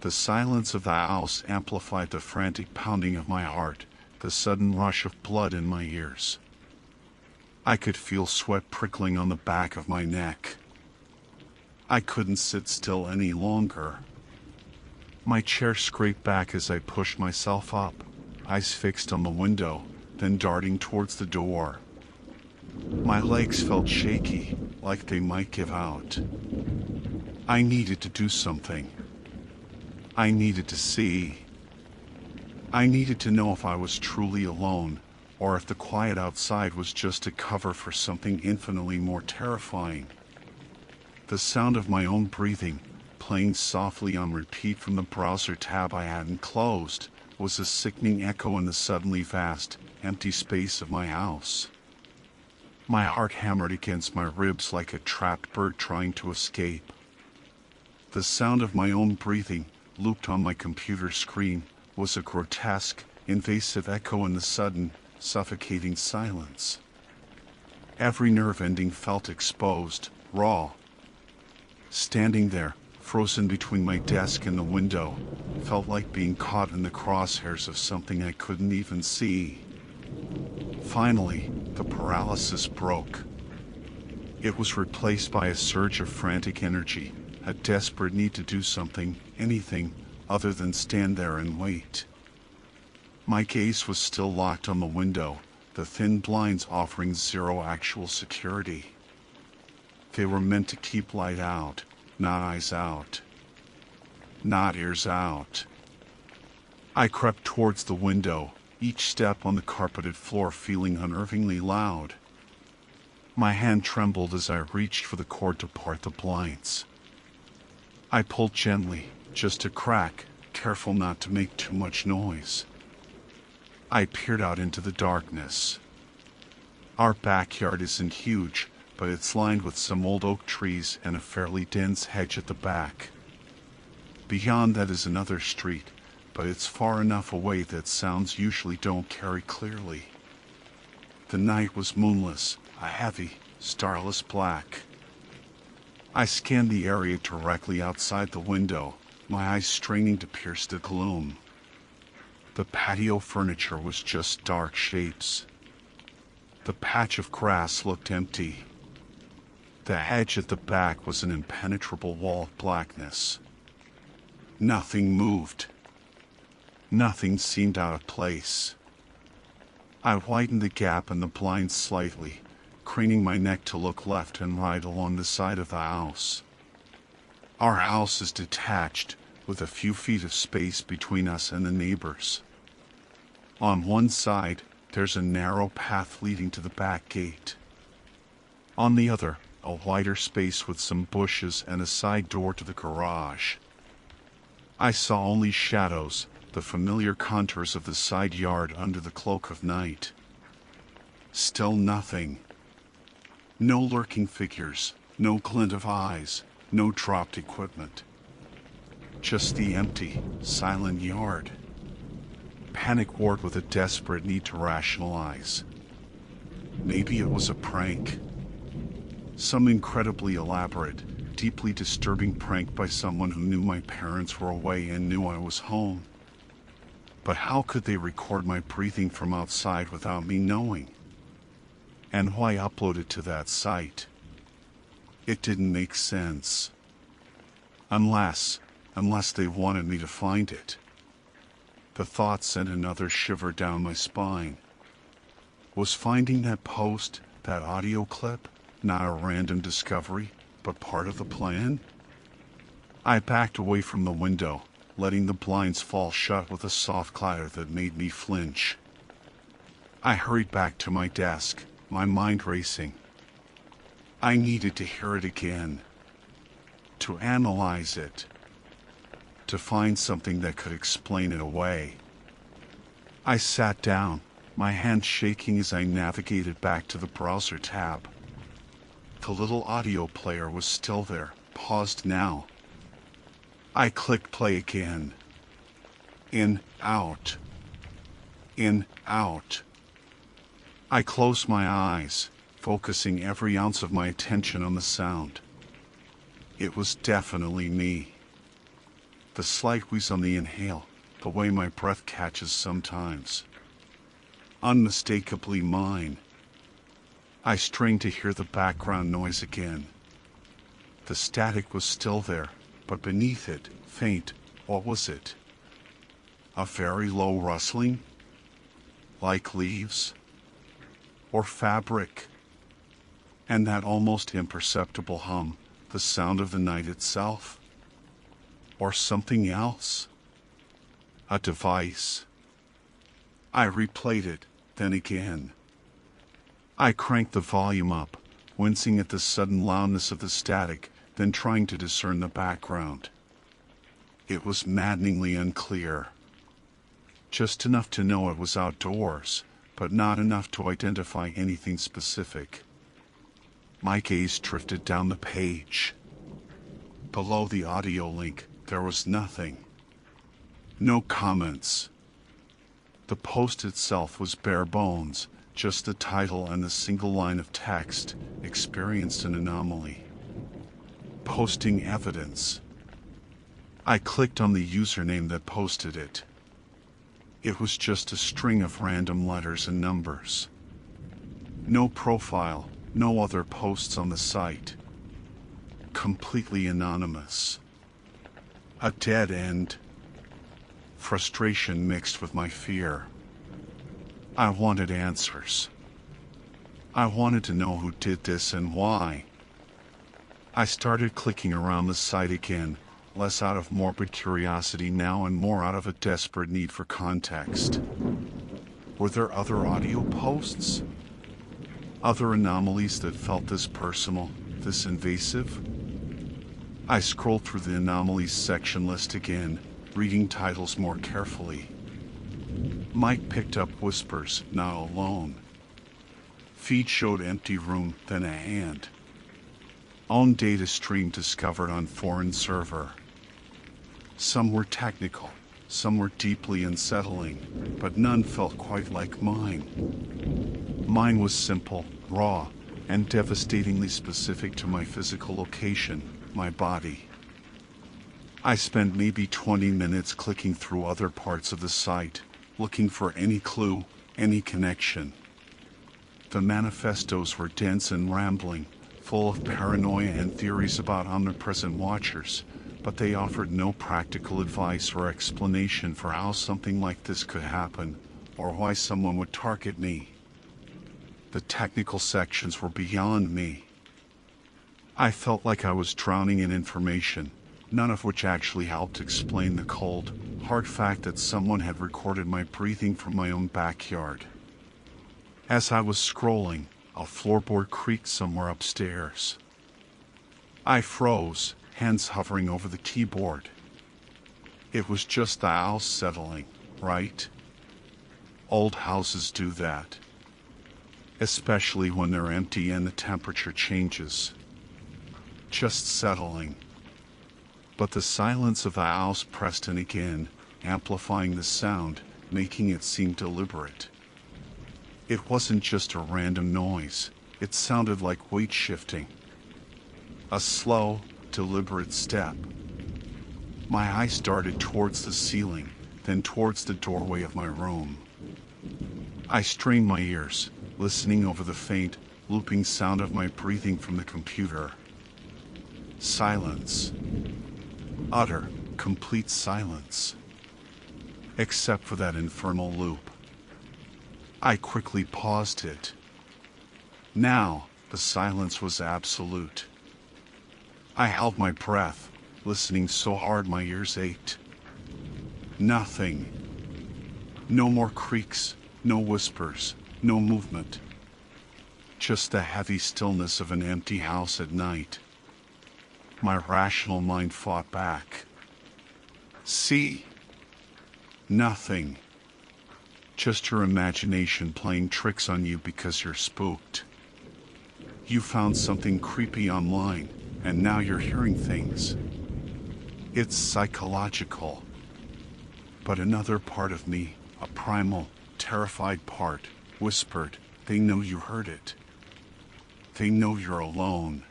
The silence of the house amplified the frantic pounding of my heart, the sudden rush of blood in my ears. I could feel sweat prickling on the back of my neck. I couldn't sit still any longer. My chair scraped back as I pushed myself up, eyes fixed on the window, then darting towards the door. My legs felt shaky, like they might give out. I needed to do something. I needed to see. I needed to know if I was truly alone, or if the quiet outside was just a cover for something infinitely more terrifying. The sound of my own breathing, playing softly on repeat from the browser tab I hadn't closed, was a sickening echo in the suddenly vast, empty space of my house. My heart hammered against my ribs like a trapped bird trying to escape. The sound of my own breathing, looped on my computer screen, was a grotesque, invasive echo in the sudden, suffocating silence. Every nerve ending felt exposed, raw. Standing there, frozen between my desk and the window, felt like being caught in the crosshairs of something I couldn't even see. Finally, the paralysis broke. It was replaced by a surge of frantic energy, a desperate need to do something, anything, other than stand there and wait. My gaze was still locked on the window, the thin blinds offering zero actual security. They were meant to keep light out, not eyes out. Not ears out. I crept towards the window, each step on the carpeted floor feeling unnervingly loud. My hand trembled as I reached for the cord to part the blinds. I pulled gently, just a crack, careful not to make too much noise. I peered out into the darkness. Our backyard isn't huge, but it's lined with some old oak trees and a fairly dense hedge at the back. Beyond that is another street, but it's far enough away that sounds usually don't carry clearly. The night was moonless, a heavy, starless black. I scanned the area directly outside the window, my eyes straining to pierce the gloom. The patio furniture was just dark shapes. The patch of grass looked empty. The hedge at the back was an impenetrable wall of blackness. Nothing moved. Nothing seemed out of place. I widened the gap in the blinds slightly, craning my neck to look left and right along the side of the house. Our house is detached, with a few feet of space between us and the neighbors. On one side, there's a narrow path leading to the back gate. On the other, a wider space with some bushes and a side door to the garage. I saw only shadows, the familiar contours of the side yard under the cloak of night. Still nothing. No lurking figures, no glint of eyes, no dropped equipment. Just the empty, silent yard. Panic warred with a desperate need to rationalize. Maybe it was a prank. Some incredibly elaborate, deeply disturbing prank by someone who knew my parents were away and knew I was home. But how could they record my breathing from outside without me knowing? And why upload it to that site? It didn't make sense. Unless they wanted me to find it. The thought sent another shiver down my spine. Was finding that post, that audio clip, not a random discovery, but part of the plan? I backed away from the window, letting the blinds fall shut with a soft clatter that made me flinch. I hurried back to my desk, my mind racing. I needed to hear it again. To analyze it. To find something that could explain it away. I sat down, my hands shaking as I navigated back to the browser tab. The little audio player was still there, paused now. I clicked play again. In, out. In, out. I closed my eyes, focusing every ounce of my attention on the sound. It was definitely me. The slight wheeze on the inhale, the way my breath catches sometimes. Unmistakably mine. I strained to hear the background noise again. The static was still there, but beneath it, faint, what was it? A very low rustling? Like leaves? Or fabric? And that almost imperceptible hum, the sound of the night itself? Or something else? A device? I replayed it, then again. I cranked the volume up, wincing at the sudden loudness of the static, then trying to discern the background. It was maddeningly unclear. Just enough to know it was outdoors, but not enough to identify anything specific. My gaze drifted down the page. Below the audio link, there was nothing. No comments. The post itself was bare bones, just the title and a single line of text, experienced an anomaly. Posting evidence. I clicked on the username that posted it. It was just a string of random letters and numbers. No profile, no other posts on the site. Completely anonymous. A dead end. Frustration mixed with my fear. I wanted answers. I wanted to know who did this and why. I started clicking around the site again, less out of morbid curiosity now and more out of a desperate need for context. Were there other audio posts? Other anomalies that felt this personal, this invasive? I scrolled through the anomalies section list again, reading titles more carefully. Mike picked up whispers, not alone. Feed showed empty room, then a hand. Own data stream discovered on foreign server. Some were technical, some were deeply unsettling, but none felt quite like mine. Mine was simple, raw, and devastatingly specific to my physical location, my body. I spent maybe 20 minutes clicking through other parts of the site, looking for any clue, any connection. The manifestos were dense and rambling, full of paranoia and theories about omnipresent watchers, but they offered no practical advice or explanation for how something like this could happen, or why someone would target me. The technical sections were beyond me. I felt like I was drowning in information, none of which actually helped explain the cold, hard fact that someone had recorded my breathing from my own backyard. As I was scrolling, a floorboard creaked somewhere upstairs. I froze, hands hovering over the keyboard. It was just the house settling, right? Old houses do that, especially when they're empty and the temperature changes. Just settling. But the silence of the house pressed in again, amplifying the sound, making it seem deliberate. It wasn't just a random noise, it sounded like weight shifting. A slow, deliberate step. My eyes darted towards the ceiling, then towards the doorway of my room. I strained my ears, listening over the faint, looping sound of my breathing from the computer. Silence. Utter, complete silence. Except for that infernal loop. I quickly paused it. Now, the silence was absolute. I held my breath, listening so hard my ears ached. Nothing. No more creaks, no whispers, no movement. Just the heavy stillness of an empty house at night. My rational mind fought back. See? Nothing. Just your imagination playing tricks on you because you're spooked. You found something creepy online, and now you're hearing things. It's psychological. But another part of me, a primal, terrified part, whispered, they know you heard it. They know you're alone.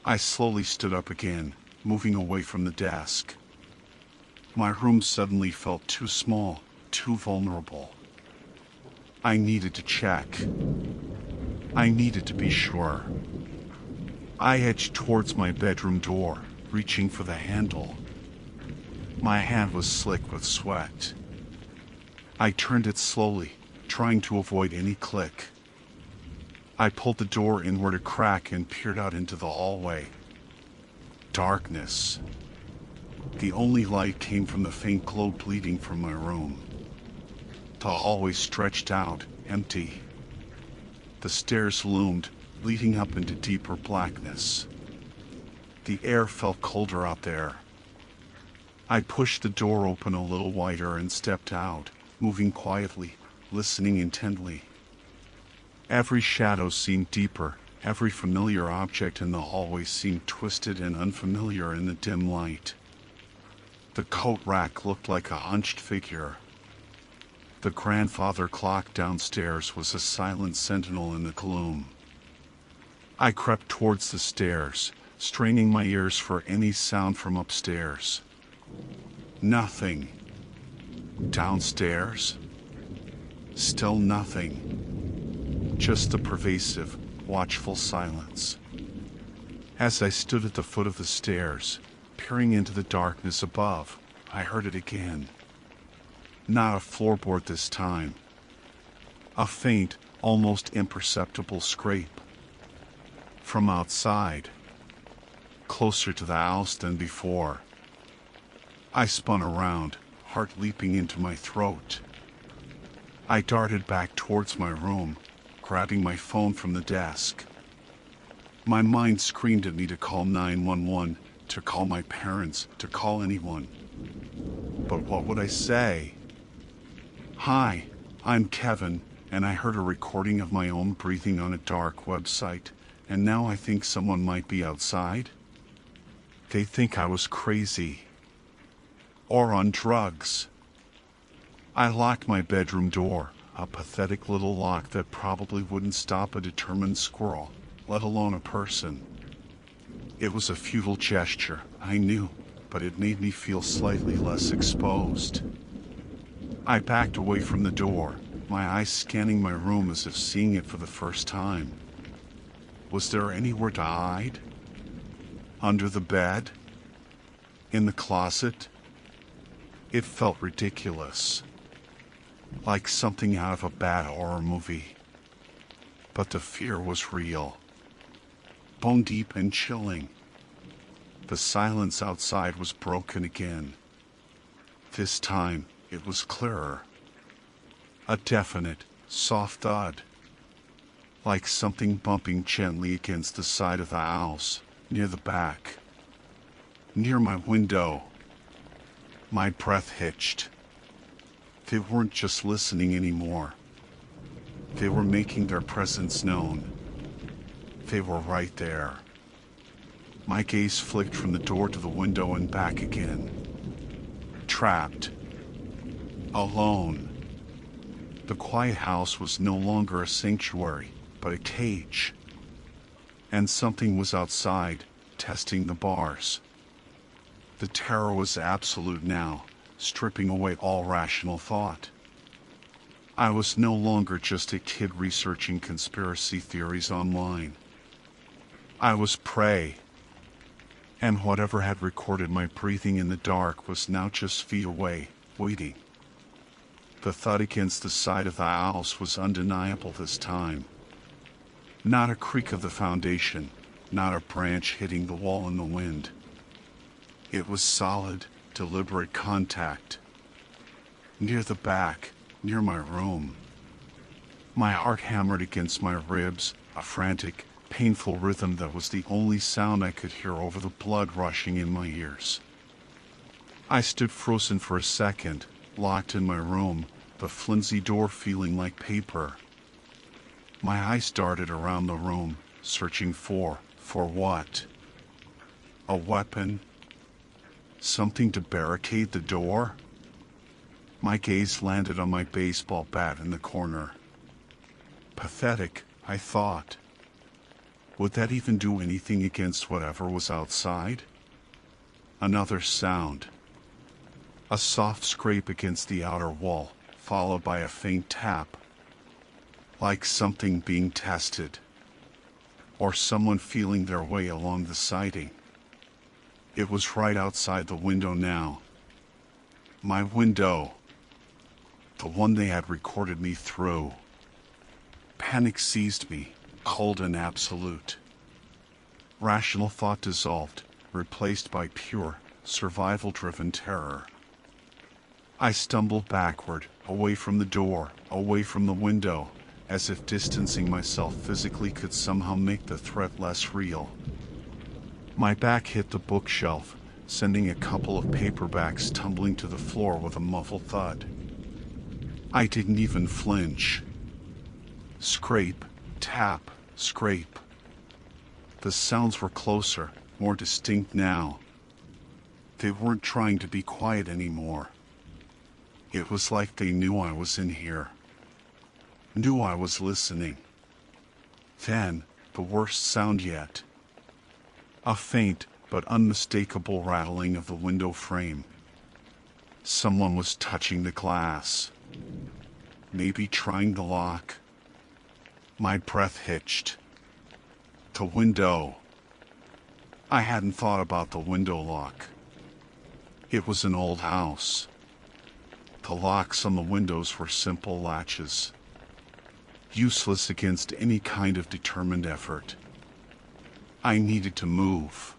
I slowly stood up again, moving away from the desk. My room suddenly felt too small, too vulnerable. I needed to check. I needed to be sure. I edged towards my bedroom door, reaching for the handle. My hand was slick with sweat. I turned it slowly, trying to avoid any click. I pulled the door inward a crack and peered out into the hallway. Darkness. The only light came from the faint glow bleeding from my room. The hallway stretched out, empty. The stairs loomed, leading up into deeper blackness. The air felt colder out there. I pushed the door open a little wider and stepped out, moving quietly, listening intently. Every shadow seemed deeper, every familiar object in the hallway seemed twisted and unfamiliar in the dim light. The coat rack looked like a hunched figure. The grandfather clock downstairs was a silent sentinel in the gloom. I crept towards the stairs, straining my ears for any sound from upstairs. Nothing. Downstairs? Still nothing. Just the pervasive, watchful silence. As I stood at the foot of the stairs, peering into the darkness above, I heard it again. Not a floorboard this time. A faint, almost imperceptible scrape. From outside. Closer to the house than before. I spun around, heart leaping into my throat. I darted back towards my room, grabbing my phone from the desk. My mind screamed at me to call 911, to call my parents, to call anyone. But what would I say? Hi, I'm Kevin, and I heard a recording of my own breathing on a dark website, and now I think someone might be outside? They think I was crazy. Or on drugs. I locked my bedroom door, a pathetic little lock that probably wouldn't stop a determined squirrel, let alone a person. It was a futile gesture, I knew, but it made me feel slightly less exposed. I backed away from the door, my eyes scanning my room as if seeing it for the first time. Was there anywhere to hide? Under the bed? In the closet? It felt ridiculous, like something out of a bad horror movie. But the fear was real, bone deep and chilling. The silence outside was broken again. This time, it was clearer. A definite, soft thud, like something bumping gently against the side of the house, near the back, near my window. My breath hitched. They weren't just listening anymore. They were making their presence known. They were right there. My gaze flicked from the door to the window and back again. Trapped. Alone. The quiet house was no longer a sanctuary, but a cage. And something was outside, testing the bars. The terror was absolute now, stripping away all rational thought. I was no longer just a kid researching conspiracy theories online. I was prey. And whatever had recorded my breathing in the dark was now just feet away, waiting. The thud against the side of the house was undeniable this time. Not a creak of the foundation, not a branch hitting the wall in the wind. It was solid, deliberate contact. Near the back, near my room. My heart hammered against my ribs, a frantic, painful rhythm that was the only sound I could hear over the blood rushing in my ears. I stood frozen for a second, locked in my room, the flimsy door feeling like paper. My eyes darted around the room, searching for what? A weapon? Something to barricade the door? My gaze landed on my baseball bat in the corner. Pathetic, I thought. Would that even do anything against whatever was outside? Another sound. A soft scrape against the outer wall, followed by a faint tap. Like something being tested. Or someone feeling their way along the siding. It was right outside the window now. My window. The one they had recorded me through. Panic seized me, cold and absolute. Rational thought dissolved, replaced by pure, survival-driven terror. I stumbled backward, away from the door, away from the window, as if distancing myself physically could somehow make the threat less real. My back hit the bookshelf, sending a couple of paperbacks tumbling to the floor with a muffled thud. I didn't even flinch. Scrape, tap, scrape. The sounds were closer, more distinct now. They weren't trying to be quiet anymore. It was like they knew I was in here. Knew I was listening. Then, the worst sound yet. A faint but unmistakable rattling of the window frame. Someone was touching the glass. Maybe trying the lock. My breath hitched. The window. I hadn't thought about the window lock. It was an old house. The locks on the windows were simple latches. Useless against any kind of determined effort. I needed to move.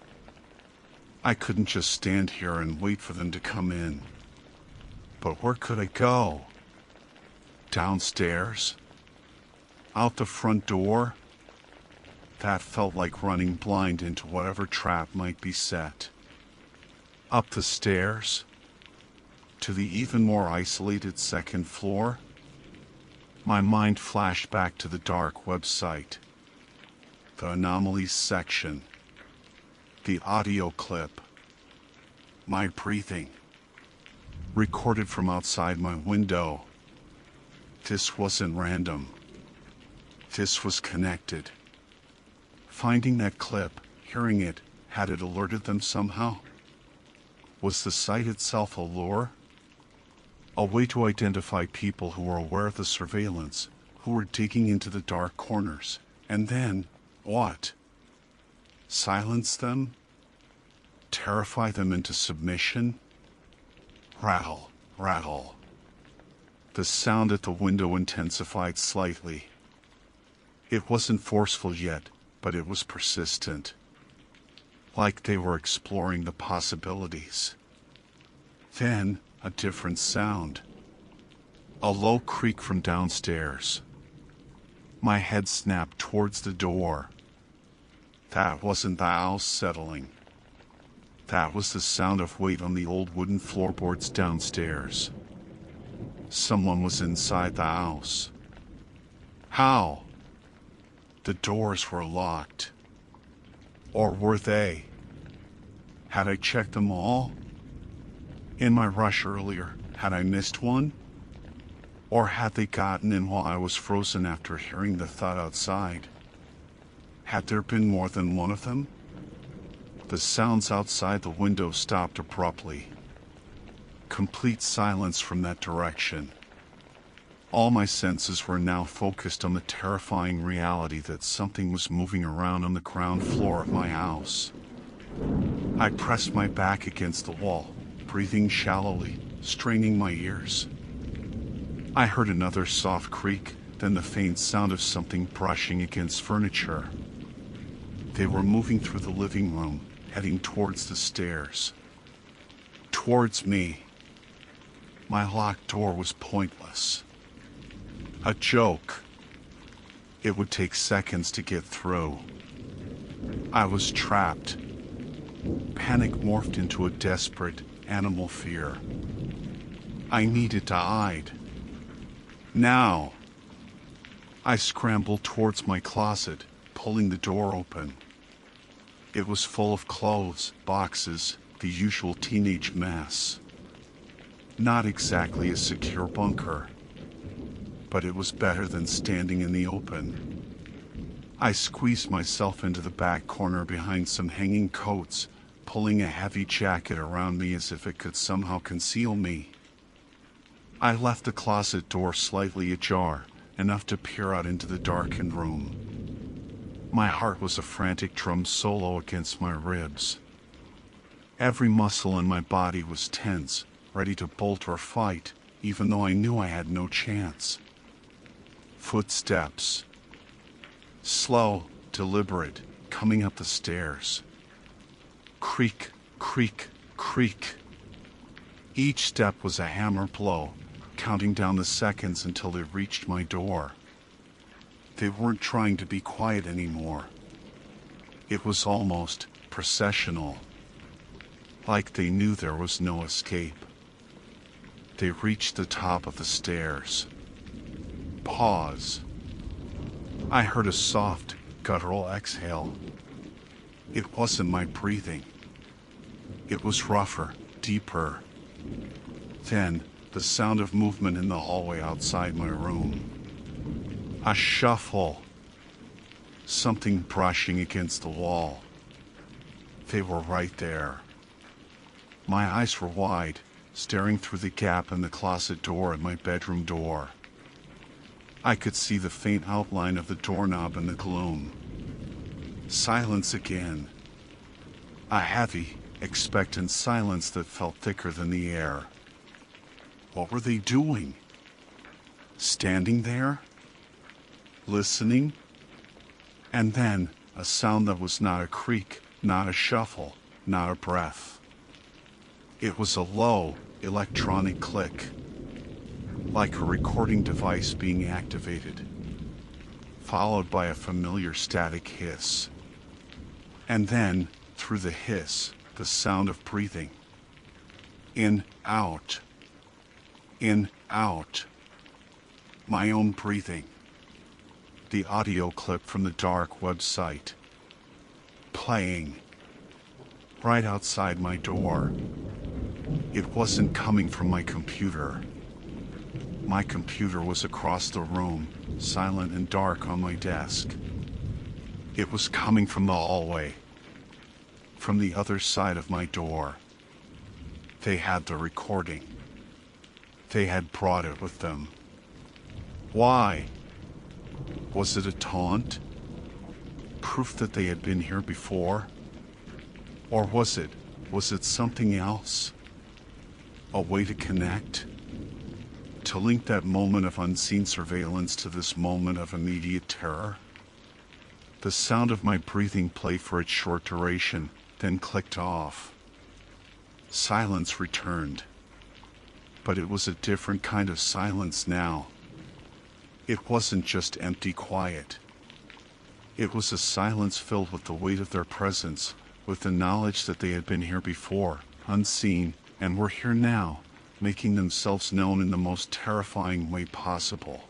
I couldn't just stand here and wait for them to come in. But where could I go? Downstairs? Out the front door? That felt like running blind into whatever trap might be set. Up the stairs? To the even more isolated second floor? My mind flashed back to the dark website. The anomalies section. The audio clip. My breathing. Recorded from outside my window. This wasn't random. This was connected. Finding that clip, hearing it, had it alerted them somehow? Was the site itself a lure? A way to identify people who were aware of the surveillance, who were digging into the dark corners, and then, what? Silence them? Terrify them into submission? Rattle, rattle. The sound at the window intensified slightly. It wasn't forceful yet, but it was persistent. Like they were exploring the possibilities. Then, a different sound. A low creak from downstairs. My head snapped towards the door. That wasn't the house settling. That was the sound of weight on the old wooden floorboards downstairs. Someone was inside the house. How? The doors were locked. Or were they? Had I checked them all? In my rush earlier, had I missed one? Or had they gotten in while I was frozen after hearing the thud outside? Had there been more than one of them? The sounds outside the window stopped abruptly. Complete silence from that direction. All my senses were now focused on the terrifying reality that something was moving around on the ground floor of my house. I pressed my back against the wall, breathing shallowly, straining my ears. I heard another soft creak, then the faint sound of something brushing against furniture. They were moving through the living room, heading towards the stairs. Towards me. My locked door was pointless. A joke. It would take seconds to get through. I was trapped. Panic morphed into a desperate, animal fear. I needed to hide. Now. I scrambled towards my closet, pulling the door open. It was full of clothes, boxes, the usual teenage mess. Not exactly a secure bunker, but it was better than standing in the open. I squeezed myself into the back corner behind some hanging coats, pulling a heavy jacket around me as if it could somehow conceal me. I left the closet door slightly ajar, enough to peer out into the darkened room. My heart was a frantic drum solo against my ribs. Every muscle in my body was tense, ready to bolt or fight, even though I knew I had no chance. Footsteps. Slow, deliberate, coming up the stairs. Creak, creak, creak. Each step was a hammer blow, counting down the seconds until they reached my door. They weren't trying to be quiet anymore. It was almost processional. Like they knew there was no escape. They reached the top of the stairs. Pause. I heard a soft, guttural exhale. It wasn't my breathing. It was rougher, deeper. Then, the sound of movement in the hallway outside my room. A shuffle. Something brushing against the wall. They were right there. My eyes were wide, staring through the gap in the closet door at my bedroom door. I could see the faint outline of the doorknob in the gloom. Silence again. A heavy, expectant silence that felt thicker than the air. What were they doing? Standing there? Listening? And then, a sound that was not a creak, not a shuffle, not a breath. It was a low, electronic click, like a recording device being activated, followed by a familiar static hiss. And then, through the hiss, the sound of breathing. In, out. In, out. My own breathing. The audio clip from the dark website. Playing. Right outside my door. It wasn't coming from my computer. My computer was across the room, silent and dark on my desk. It was coming from the hallway. From the other side of my door. They had the recording. They had brought it with them. Why? Was it a taunt? Proof that they had been here before? Or was it something else? A way to connect? To link that moment of unseen surveillance to this moment of immediate terror? The sound of my breathing played for its short duration, then clicked off. Silence returned. But it was a different kind of silence now. It wasn't just empty quiet. It was a silence filled with the weight of their presence, with the knowledge that they had been here before, unseen, and were here now, making themselves known in the most terrifying way possible.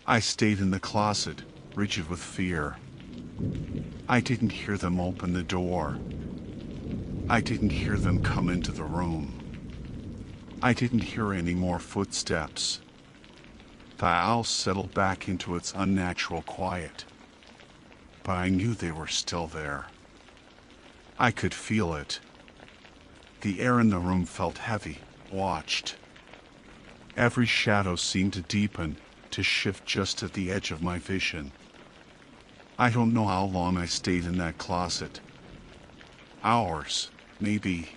I stayed in the closet, rigid with fear. I didn't hear them open the door. I didn't hear them come into the room. I didn't hear any more footsteps. The house settled back into its unnatural quiet. But I knew they were still there. I could feel it. The air in the room felt heavy, watched. Every shadow seemed to deepen, to shift just at the edge of my vision. I don't know how long I stayed in that closet. Hours, maybe.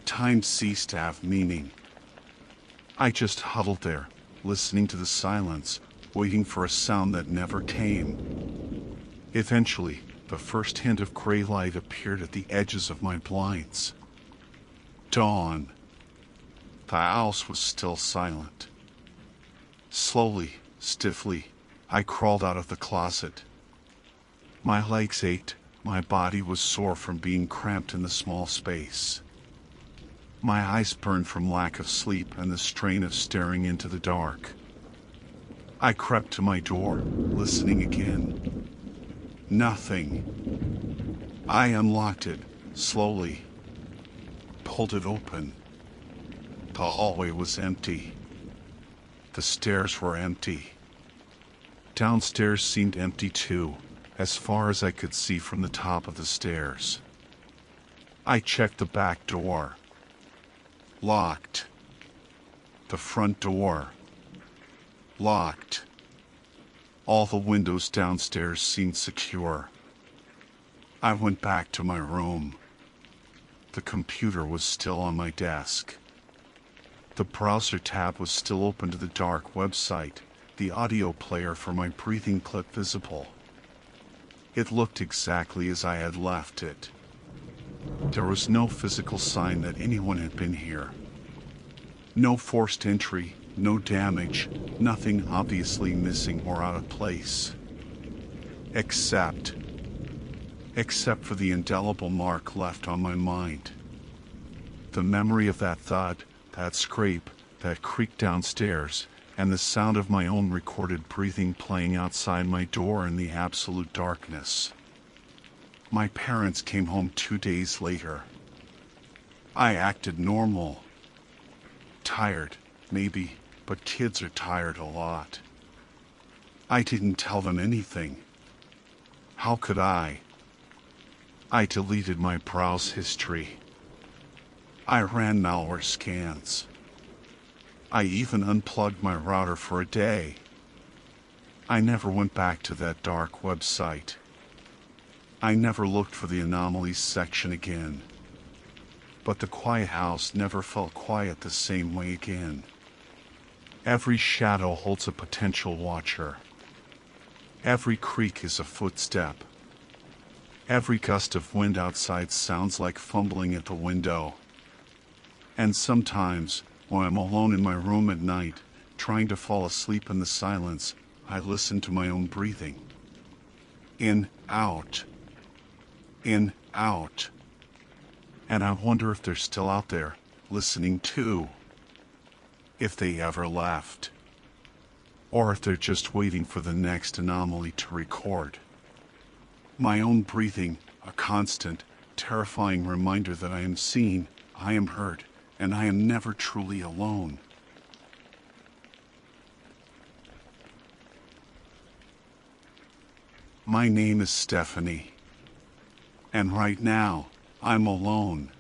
Time ceased to have meaning. I just huddled there, listening to the silence, waiting for a sound that never came. Eventually, the first hint of gray light appeared at the edges of my blinds. Dawn. The house was still silent. Slowly, stiffly, I crawled out of the closet. My legs ached, my body was sore from being cramped in the small space. My eyes burned from lack of sleep and the strain of staring into the dark. I crept to my door, listening again. Nothing. I unlocked it, slowly. Pulled it open. The hallway was empty. The stairs were empty. Downstairs seemed empty too, as far as I could see from the top of the stairs. I checked the back door. Locked. The front door. Locked. All the windows downstairs seemed secure. I went back to my room. The computer was still on my desk. The browser tab was still open to the dark website, the audio player for my breathing clip visible. It looked exactly as I had left it. There was no physical sign that anyone had been here. No forced entry, no damage, nothing obviously missing or out of place. Except for the indelible mark left on my mind. The memory of that thud, that scrape, that creak downstairs, and the sound of my own recorded breathing playing outside my door in the absolute darkness. My parents came home 2 days later. I acted normal. Tired, maybe, but kids are tired a lot. I didn't tell them anything. How could I? I deleted my browse history. I ran malware scans. I even unplugged my router for a day. I never went back to that dark website. I never looked for the anomalies section again. But the quiet house never felt quiet the same way again. Every shadow holds a potential watcher. Every creak is a footstep. Every gust of wind outside sounds like fumbling at the window. And sometimes, when I'm alone in my room at night, trying to fall asleep in the silence, I listen to my own breathing. In, out. In, out. And I wonder if they're still out there, listening too. If they ever left. Or if they're just waiting for the next anomaly to record. My own breathing, a constant, terrifying reminder that I am seen, I am heard, and I am never truly alone. My name is Stephanie. And right now, I'm alone.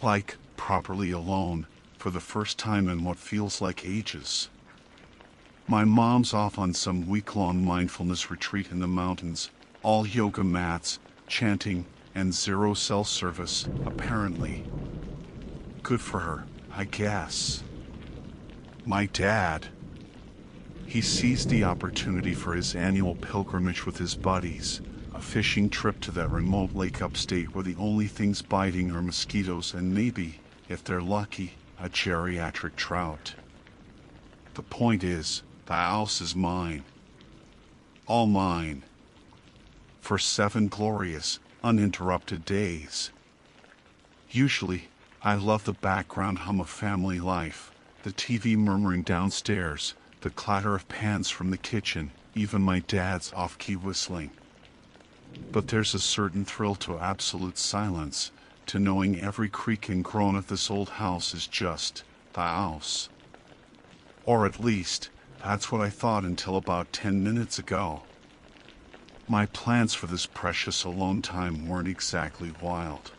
Like, properly alone, for the first time in what feels like ages. My mom's off on some week-long mindfulness retreat in the mountains, all yoga mats, chanting, and zero cell service, apparently. Good for her, I guess. My dad. He seized the opportunity for his annual pilgrimage with his buddies, a fishing trip to that remote lake upstate where the only things biting are mosquitoes and maybe, if they're lucky, a geriatric trout. The point is, the house is mine. All mine. For 7 glorious, uninterrupted days. Usually, I love the background hum of family life, the TV murmuring downstairs, the clatter of pans from the kitchen, even my dad's off-key whistling. But there's a certain thrill to absolute silence, to knowing every creak and groan of this old house is just the house. Or at least, that's what I thought until about 10 minutes ago. My plans for this precious alone time weren't exactly wild.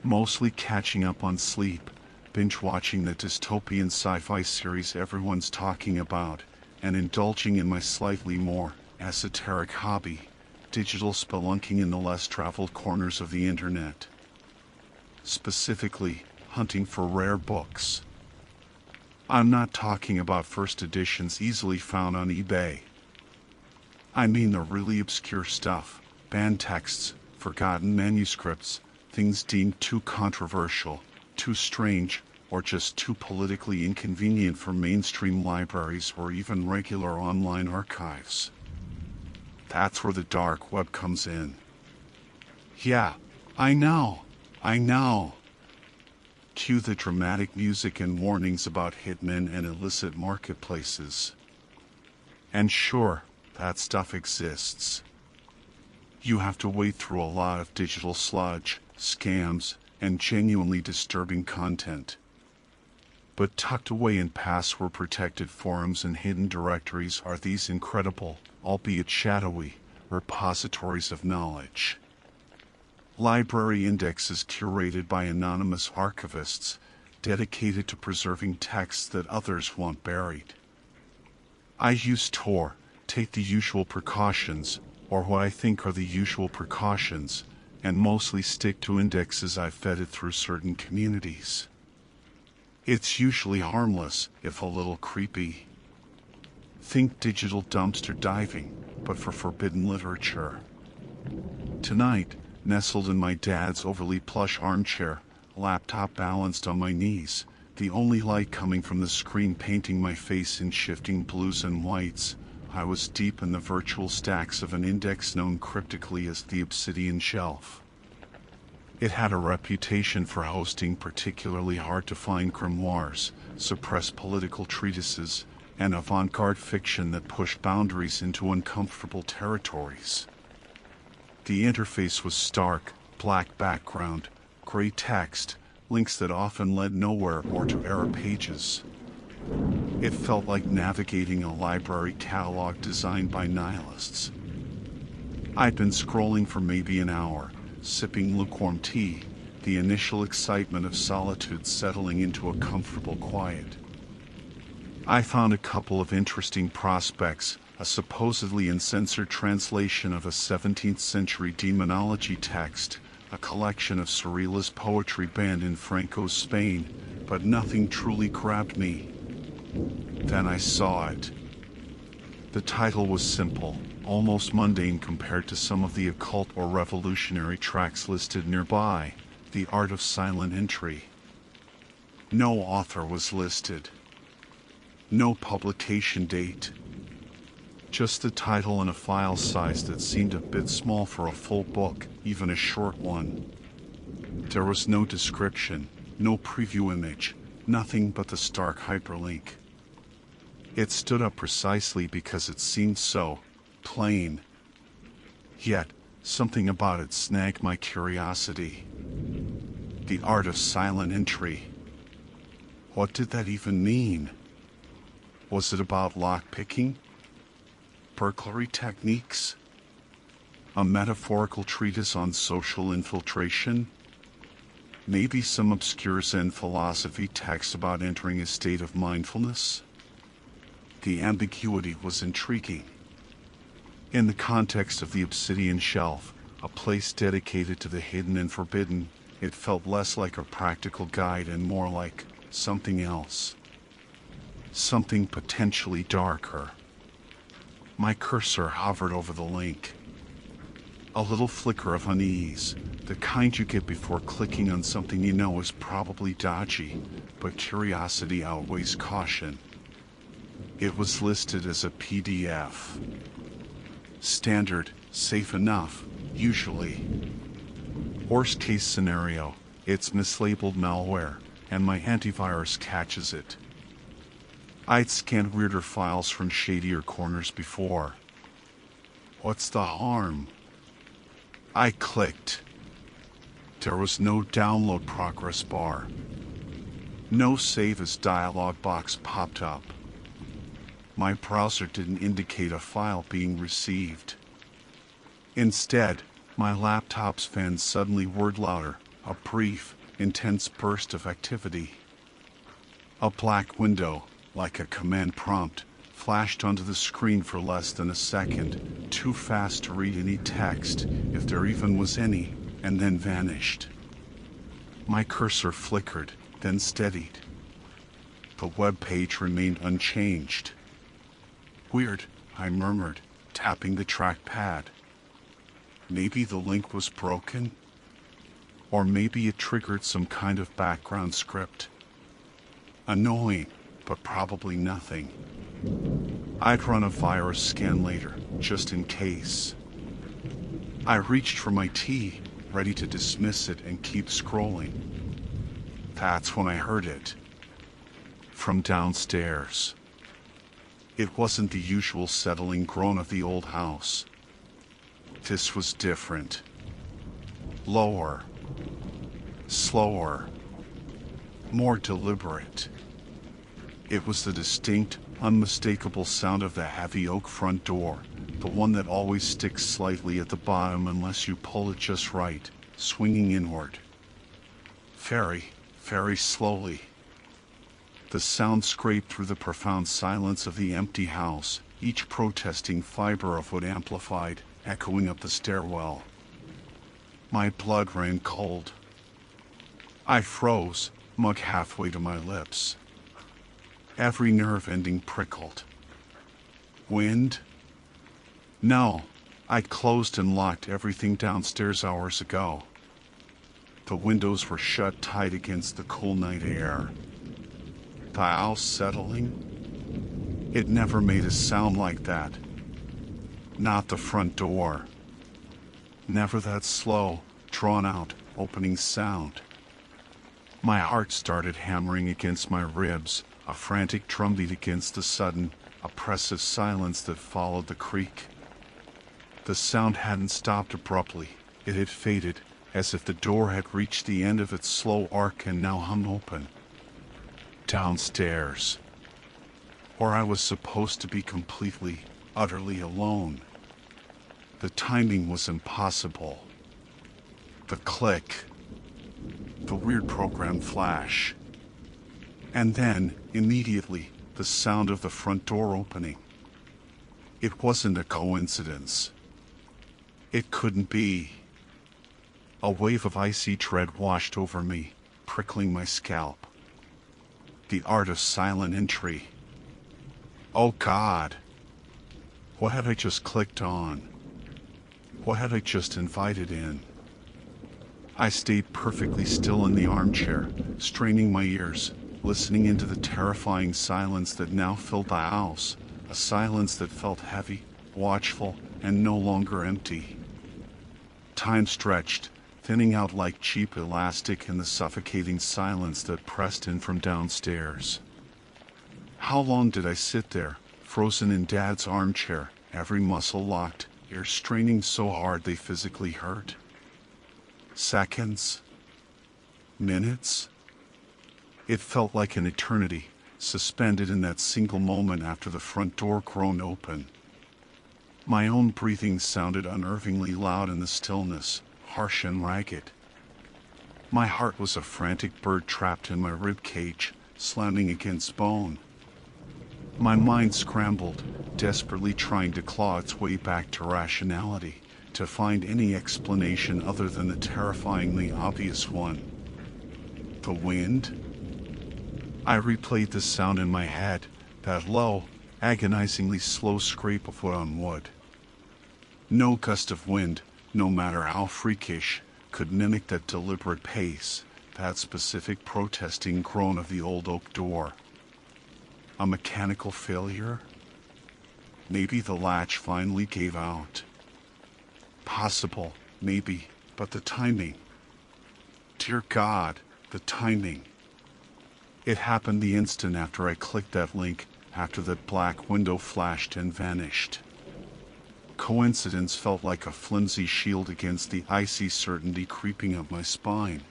Mostly catching up on sleep, binge-watching the dystopian sci-fi series everyone's talking about, and indulging in my slightly more esoteric hobby, digital spelunking in the less traveled corners of the internet. Specifically, hunting for rare books. I'm not talking about first editions easily found on eBay. I mean the really obscure stuff, banned texts, forgotten manuscripts, things deemed too controversial, too strange, or just too politically inconvenient for mainstream libraries or even regular online archives. That's where the dark web comes in. Yeah, I know. Cue the dramatic music and warnings about hitmen and illicit marketplaces. And sure, that stuff exists. You have to wade through a lot of digital sludge, scams, and genuinely disturbing content. But tucked away in password-protected forums and hidden directories are these incredible, albeit shadowy, repositories of knowledge. Library indexes curated by anonymous archivists, dedicated to preserving texts that others want buried. I use Tor, take the usual precautions, or what I think are the usual precautions, and mostly stick to indexes I've vetted through certain communities. It's usually harmless, if a little creepy. Think digital dumpster diving, but for forbidden literature. Tonight, nestled in my dad's overly plush armchair, laptop balanced on my knees, the only light coming from the screen painting my face in shifting blues and whites, I was deep in the virtual stacks of an index known cryptically as the Obsidian Shelf. It had a reputation for hosting particularly hard-to-find grimoires, suppressed political treatises, and avant-garde fiction that pushed boundaries into uncomfortable territories. The interface was stark, black background, gray text, links that often led nowhere or to error pages. It felt like navigating a library catalog designed by nihilists. I'd been scrolling for maybe an hour, sipping lukewarm tea, the initial excitement of solitude settling into a comfortable quiet. I found a couple of interesting prospects, a supposedly uncensored translation of a 17th century demonology text, a collection of surrealist poetry banned in Franco's Spain, but nothing truly grabbed me. Then I saw it. The title was simple, almost mundane compared to some of the occult or revolutionary tracks listed nearby, The Art of Silent Entry. No author was listed. No publication date. Just the title and a file size that seemed a bit small for a full book, even a short one. There was no description, no preview image, nothing but the stark hyperlink. It stood up precisely because it seemed so plain. Yet, something about it snagged my curiosity. The Art of Silent Entry. What did that even mean? Was it about lockpicking? Burglary techniques? A metaphorical treatise on social infiltration? Maybe some obscure Zen philosophy text about entering a state of mindfulness? The ambiguity was intriguing. In the context of the obsidian shelf, a place dedicated to the hidden and forbidden, it felt less like a practical guide and more like something else. Something potentially darker. My cursor hovered over the link. A little flicker of unease, the kind you get before clicking on something you know is probably dodgy, but curiosity outweighs caution. It was listed as a PDF. Standard, safe enough, usually. Worst case scenario, it's mislabeled malware, and my antivirus catches it. I'd scanned weirder files from shadier corners before. What's the harm? I clicked. There was no download progress bar. No save as dialog box popped up. My browser didn't indicate a file being received. Instead, my laptop's fans suddenly whirred louder, a brief, intense burst of activity. A black window, like a command prompt, flashed onto the screen for less than a second, too fast to read any text, if there even was any, and then vanished. My cursor flickered, then steadied. The web page remained unchanged. Weird, I murmured, tapping the trackpad. Maybe the link was broken? Or maybe it triggered some kind of background script. Annoying, but probably nothing. I'd run a virus scan later, just in case. I reached for my tea, ready to dismiss it and keep scrolling. That's when I heard it. From downstairs. It wasn't the usual settling groan of the old house. This was different. Lower. Slower. More deliberate. It was the distinct, unmistakable sound of the heavy oak front door, the one that always sticks slightly at the bottom unless you pull it just right, swinging inward. Very, very slowly. The sound scraped through the profound silence of the empty house, each protesting fiber of wood amplified, echoing up the stairwell. My blood ran cold. I froze, mug halfway to my lips. Every nerve ending prickled. Wind? No, I'd closed and locked everything downstairs hours ago. The windows were shut tight against the cool night air. The house settling? It never made a sound like that. Not the front door. Never that slow, drawn-out, opening sound. My heart started hammering against my ribs, a frantic drumbeat against the sudden, oppressive silence that followed the creak. The sound hadn't stopped abruptly. It had faded, as if the door had reached the end of its slow arc and now hung open. Downstairs. Where I was supposed to be completely, utterly alone. The timing was impossible. The click. The weird program flash. And then, immediately, the sound of the front door opening. It wasn't a coincidence. It couldn't be. A wave of icy dread washed over me, prickling my scalp. The art of silent entry. Oh God! What had I just clicked on? What had I just invited in? I stayed perfectly still in the armchair, straining my ears, listening into the terrifying silence that now filled the house, a silence that felt heavy, watchful, and no longer empty. Time stretched, thinning out like cheap elastic in the suffocating silence that pressed in from downstairs. How long did I sit there, frozen in Dad's armchair, every muscle locked, ears straining so hard they physically hurt? Seconds? Minutes? It felt like an eternity, suspended in that single moment after the front door groaned open. My own breathing sounded unnervingly loud in the stillness, harsh and ragged. My heart was a frantic bird trapped in my rib cage, slamming against bone. My mind scrambled, desperately trying to claw its way back to rationality, to find any explanation other than the terrifyingly obvious one. The wind? I replayed the sound in my head, that low, agonizingly slow scrape of foot on wood. No gust of wind, no matter how freakish, could mimic that deliberate pace, that specific protesting groan of the old oak door. A mechanical failure? Maybe the latch finally gave out. Possible, maybe, but the timing. Dear God, the timing. It happened the instant after I clicked that link, after that black window flashed and vanished. Coincidence felt like a flimsy shield against the icy certainty creeping up my spine.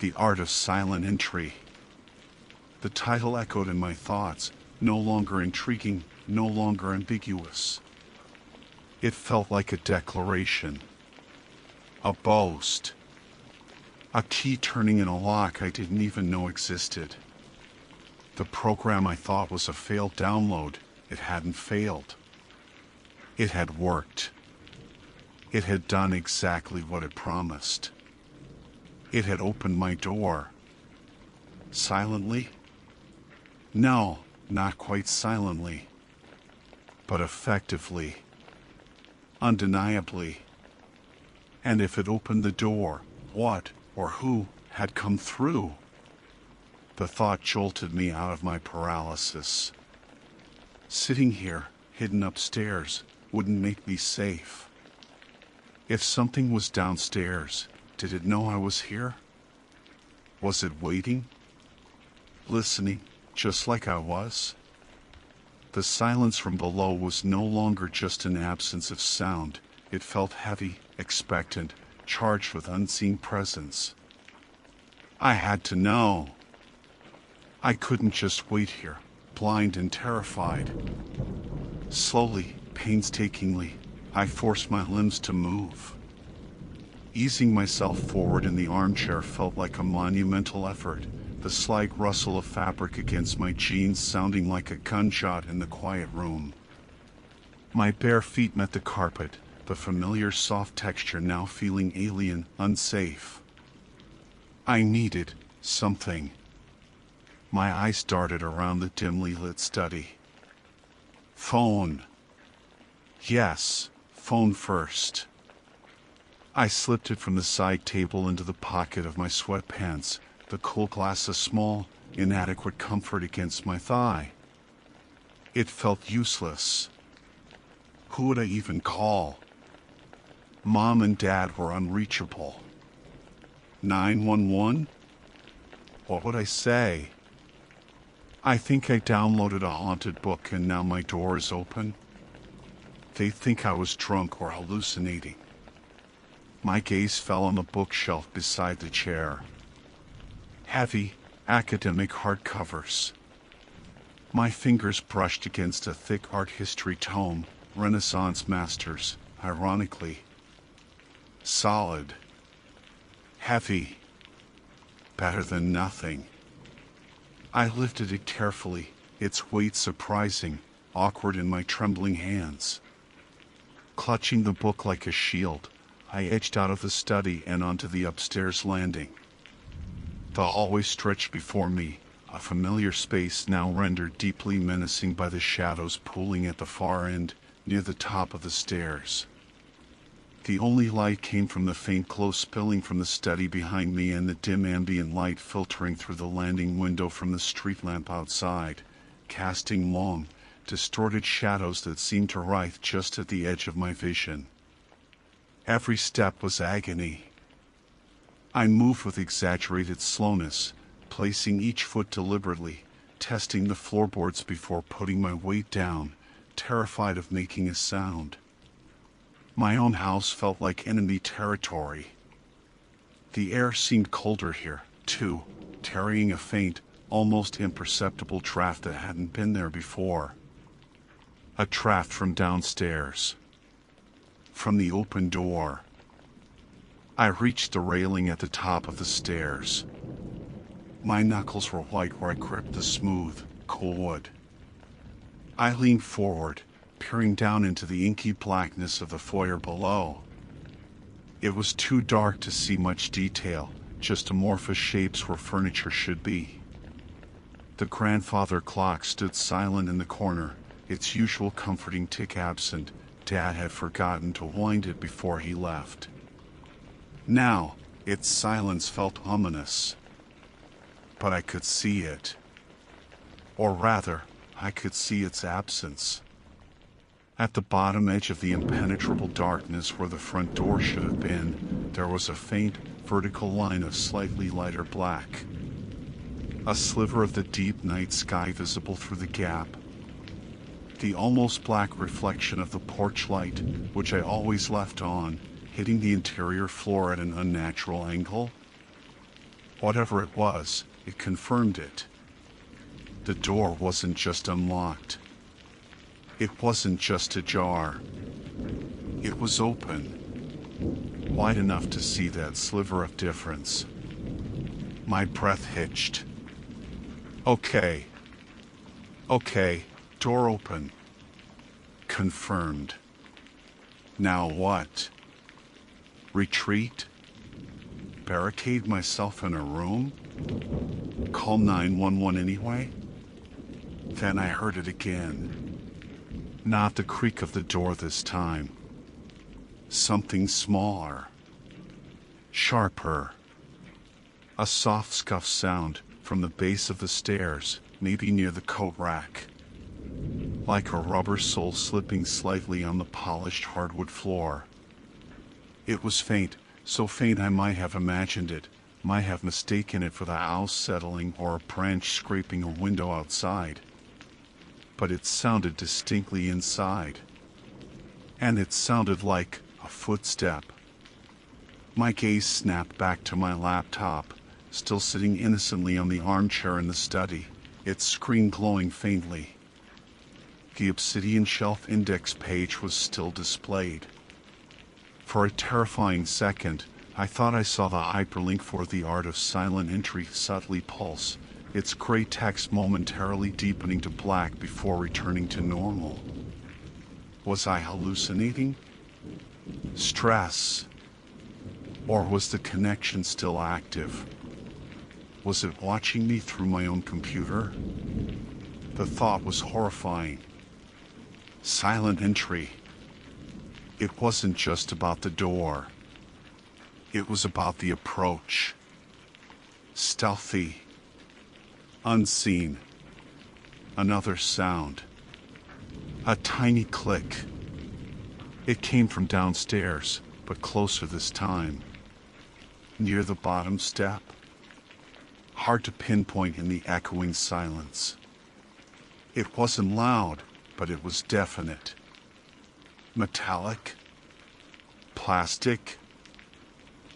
The Art of Silent Entry. The title echoed in my thoughts, no longer intriguing, no longer ambiguous. It felt like a declaration. A boast. A key turning in a lock I didn't even know existed. The program I thought was a failed download, it hadn't failed. It had worked. It had done exactly what it promised. It had opened my door. Silently? No, not quite silently. But effectively. Undeniably. And if it opened the door, what or who had come through? The thought jolted me out of my paralysis. Sitting here, hidden upstairs, wouldn't make me safe. If something was downstairs, did it know I was here? Was it waiting? Listening, just like I was? The silence from below was no longer just an absence of sound. It felt heavy, expectant, charged with unseen presence. I had to know. I couldn't just wait here, blind and terrified. Slowly, painstakingly, I forced my limbs to move. Easing myself forward in the armchair felt like a monumental effort, the slight rustle of fabric against my jeans sounding like a gunshot in the quiet room. My bare feet met the carpet, the familiar soft texture now feeling alien, unsafe. I needed something. My eyes darted around the dimly lit study. Phone. Yes, phone first. I slipped it from the side table into the pocket of my sweatpants, the cool glass a small, inadequate comfort against my thigh. It felt useless. Who would I even call? Mom and Dad were unreachable. 911? What would I say? I think I downloaded a haunted book and now my door is open. They think I was drunk or hallucinating. My gaze fell on the bookshelf beside the chair. Heavy, academic hardcovers. My fingers brushed against a thick art history tome, Renaissance masters, ironically. Solid. Heavy. Better than nothing. I lifted it carefully, its weight surprising, awkward in my trembling hands. Clutching the book like a shield, I edged out of the study and onto the upstairs landing. The hallway stretched before me, a familiar space now rendered deeply menacing by the shadows pooling at the far end, near the top of the stairs. The only light came from the faint glow spilling from the study behind me and the dim ambient light filtering through the landing window from the street lamp outside, casting long, distorted shadows that seemed to writhe just at the edge of my vision. Every step was agony. I moved with exaggerated slowness, placing each foot deliberately, testing the floorboards before putting my weight down, terrified of making a sound. My own house felt like enemy territory. The air seemed colder here, too, carrying a faint, almost imperceptible draft that hadn't been there before. A draft from downstairs. From the open door. I reached the railing at the top of the stairs. My knuckles were white where I gripped the smooth, cool wood. I leaned forward, peering down into the inky blackness of the foyer below. It was too dark to see much detail, just amorphous shapes where furniture should be. The grandfather clock stood silent in the corner, its usual comforting tick absent. Dad had forgotten to wind it before he left. Now, its silence felt ominous. But I could see it. Or rather, I could see its absence. At the bottom edge of the impenetrable darkness where the front door should have been, there was a faint, vertical line of slightly lighter black. A sliver of the deep night sky visible through the gap. The almost black reflection of the porch light, which I always left on, hitting the interior floor at an unnatural angle. Whatever it was, it confirmed it. The door wasn't just unlocked. It wasn't just ajar. It was open, wide enough to see that sliver of difference. My breath hitched. Okay, door open. Confirmed. Now what? Retreat? Barricade myself in a room? Call 911 anyway? Then I heard it again. Not the creak of the door this time. Something smaller. Sharper. A soft scuff sound from the base of the stairs, maybe near the coat rack. Like a rubber sole slipping slightly on the polished hardwood floor. It was faint, so faint I might have imagined it, might have mistaken it for the house settling or a branch scraping a window outside. But it sounded distinctly inside. And it sounded like a footstep. My gaze snapped back to my laptop, still sitting innocently on the armchair in the study, its screen glowing faintly. The obsidian shelf index page was still displayed. For a terrifying second, I thought I saw the hyperlink for The Art of Silent Entry subtly pulse, its gray text momentarily deepening to black before returning to normal. Was I hallucinating? Stress? Or was the connection still active? Was it watching me through my own computer? The thought was horrifying. Silent entry. It wasn't just about the door. It was about the approach. Stealthy. Unseen. Another sound. A tiny click. It came from downstairs, but closer this time. Near the bottom step. Hard to pinpoint in the echoing silence. It wasn't loud, but it was definite. Metallic. Plastic.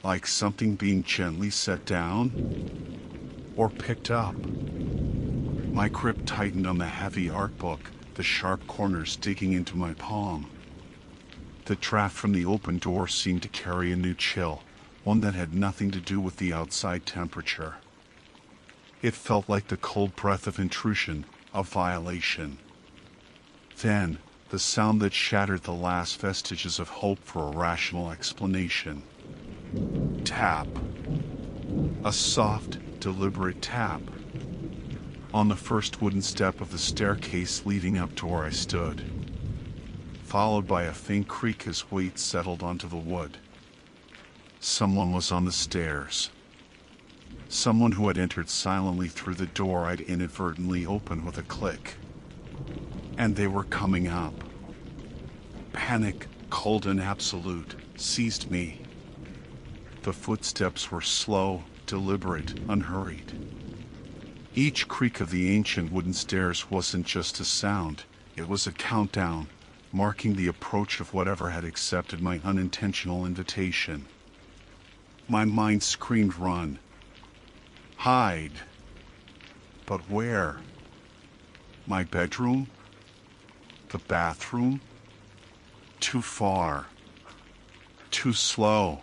Like something being gently set down or picked up. My grip tightened on the heavy art book, the sharp corners digging into my palm. The draft from the open door seemed to carry a new chill, one that had nothing to do with the outside temperature. It felt like the cold breath of intrusion, of violation. Then, the sound that shattered the last vestiges of hope for a rational explanation. Tap. A soft, deliberate tap. On the first wooden step of the staircase leading up to where I stood. Followed by a faint creak as weight settled onto the wood. Someone was on the stairs. Someone who had entered silently through the door I'd inadvertently opened with a click. And they were coming up. Panic, cold and absolute, seized me. The footsteps were slow, deliberate, unhurried. Each creak of the ancient wooden stairs wasn't just a sound, it was a countdown, marking the approach of whatever had accepted my unintentional invitation. My mind screamed run. Hide. But where? My bedroom? The bathroom? Too far. Too slow.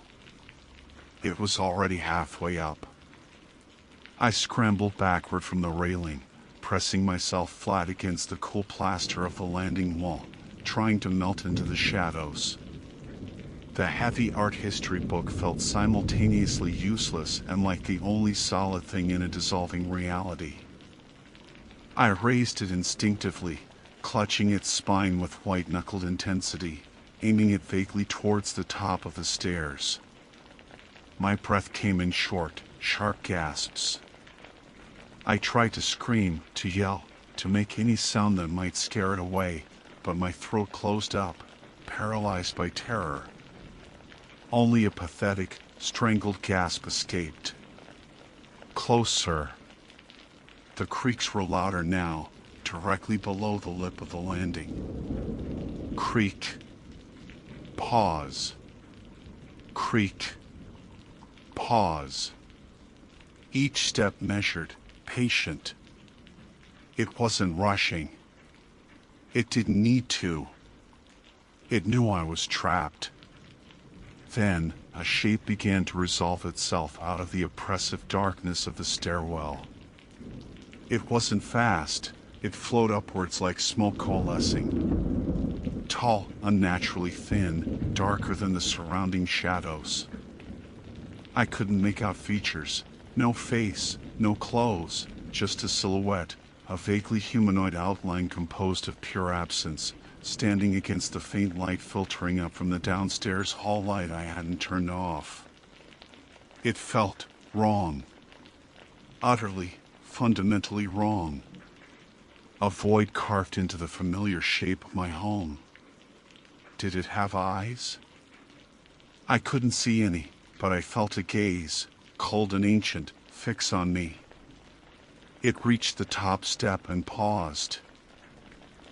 It was already halfway up. I scrambled backward from the railing, pressing myself flat against the cool plaster of the landing wall, trying to melt into the shadows. The heavy art history book felt simultaneously useless and like the only solid thing in a dissolving reality. I raised it instinctively, clutching its spine with white-knuckled intensity, aiming it vaguely towards the top of the stairs. My breath came in short, sharp gasps. I tried to scream, to yell, to make any sound that might scare it away, but my throat closed up, paralyzed by terror. Only a pathetic, strangled gasp escaped. Closer. The creaks were louder now, directly below the lip of the landing. Creak. Pause. Creak. Pause. Each step measured, patient. It wasn't rushing. It didn't need to. It knew I was trapped. Then, a shape began to resolve itself out of the oppressive darkness of the stairwell. It wasn't fast. It flowed upwards like smoke coalescing. Tall, unnaturally thin, darker than the surrounding shadows. I couldn't make out features. No face, no clothes, just a silhouette, a vaguely humanoid outline composed of pure absence, standing against the faint light filtering up from the downstairs hall light I hadn't turned off. It felt wrong. Utterly, fundamentally wrong. A void carved into the familiar shape of my home. Did it have eyes? I couldn't see any, but I felt a gaze, cold and ancient, fix on me. It reached the top step and paused.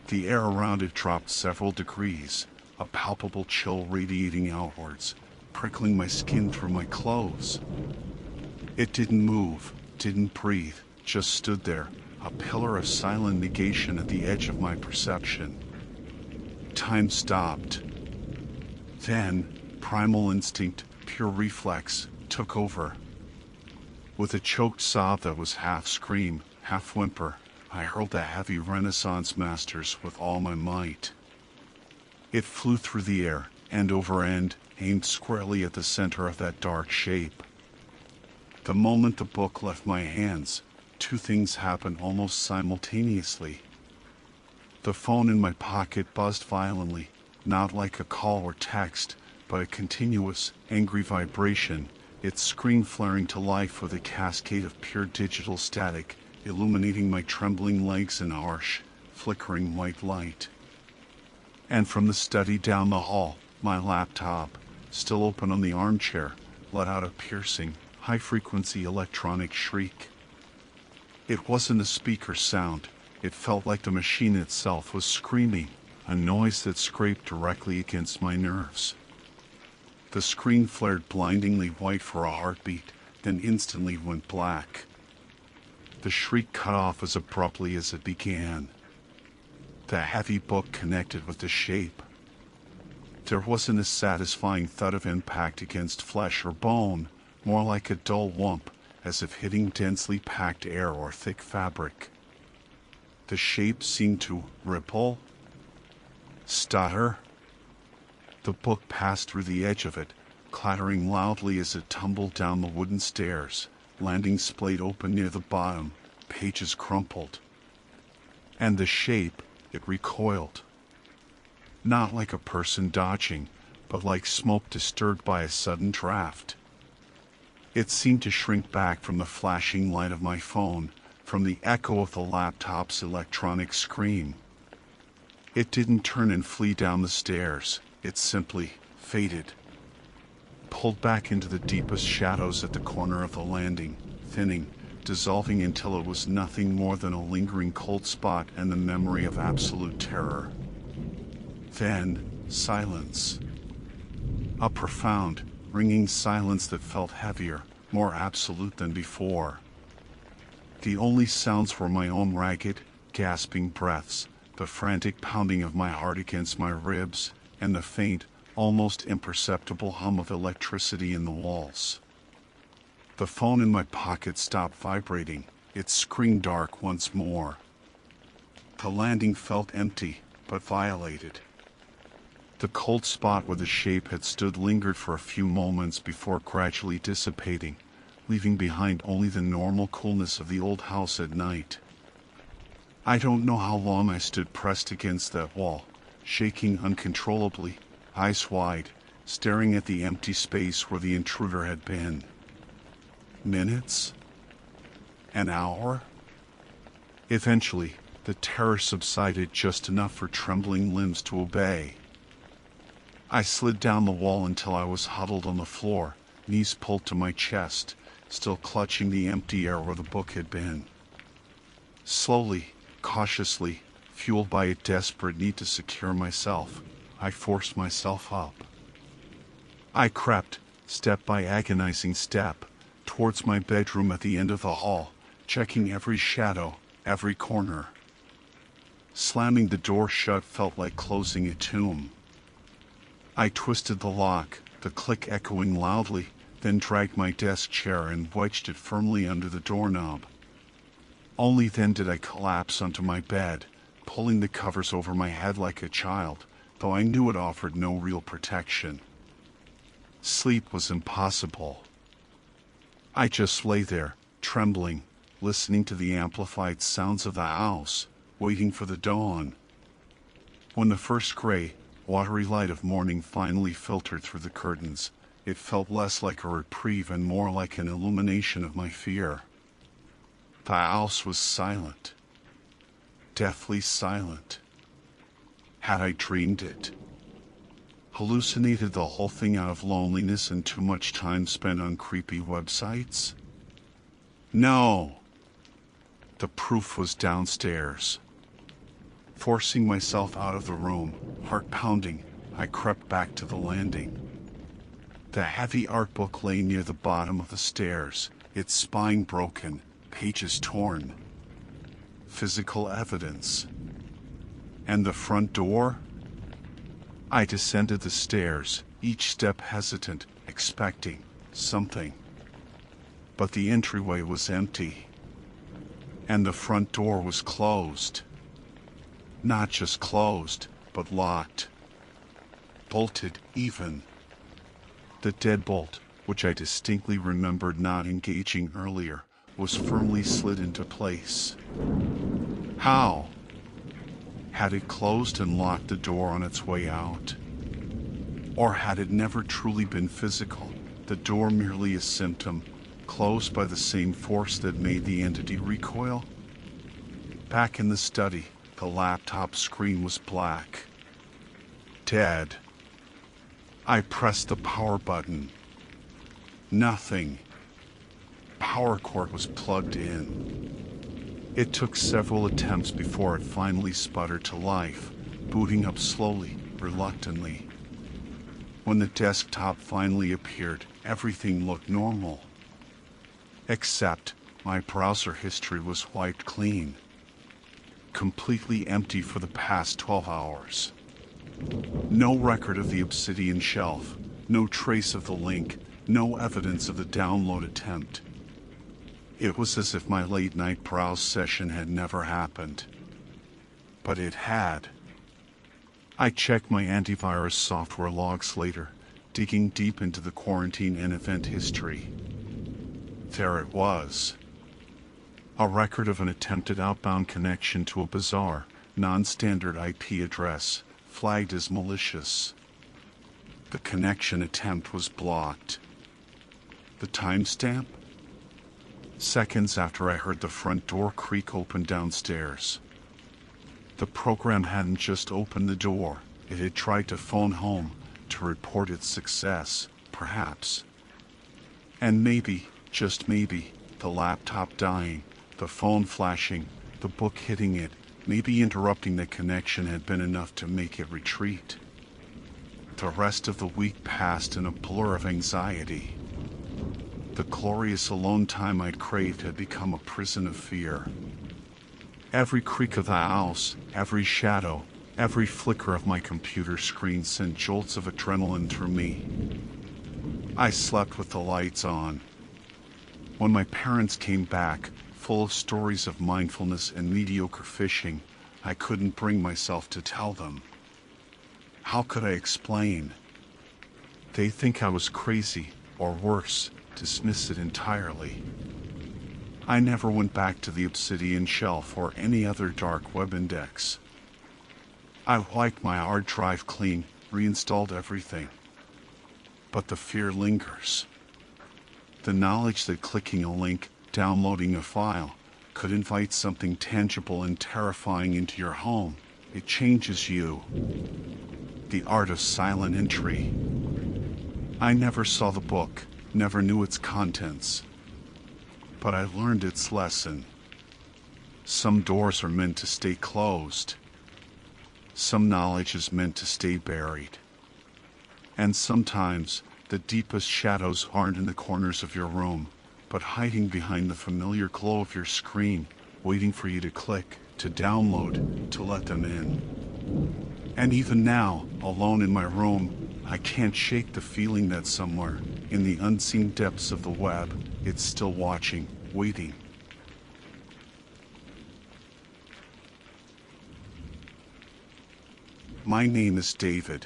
The air around it dropped several degrees, a palpable chill radiating outwards, prickling my skin through my clothes. It didn't move, didn't breathe, just stood there, a pillar of silent negation at the edge of my perception. Time stopped. Then, primal instinct, pure reflex, took over. With a choked sob that was half scream, half whimper, I hurled the heavy Renaissance masters with all my might. It flew through the air, end over end, aimed squarely at the center of that dark shape. The moment the book left my hands, two things happened almost simultaneously. The phone in my pocket buzzed violently, not like a call or text, but a continuous, angry vibration, its screen flaring to life with a cascade of pure digital static, illuminating my trembling legs in harsh, flickering white light. And from the study down the hall, my laptop, still open on the armchair, let out a piercing, high-frequency electronic shriek. It wasn't a speaker sound. It felt like the machine itself was screaming, a noise that scraped directly against my nerves. The screen flared blindingly white for a heartbeat, then instantly went black. The shriek cut off as abruptly as it began. The heavy book connected with the shape. There wasn't a satisfying thud of impact against flesh or bone, more like a dull whump, as if hitting densely packed air or thick fabric. The shape seemed to ripple, stutter. The book passed through the edge of it, clattering loudly as it tumbled down the wooden stairs, landing splayed open near the bottom, pages crumpled. And the shape, it recoiled. Not like a person dodging, but like smoke disturbed by a sudden draft. It seemed to shrink back from the flashing light of my phone, from the echo of the laptop's electronic scream. It didn't turn and flee down the stairs. It simply faded. Pulled back into the deepest shadows at the corner of the landing, thinning, dissolving until it was nothing more than a lingering cold spot and the memory of absolute terror. Then, silence. A profound, ringing silence that felt heavier, more absolute than before. The only sounds were my own ragged, gasping breaths, the frantic pounding of my heart against my ribs, and the faint, almost imperceptible hum of electricity in the walls. The phone in my pocket stopped vibrating, its screen dark once more. The landing felt empty, but violated. The cold spot where the shape had stood lingered for a few moments before gradually dissipating, leaving behind only the normal coolness of the old house at night. I don't know how long I stood pressed against that wall, shaking uncontrollably, eyes wide, staring at the empty space where the intruder had been. Minutes? An hour? Eventually, the terror subsided just enough for trembling limbs to obey. I slid down the wall until I was huddled on the floor, knees pulled to my chest, still clutching the empty air where the book had been. Slowly, cautiously, fueled by a desperate need to secure myself, I forced myself up. I crept, step by agonizing step, towards my bedroom at the end of the hall, checking every shadow, every corner. Slamming the door shut felt like closing a tomb. I twisted the lock, the click echoing loudly, then dragged my desk chair and wedged it firmly under the doorknob. Only then did I collapse onto my bed, pulling the covers over my head like a child, though I knew it offered no real protection. Sleep was impossible. I just lay there, trembling, listening to the amplified sounds of the house, waiting for the dawn. When the first gray, watery light of morning finally filtered through the curtains, it felt less like a reprieve and more like an illumination of my fear. The house was silent. Deathly silent. Had I dreamed it? Hallucinated the whole thing out of loneliness and too much time spent on creepy websites? No. The proof was downstairs. Forcing myself out of the room, heart pounding, I crept back to the landing. The heavy art book lay near the bottom of the stairs, its spine broken, pages torn. Physical evidence. And the front door? I descended the stairs, each step hesitant, expecting something. But the entryway was empty. And the front door was closed. Not just closed, but locked. Bolted even. The deadbolt, which I distinctly remembered not engaging earlier, was firmly slid into place. How? Had it closed and locked the door on its way out? Or had it never truly been physical, the door merely a symptom, closed by the same force that made the entity recoil? Back in the study, the laptop screen was black. Dead. I pressed the power button. Nothing. Power cord was plugged in. It took several attempts before it finally sputtered to life, booting up slowly, reluctantly. When the desktop finally appeared, everything looked normal. Except my browser history was wiped clean. Completely empty for the past 12 hours. No record of the obsidian shelf, no trace of the link, no evidence of the download attempt. It was as if my late-night browse session had never happened. But it had. I checked my antivirus software logs later, digging deep into the quarantine and event history. There it was. A record of an attempted outbound connection to a bizarre, non-standard IP address, flagged as malicious. The connection attempt was blocked. The timestamp? Seconds after I heard the front door creak open downstairs. The program hadn't just opened the door, it had tried to phone home to report its success, perhaps. And maybe, just maybe, the laptop dying, the phone flashing, the book hitting it, maybe interrupting the connection had been enough to make it retreat. The rest of the week passed in a blur of anxiety. The glorious alone time I'd craved had become a prison of fear. Every creak of the house, every shadow, every flicker of my computer screen sent jolts of adrenaline through me. I slept with the lights on. When my parents came back, full of stories of mindfulness and mediocre fishing, I couldn't bring myself to tell them. How could I explain? They think I was crazy, or worse, dismiss it entirely. I never went back to the Obsidian Shelf or any other dark web index. I wiped my hard drive clean, reinstalled everything. But the fear lingers. The knowledge that clicking a link, downloading a file, could invite something tangible and terrifying into your home. It changes you. The art of silent entry. I never saw the book, never knew its contents. But I learned its lesson. Some doors are meant to stay closed. Some knowledge is meant to stay buried. And sometimes, the deepest shadows aren't in the corners of your room, but hiding behind the familiar glow of your screen, waiting for you to click, to download, to let them in. And even now, alone in my room, I can't shake the feeling that somewhere, in the unseen depths of the web, it's still watching, waiting. My name is David.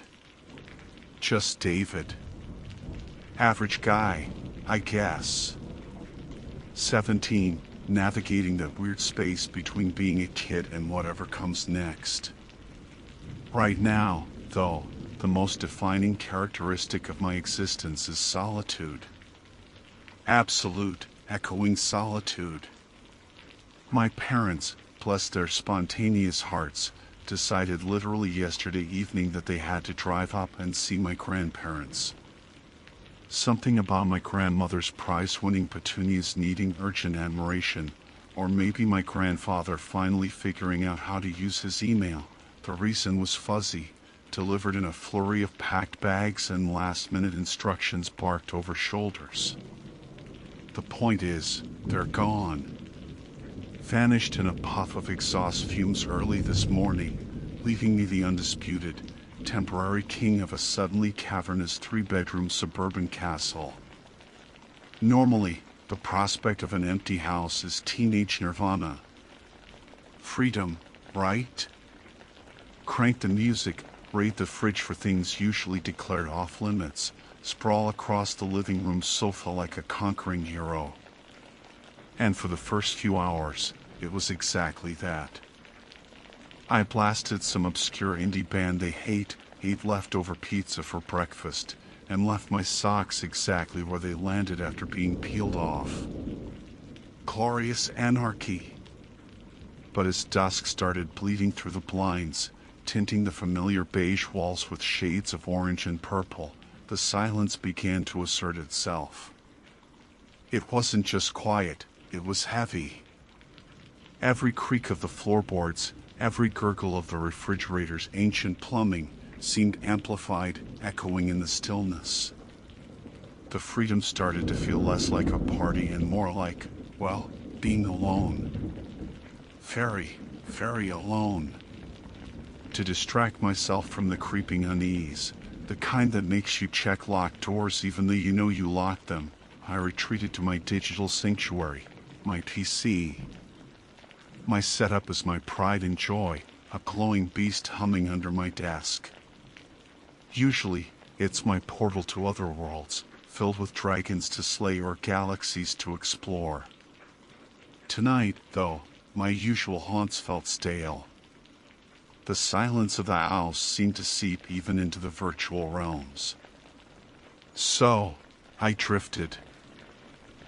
Just David. Average guy, I guess. 17, navigating that weird space between being a kid and whatever comes next. Right now, though, the most defining characteristic of my existence is solitude. Absolute, echoing solitude. My parents, bless their spontaneous hearts, decided literally yesterday evening that they had to drive up and see my grandparents. Something about my grandmother's prize-winning petunias needing urgent admiration, or maybe my grandfather finally figuring out how to use his email. The reason was fuzzy, delivered in a flurry of packed bags and last-minute instructions barked over shoulders. The point is, they're gone. Vanished in a puff of exhaust fumes early this morning, leaving me the undisputed, temporary king of a suddenly cavernous 3-bedroom suburban castle. Normally, the prospect of an empty house is teenage nirvana. Freedom, right? Crank the music, raid the fridge for things usually declared off limits, sprawl across the living room sofa like a conquering hero. And for the first few hours, it was exactly that. I blasted some obscure indie band they hate, ate leftover pizza for breakfast, and left my socks exactly where they landed after being peeled off. Glorious anarchy. But as dusk started bleeding through the blinds, tinting the familiar beige walls with shades of orange and purple, the silence began to assert itself. It wasn't just quiet, it was heavy. Every creak of the floorboards, every gurgle of the refrigerator's ancient plumbing seemed amplified, echoing in the stillness. The freedom started to feel less like a party and more like, well, being alone. Very, very alone. To distract myself from the creeping unease, the kind that makes you check locked doors even though you know you locked them, I retreated to my digital sanctuary, my PC. My setup is my pride and joy, a glowing beast humming under my desk. Usually, it's my portal to other worlds, filled with dragons to slay or galaxies to explore. Tonight, though, my usual haunts felt stale. The silence of the house seemed to seep even into the virtual realms. So, I drifted.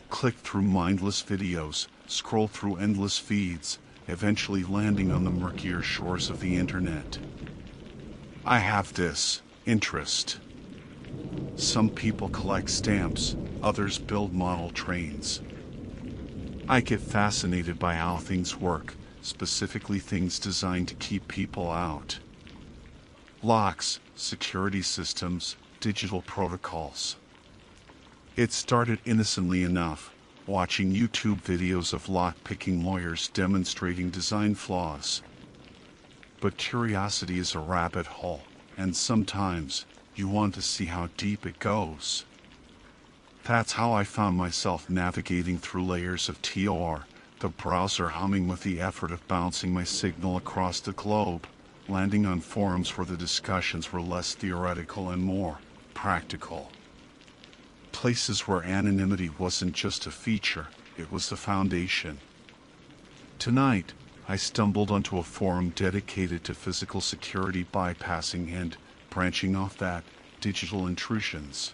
Clicked through mindless videos, scrolled through endless feeds, eventually landing on the murkier shores of the internet. I have this interest. Some people collect stamps, others build model trains. I get fascinated by how things work, specifically things designed to keep people out. Locks, security systems, digital protocols. It started innocently enough, watching YouTube videos of lock-picking lawyers demonstrating design flaws. But curiosity is a rabbit hole, and sometimes you want to see how deep it goes. That's how I found myself navigating through layers of TOR, the browser humming with the effort of bouncing my signal across the globe, landing on forums where the discussions were less theoretical and more practical. Places where anonymity wasn't just a feature, it was the foundation. Tonight, I stumbled onto a forum dedicated to physical security bypassing and, branching off that, digital intrusions.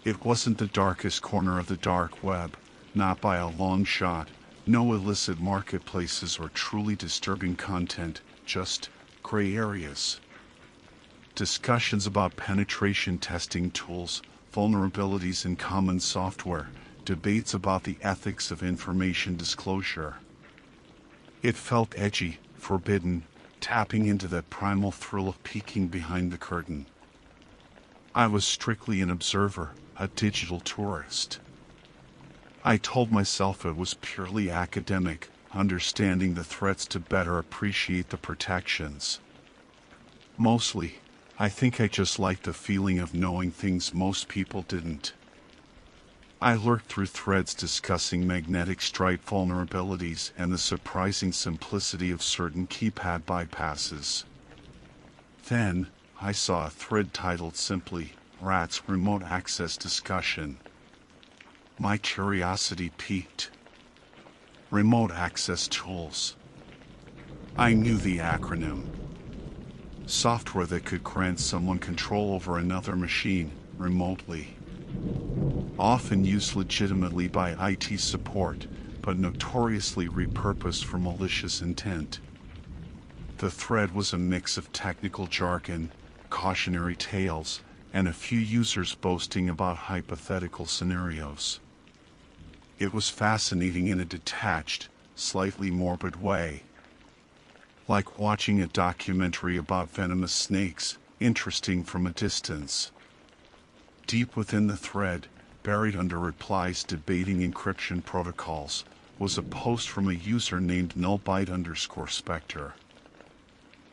It wasn't the darkest corner of the dark web, not by a long shot, no illicit marketplaces or truly disturbing content, just gray areas. Discussions about penetration testing tools, vulnerabilities in common software, debates about the ethics of information disclosure. It felt edgy, forbidden, tapping into that primal thrill of peeking behind the curtain. I was strictly an observer, a digital tourist. I told myself it was purely academic, understanding the threats to better appreciate the protections. Mostly, I think I just liked the feeling of knowing things most people didn't. I lurked through threads discussing magnetic stripe vulnerabilities and the surprising simplicity of certain keypad bypasses. Then, I saw a thread titled simply, Rat's Remote Access Discussion. My curiosity piqued. Remote access tools. I knew the acronym. Software that could grant someone control over another machine, remotely. Often used legitimately by IT support, but notoriously repurposed for malicious intent. The thread was a mix of technical jargon, cautionary tales, and a few users boasting about hypothetical scenarios. It was fascinating in a detached, slightly morbid way. Like watching a documentary about venomous snakes, interesting from a distance. Deep within the thread, buried under replies debating encryption protocols, was a post from a user named nullbyte_spectre.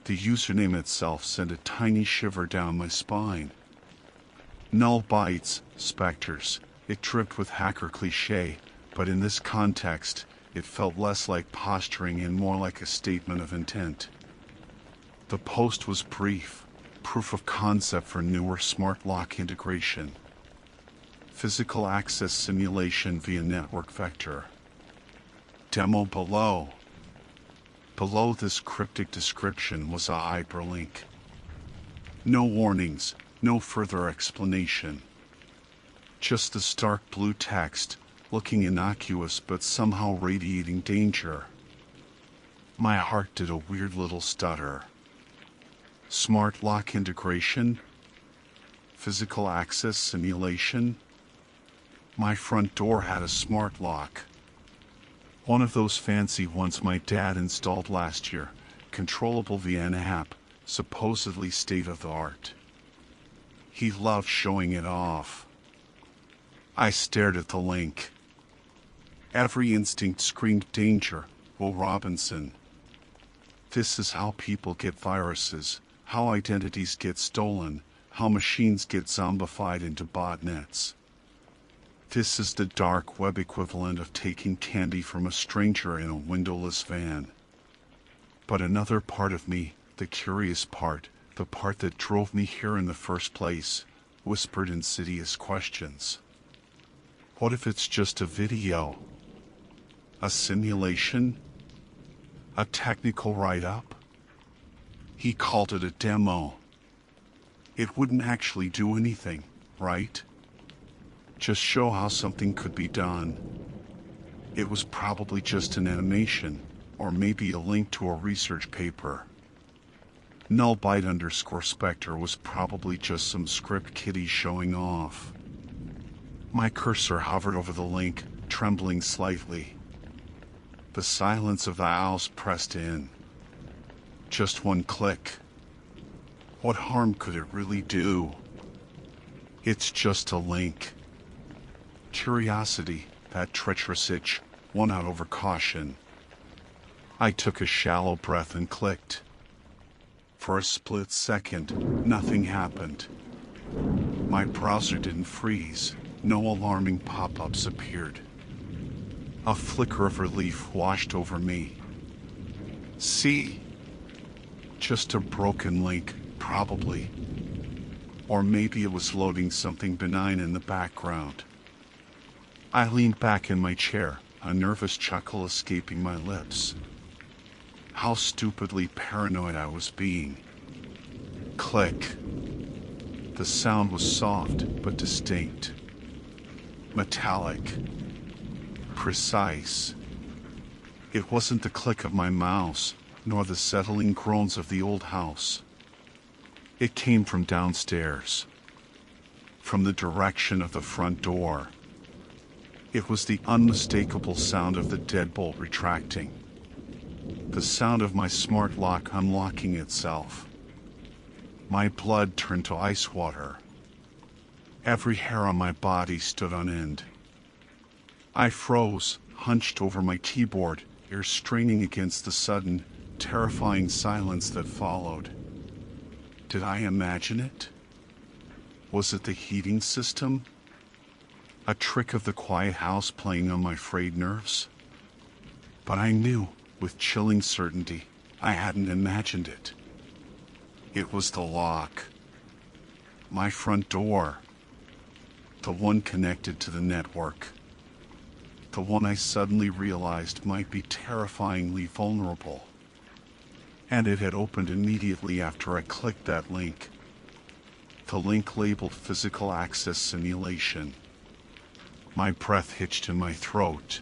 The username itself sent a tiny shiver down my spine. Null bytes, specters, it dripped with hacker cliché, but in this context, it felt less like posturing and more like a statement of intent. The post was brief, proof of concept for newer smart lock integration. Physical access simulation via network vector. Demo below. Below this cryptic description was a hyperlink. No warnings, no further explanation. Just the stark blue text, looking innocuous but somehow radiating danger. My heart did a weird little stutter. Smart lock integration? Physical access simulation? My front door had a smart lock. One of those fancy ones my dad installed last year, controllable via an app, supposedly state-of-the-art. He loved showing it off. I stared at the link. Every instinct screamed danger, Will Robinson. This is how people get viruses, how identities get stolen, how machines get zombified into botnets. This is the dark web equivalent of taking candy from a stranger in a windowless van. But another part of me, the curious part, the part that drove me here in the first place, whispered insidious questions. What if it's just a video? A simulation? A technical write-up? He called it a demo. It wouldn't actually do anything, right? Just show how something could be done. It was probably just an animation, or maybe a link to a research paper. Nullbyte_spectre was probably just some script kiddie showing off. My cursor hovered over the link, trembling slightly. The silence of the owls pressed in. Just one click. What harm could it really do? It's just a link. Curiosity, that treacherous itch, won out over caution. I took a shallow breath and clicked. For a split second, nothing happened. My browser didn't freeze. No alarming pop-ups appeared. A flicker of relief washed over me. See? Just a broken link, probably. Or maybe it was loading something benign in the background. I leaned back in my chair, a nervous chuckle escaping my lips. How stupidly paranoid I was being. Click. The sound was soft but distinct. Metallic. Precise. It wasn't the click of my mouse, nor the settling groans of the old house. It came from downstairs. From the direction of the front door. It was the unmistakable sound of the deadbolt retracting. The sound of my smart lock unlocking itself. My blood turned to ice water. Every hair on my body stood on end. I froze, hunched over my keyboard, ears straining against the sudden, terrifying silence that followed. Did I imagine it? Was it the heating system? A trick of the quiet house playing on my frayed nerves? But I knew, with chilling certainty, I hadn't imagined it. It was the lock. My front door. The one connected to the network. The one I suddenly realized might be terrifyingly vulnerable. And it had opened immediately after I clicked that link. The link labeled physical access simulation. My breath hitched in my throat.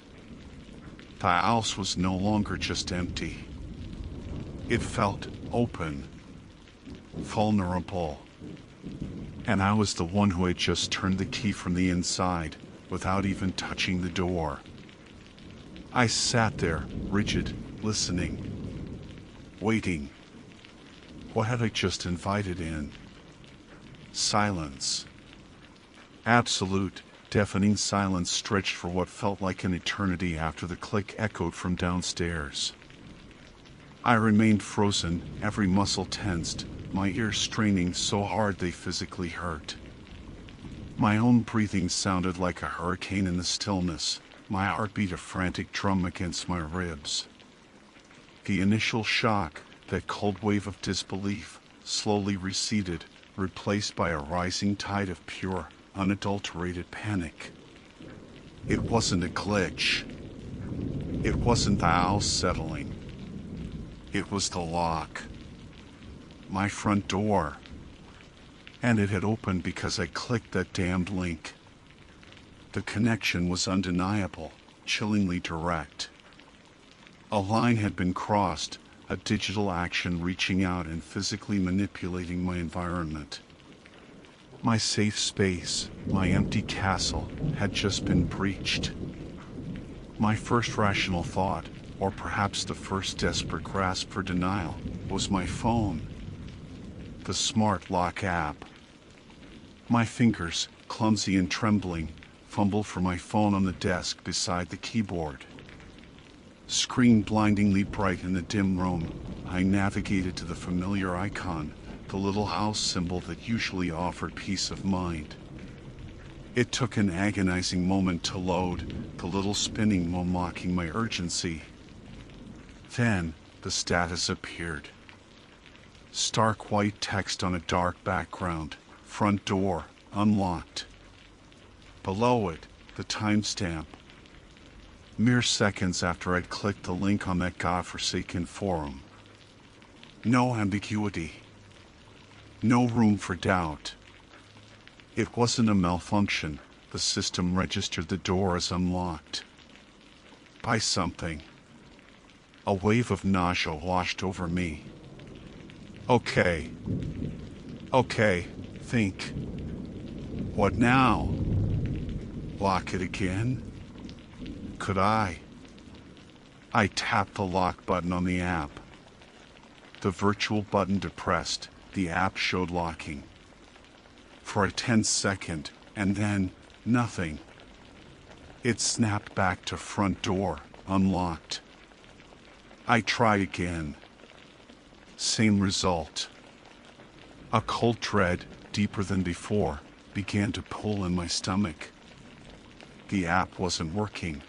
The house was no longer just empty. It felt open, vulnerable. And I was the one who had just turned the key from the inside, without even touching the door. I sat there, rigid, listening, waiting. What had I just invited in? Silence. Absolute, deafening silence stretched for what felt like an eternity after the click echoed from downstairs. I remained frozen, every muscle tensed, my ears straining so hard they physically hurt. My own breathing sounded like a hurricane in the stillness, my heartbeat a frantic drum against my ribs. The initial shock, that cold wave of disbelief, slowly receded, replaced by a rising tide of pure, unadulterated panic. It wasn't a glitch. It wasn't the house settling. It was the lock. My front door. And it had opened because I clicked that damned link. The connection was undeniable, chillingly direct. A line had been crossed, a digital action reaching out and physically manipulating my environment. My safe space, my empty castle, had just been breached. My first rational thought, or perhaps the first desperate grasp for denial, was my phone. The smart lock app. My fingers, clumsy and trembling, fumbled for my phone on the desk beside the keyboard. Screen blindingly bright in the dim room, I navigated to the familiar icon, the little house symbol that usually offered peace of mind. It took an agonizing moment to load, the little spinning wheel mocking my urgency. Then, the status appeared. Stark white text on a dark background, front door, unlocked. Below it, the timestamp. Mere seconds after I'd clicked the link on that godforsaken forum. No ambiguity. No room for doubt. It wasn't a malfunction. The system registered the door as unlocked. By something. A wave of nausea washed over me. Okay, think. What now? Lock it again? Could I? I tapped the lock button on the app. The virtual button depressed, the app showed locking. For a tense second, and then, nothing. It snapped back to front door, unlocked. I tried again. Same result. A cold dread, deeper than before, began to pull in my stomach, The app wasn't working.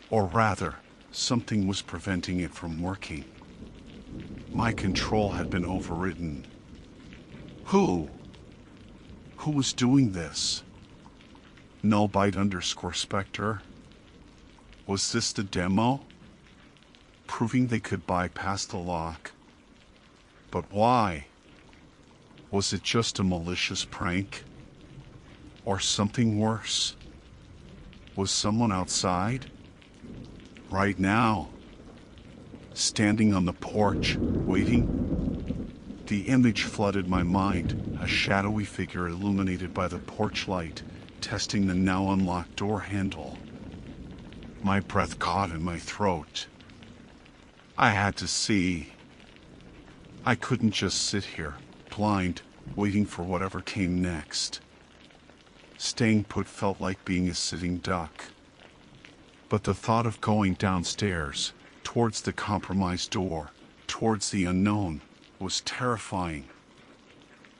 Or rather, something was preventing it from working. My control had been overridden. Who? Who was doing this? Nullbyte_Spectre? Was this the demo? Proving they could bypass the lock? But why? Was it just a malicious prank? Or something worse? Was someone outside? Right now? Standing on the porch, waiting? The image flooded my mind, a shadowy figure illuminated by the porch light, testing the now unlocked door handle. My breath caught in my throat. I had to see. I couldn't just sit here, blind, waiting for whatever came next. Staying put felt like being a sitting duck. But the thought of going downstairs, towards the compromised door, towards the unknown, was terrifying.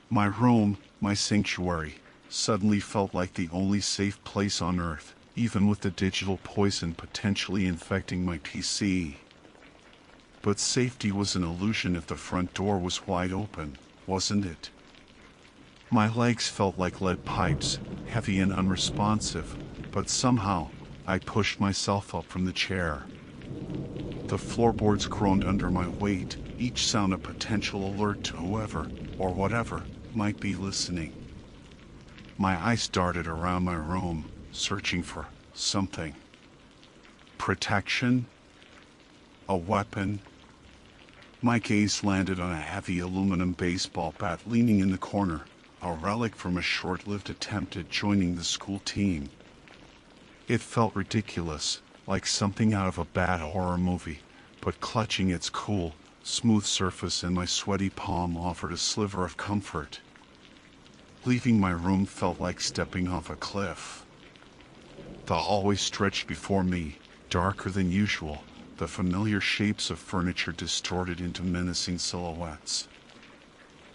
My room, my sanctuary, suddenly felt like the only safe place on Earth, even with the digital poison potentially infecting my PC. But safety was an illusion if the front door was wide open, wasn't it? My legs felt like lead pipes, heavy and unresponsive, but somehow, I pushed myself up from the chair. The floorboards groaned under my weight, each sound a potential alert to whoever, or whatever, might be listening. My eyes darted around my room, searching for something. Protection? A weapon? My gaze landed on a heavy aluminum baseball bat leaning in the corner, a relic from a short-lived attempt at joining the school team. It felt ridiculous, like something out of a bad horror movie, but clutching its cool, smooth surface in my sweaty palm offered a sliver of comfort. Leaving my room felt like stepping off a cliff. The hallway stretched before me, darker than usual, the familiar shapes of furniture distorted into menacing silhouettes.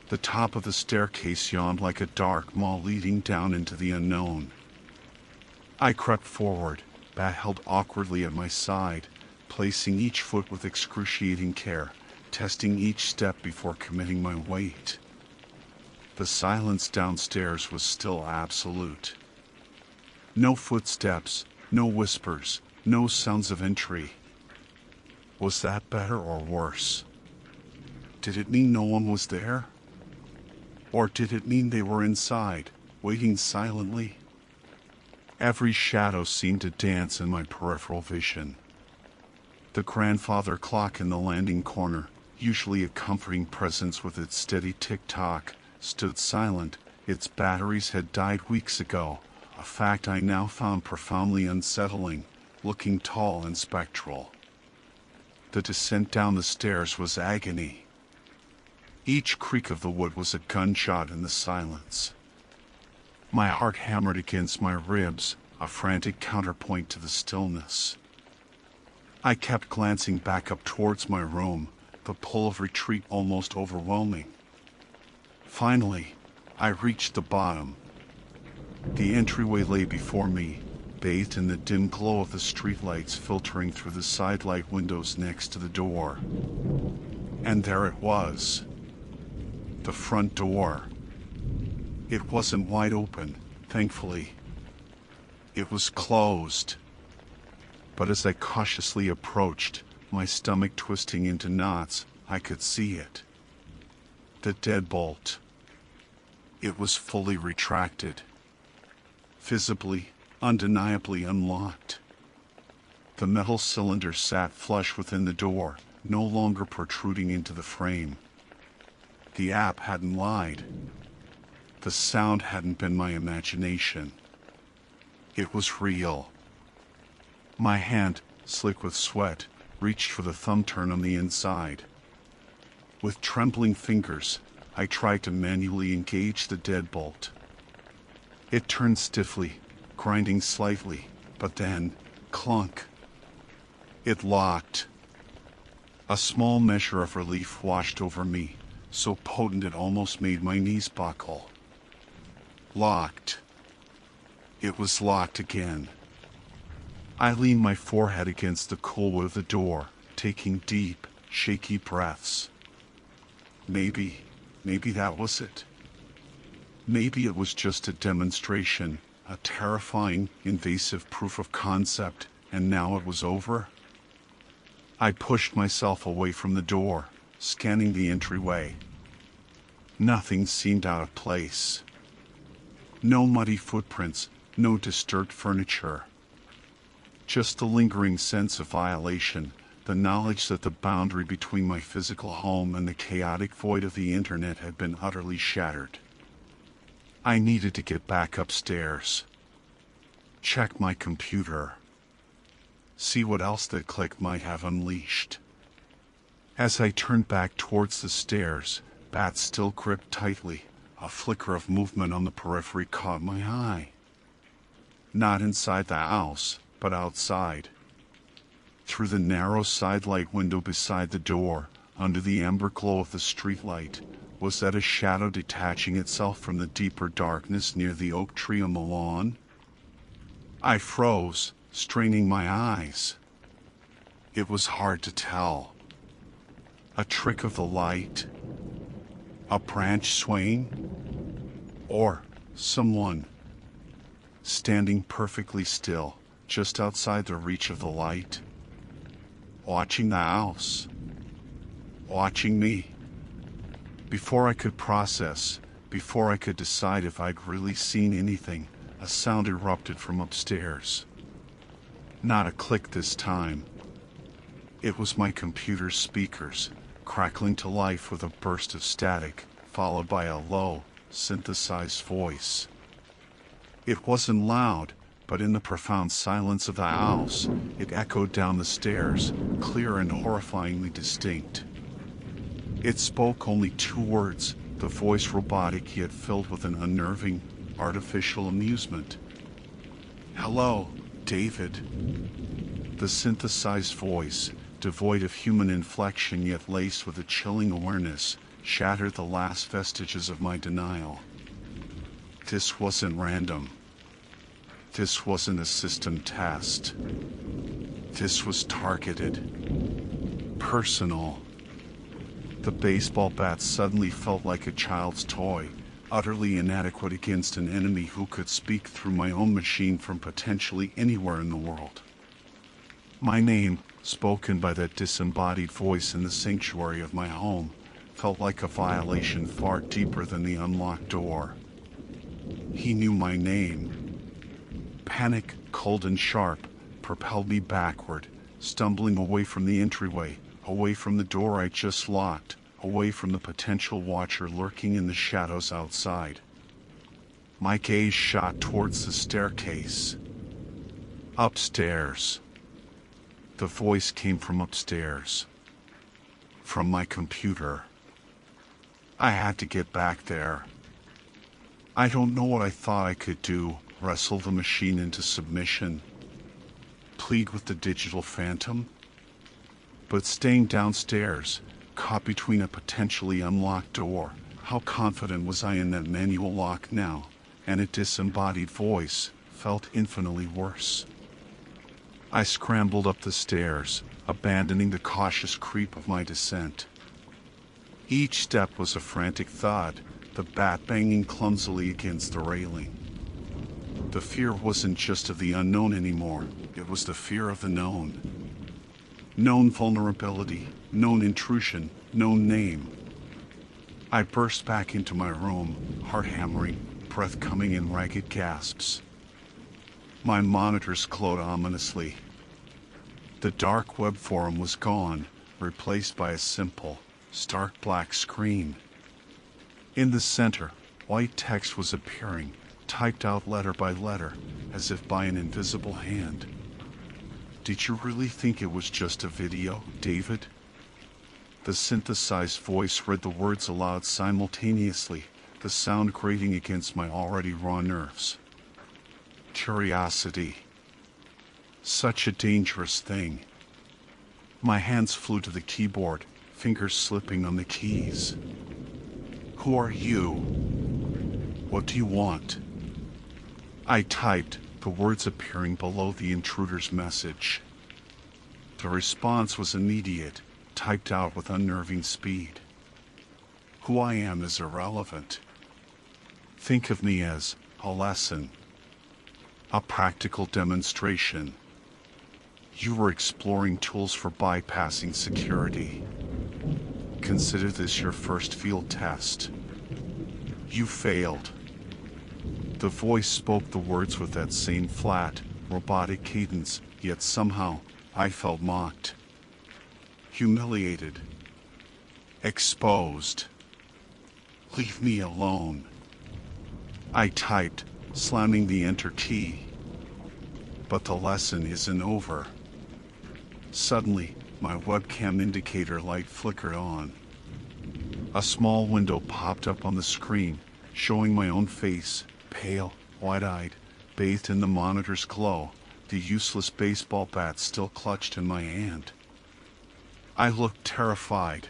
The top of the staircase yawned like a dark maw leading down into the unknown. I crept forward, bat held awkwardly at my side, placing each foot with excruciating care, testing each step before committing my weight. The silence downstairs was still absolute. No footsteps, no whispers, no sounds of entry. Was that better or worse? Did it mean no one was there? Or did it mean they were inside, waiting silently? Every shadow seemed to dance in my peripheral vision. The grandfather clock in the landing corner, usually a comforting presence with its steady tick-tock, stood silent. Its batteries had died weeks ago, a fact I now found profoundly unsettling, looking tall and spectral. The descent down the stairs was agony. Each creak of the wood was a gunshot in the silence. My heart hammered against my ribs, a frantic counterpoint to the stillness. I kept glancing back up towards my room, the pull of retreat almost overwhelming. Finally, I reached the bottom. The entryway lay before me, bathed in the dim glow of the streetlights filtering through the sidelight windows next to the door. And there it was. The front door. It wasn't wide open, thankfully. It was closed. But as I cautiously approached, my stomach twisting into knots, I could see it. The deadbolt. It was fully retracted. Visibly, undeniably unlocked. The metal cylinder sat flush within the door, no longer protruding into the frame. The app hadn't lied. The sound hadn't been my imagination. It was real. My hand, slick with sweat, reached for the thumb turn on the inside. With trembling fingers, I tried to manually engage the deadbolt. It turned stiffly, grinding slightly, but then, clunk. It locked. A small measure of relief washed over me, so potent it almost made my knees buckle. Locked. It was locked again. I leaned my forehead against the cool wood of the door, taking deep, shaky breaths. Maybe that was it. Maybe it was just a demonstration, a terrifying, invasive proof of concept, and now it was over. I pushed myself away from the door, scanning the entryway. Nothing seemed out of place. No muddy footprints, no disturbed furniture. Just the lingering sense of violation, the knowledge that the boundary between my physical home and the chaotic void of the internet had been utterly shattered. I needed to get back upstairs. Check my computer. See what else that click might have unleashed. As I turned back towards the stairs, bats still gripped tightly. A flicker of movement on the periphery caught my eye. Not inside the house, but outside. Through the narrow sidelight window beside the door, under the amber glow of the streetlight, was that a shadow detaching itself from the deeper darkness near the oak tree on the lawn? I froze, straining my eyes. It was hard to tell. A trick of the light? A branch swaying? Or someone standing perfectly still, just outside the reach of the light, watching the house, watching me. Before I could process, before I could decide if I'd really seen anything, a sound erupted from upstairs. Not a click this time. It was my computer's speakers, crackling to life with a burst of static, followed by a low, synthesized voice. It wasn't loud, but in the profound silence of the house, it echoed down the stairs, clear and horrifyingly distinct. It spoke only 2 words, the voice robotic yet filled with an unnerving, artificial amusement. "Hello, David." The synthesized voice, devoid of human inflection yet laced with a chilling awareness, shattered the last vestiges of my denial. This wasn't random. This wasn't a system test. This was targeted. Personal. The baseball bat suddenly felt like a child's toy, utterly inadequate against an enemy who could speak through my own machine from potentially anywhere in the world. My name, spoken by that disembodied voice in the sanctuary of my home, felt like a violation far deeper than the unlocked door. He knew my name. Panic, cold and sharp, propelled me backward, stumbling away from the entryway, away from the door I just locked, away from the potential watcher lurking in the shadows outside. My gaze shot towards the staircase. Upstairs. The voice came from upstairs. From my computer. I had to get back there. I don't know what I thought I could do, wrestle the machine into submission, plead with the digital phantom. But staying downstairs, caught between a potentially unlocked door, how confident was I in that manual lock now, and a disembodied voice felt infinitely worse. I scrambled up the stairs, abandoning the cautious creep of my descent. Each step was a frantic thud, the bat banging clumsily against the railing. The fear wasn't just of the unknown anymore, it was the fear of the known. Known vulnerability, known intrusion, known name. I burst back into my room, heart hammering, breath coming in ragged gasps. My monitors glowed ominously. The dark web forum was gone, replaced by a simple, stark black screen. In the center, white text was appearing, typed out letter by letter, as if by an invisible hand. "Did you really think it was just a video, David?" The synthesized voice read the words aloud simultaneously, the sound grating against my already raw nerves. Curiosity. Such a dangerous thing. My hands flew to the keyboard, fingers slipping on the keys. "Who are you? What do you want?" I typed, the words appearing below the intruder's message. The response was immediate, typed out with unnerving speed. Who I am is irrelevant. Think of me as a lesson, a practical demonstration. You were exploring tools for bypassing security. Consider this your first field test. You failed. The voice spoke the words with that same flat, robotic cadence, yet somehow I felt mocked, humiliated, exposed. Leave me alone. I typed, slamming the enter key. But the lesson isn't over. Suddenly, my webcam indicator light flickered on. A small window popped up on the screen, showing my own face, pale, wide-eyed, bathed in the monitor's glow, the useless baseball bat still clutched in my hand. I looked terrified.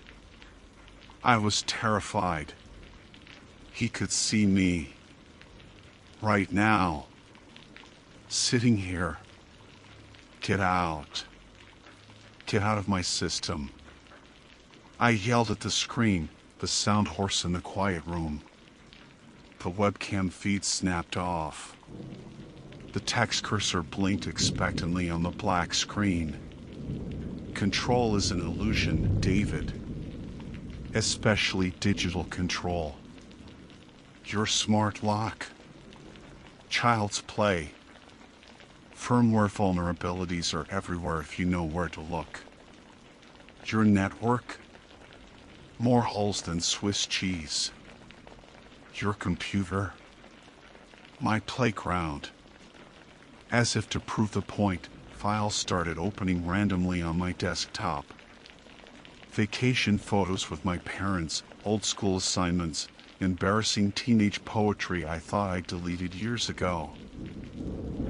I was terrified. He could see me. Right now. Sitting here. Get out. Get out of my system. I yelled at the screen, the sound hoarse in the quiet room. The webcam feed snapped off. The text cursor blinked expectantly on the black screen. Control is an illusion, David. Especially digital control. Your smart lock. Child's play. Firmware vulnerabilities are everywhere if you know where to look. Your network? More holes than Swiss cheese. Your computer? My playground. As if to prove the point, files started opening randomly on my desktop. Vacation photos with my parents, old school assignments, embarrassing teenage poetry I thought I'd deleted years ago.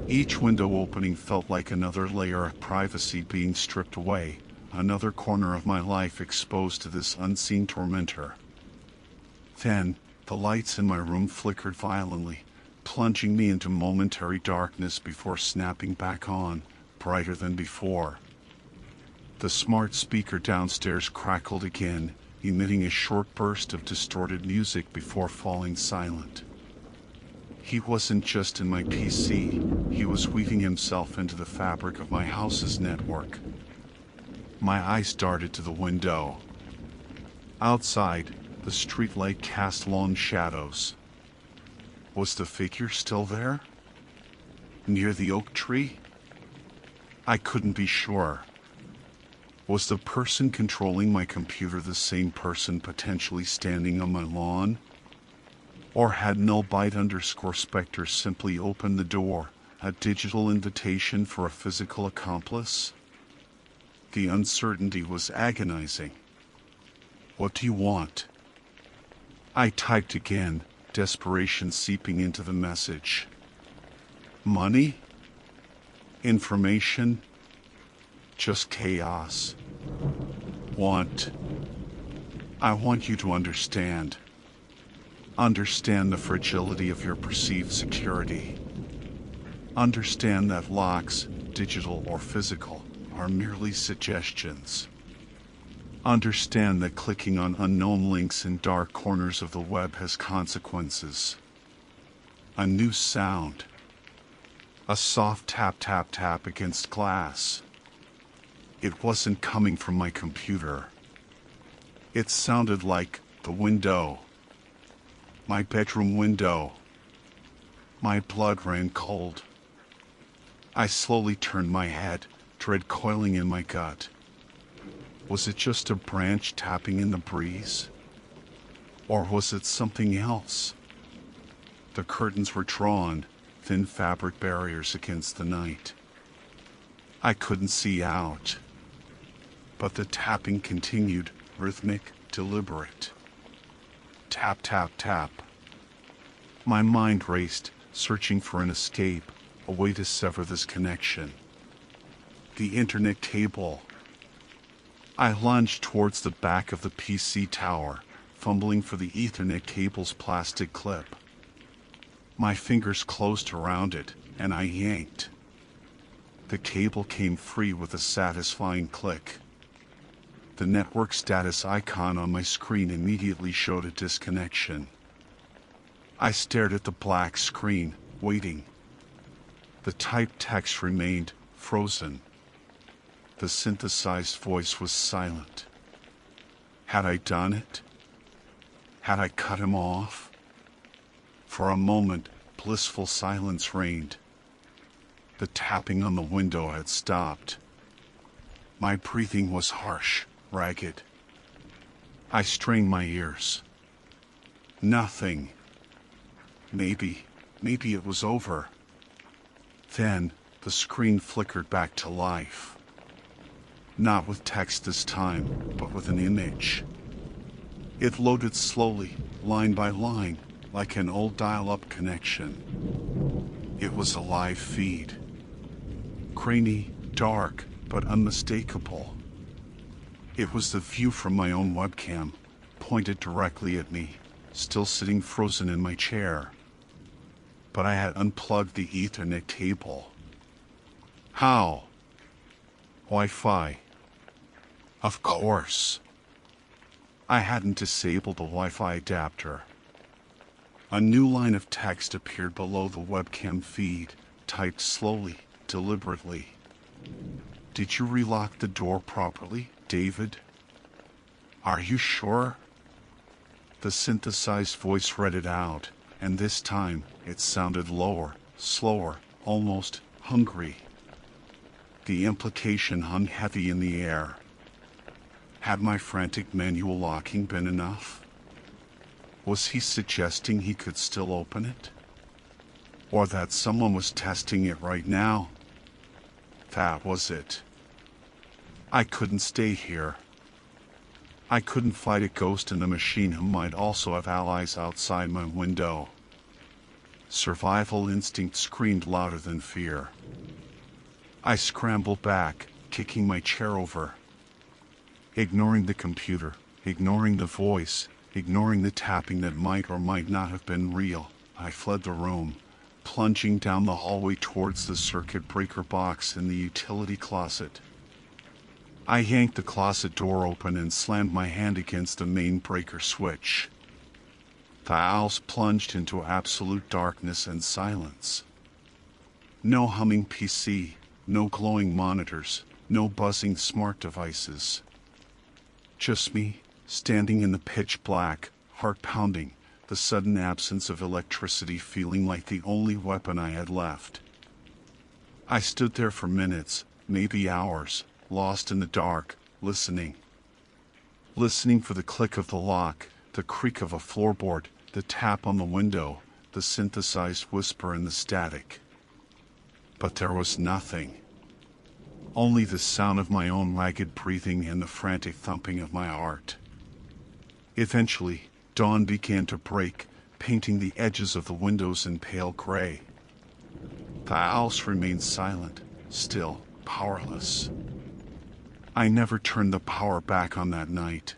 Each window opening felt like another layer of privacy being stripped away, another corner of my life exposed to this unseen tormentor. Then, the lights in my room flickered violently, plunging me into momentary darkness before snapping back on, brighter than before. The smart speaker downstairs crackled again, emitting a short burst of distorted music before falling silent. He wasn't just in my PC, he was weaving himself into the fabric of my house's network. My eyes darted to the window. Outside, the streetlight cast long shadows. Was the figure still there? Near the oak tree? I couldn't be sure. Was the person controlling my computer the same person potentially standing on my lawn? Or had nullbyte_spectre simply opened the door, a digital invitation for a physical accomplice? The uncertainty was agonizing. What do you want? I typed again, desperation seeping into the message. Money? Information? Just chaos. I want you to understand. Understand the fragility of your perceived security. Understand that locks, digital or physical, are merely suggestions. Understand that clicking on unknown links in dark corners of the web has consequences. A new sound. A soft tap tap tap against glass. It wasn't coming from my computer. It sounded like the window. My bedroom window. My blood ran cold. I slowly turned my head, dread coiling in my gut. Was it just a branch tapping in the breeze? Or was it something else? The curtains were drawn, thin fabric barriers against the night. I couldn't see out. But the tapping continued, rhythmic, deliberate. Tap, tap, tap. My mind raced, searching for an escape, a way to sever this connection. The internet cable. I lunged towards the back of the PC tower, fumbling for the Ethernet cable's plastic clip. My fingers closed around it, and I yanked. The cable came free with a satisfying click. The network status icon on my screen immediately showed a disconnection. I stared at the black screen, waiting. The typed text remained frozen. The synthesized voice was silent. Had I done it? Had I cut him off? For a moment, blissful silence reigned. The tapping on the window had stopped. My breathing was harsh, ragged. I strained my ears. Nothing. Maybe it was over. Then, the screen flickered back to life. Not with text this time, but with an image. It loaded slowly, line by line, like an old dial-up connection. It was a live feed. Grainy, dark, but unmistakable. It was the view from my own webcam, pointed directly at me, still sitting frozen in my chair. But I had unplugged the Ethernet cable. How? Wi-Fi. Of course. I hadn't disabled the Wi-Fi adapter. A new line of text appeared below the webcam feed, typed slowly, deliberately. Did you relock the door properly, David? Are you sure? The synthesized voice read it out, and this time it sounded lower, slower, almost hungry. The implication hung heavy in the air. Had my frantic manual locking been enough? Was he suggesting he could still open it? Or that someone was testing it right now? That was it. I couldn't stay here. I couldn't fight a ghost in a machine who might also have allies outside my window. Survival instinct screamed louder than fear. I scrambled back, kicking my chair over. Ignoring the computer, ignoring the voice, ignoring the tapping that might or might not have been real, I fled the room, plunging down the hallway towards the circuit breaker box in the utility closet. I yanked the closet door open and slammed my hand against the main breaker switch. The house plunged into absolute darkness and silence. No humming PC, no glowing monitors, no buzzing smart devices. Just me, standing in the pitch black, heart pounding, the sudden absence of electricity feeling like the only weapon I had left. I stood there for minutes, maybe hours, lost in the dark, listening. Listening for the click of the lock, the creak of a floorboard, the tap on the window, the synthesized whisper and the static. But there was nothing. Only the sound of my own ragged breathing and the frantic thumping of my heart. Eventually, dawn began to break, painting the edges of the windows in pale gray. The house remained silent, still, powerless. I never turned the power back on that night.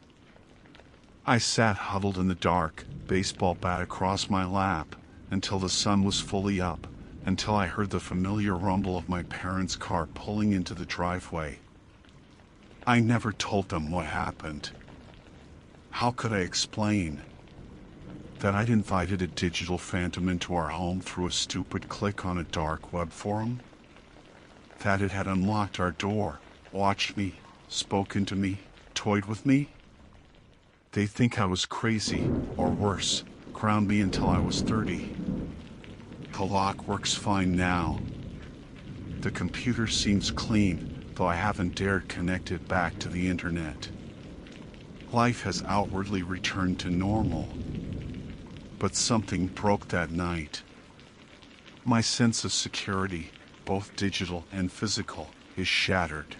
I sat huddled in the dark, baseball bat across my lap, until the sun was fully up, until I heard the familiar rumble of my parents' car pulling into the driveway. I never told them what happened. How could I explain? That I'd invited a digital phantom into our home through a stupid click on a dark web forum? That it had unlocked our door, watched me, spoken to me, toyed with me? They think I was crazy, or worse, ground me until I was 30. The lock works fine now. The computer seems clean, though I haven't dared connect it back to the internet. Life has outwardly returned to normal. But something broke that night. My sense of security, both digital and physical, is shattered.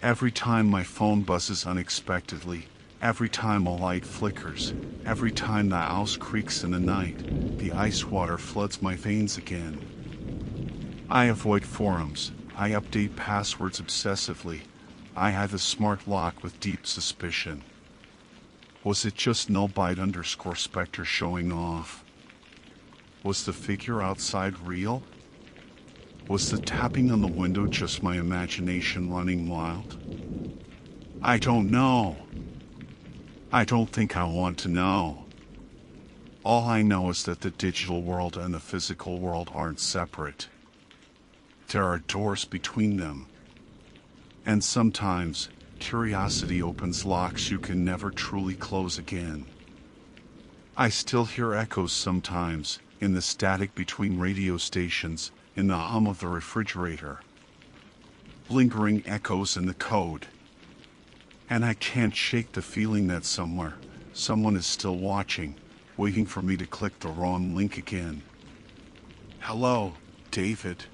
Every time my phone buzzes unexpectedly, every time a light flickers, every time the house creaks in the night, the ice water floods my veins again. I avoid forums, I update passwords obsessively, I have a smart lock with deep suspicion. Was it just nullbyte_spectre showing off? Was the figure outside real? Was the tapping on the window just my imagination running wild? I don't know. I don't think I want to know. All I know is that the digital world and the physical world aren't separate. There are doors between them. And sometimes, curiosity opens locks you can never truly close again. I still hear echoes sometimes, in the static between radio stations, in the hum of the refrigerator. Lingering echoes in the code. And I can't shake the feeling that somewhere, someone is still watching, waiting for me to click the wrong link again. Hello, David.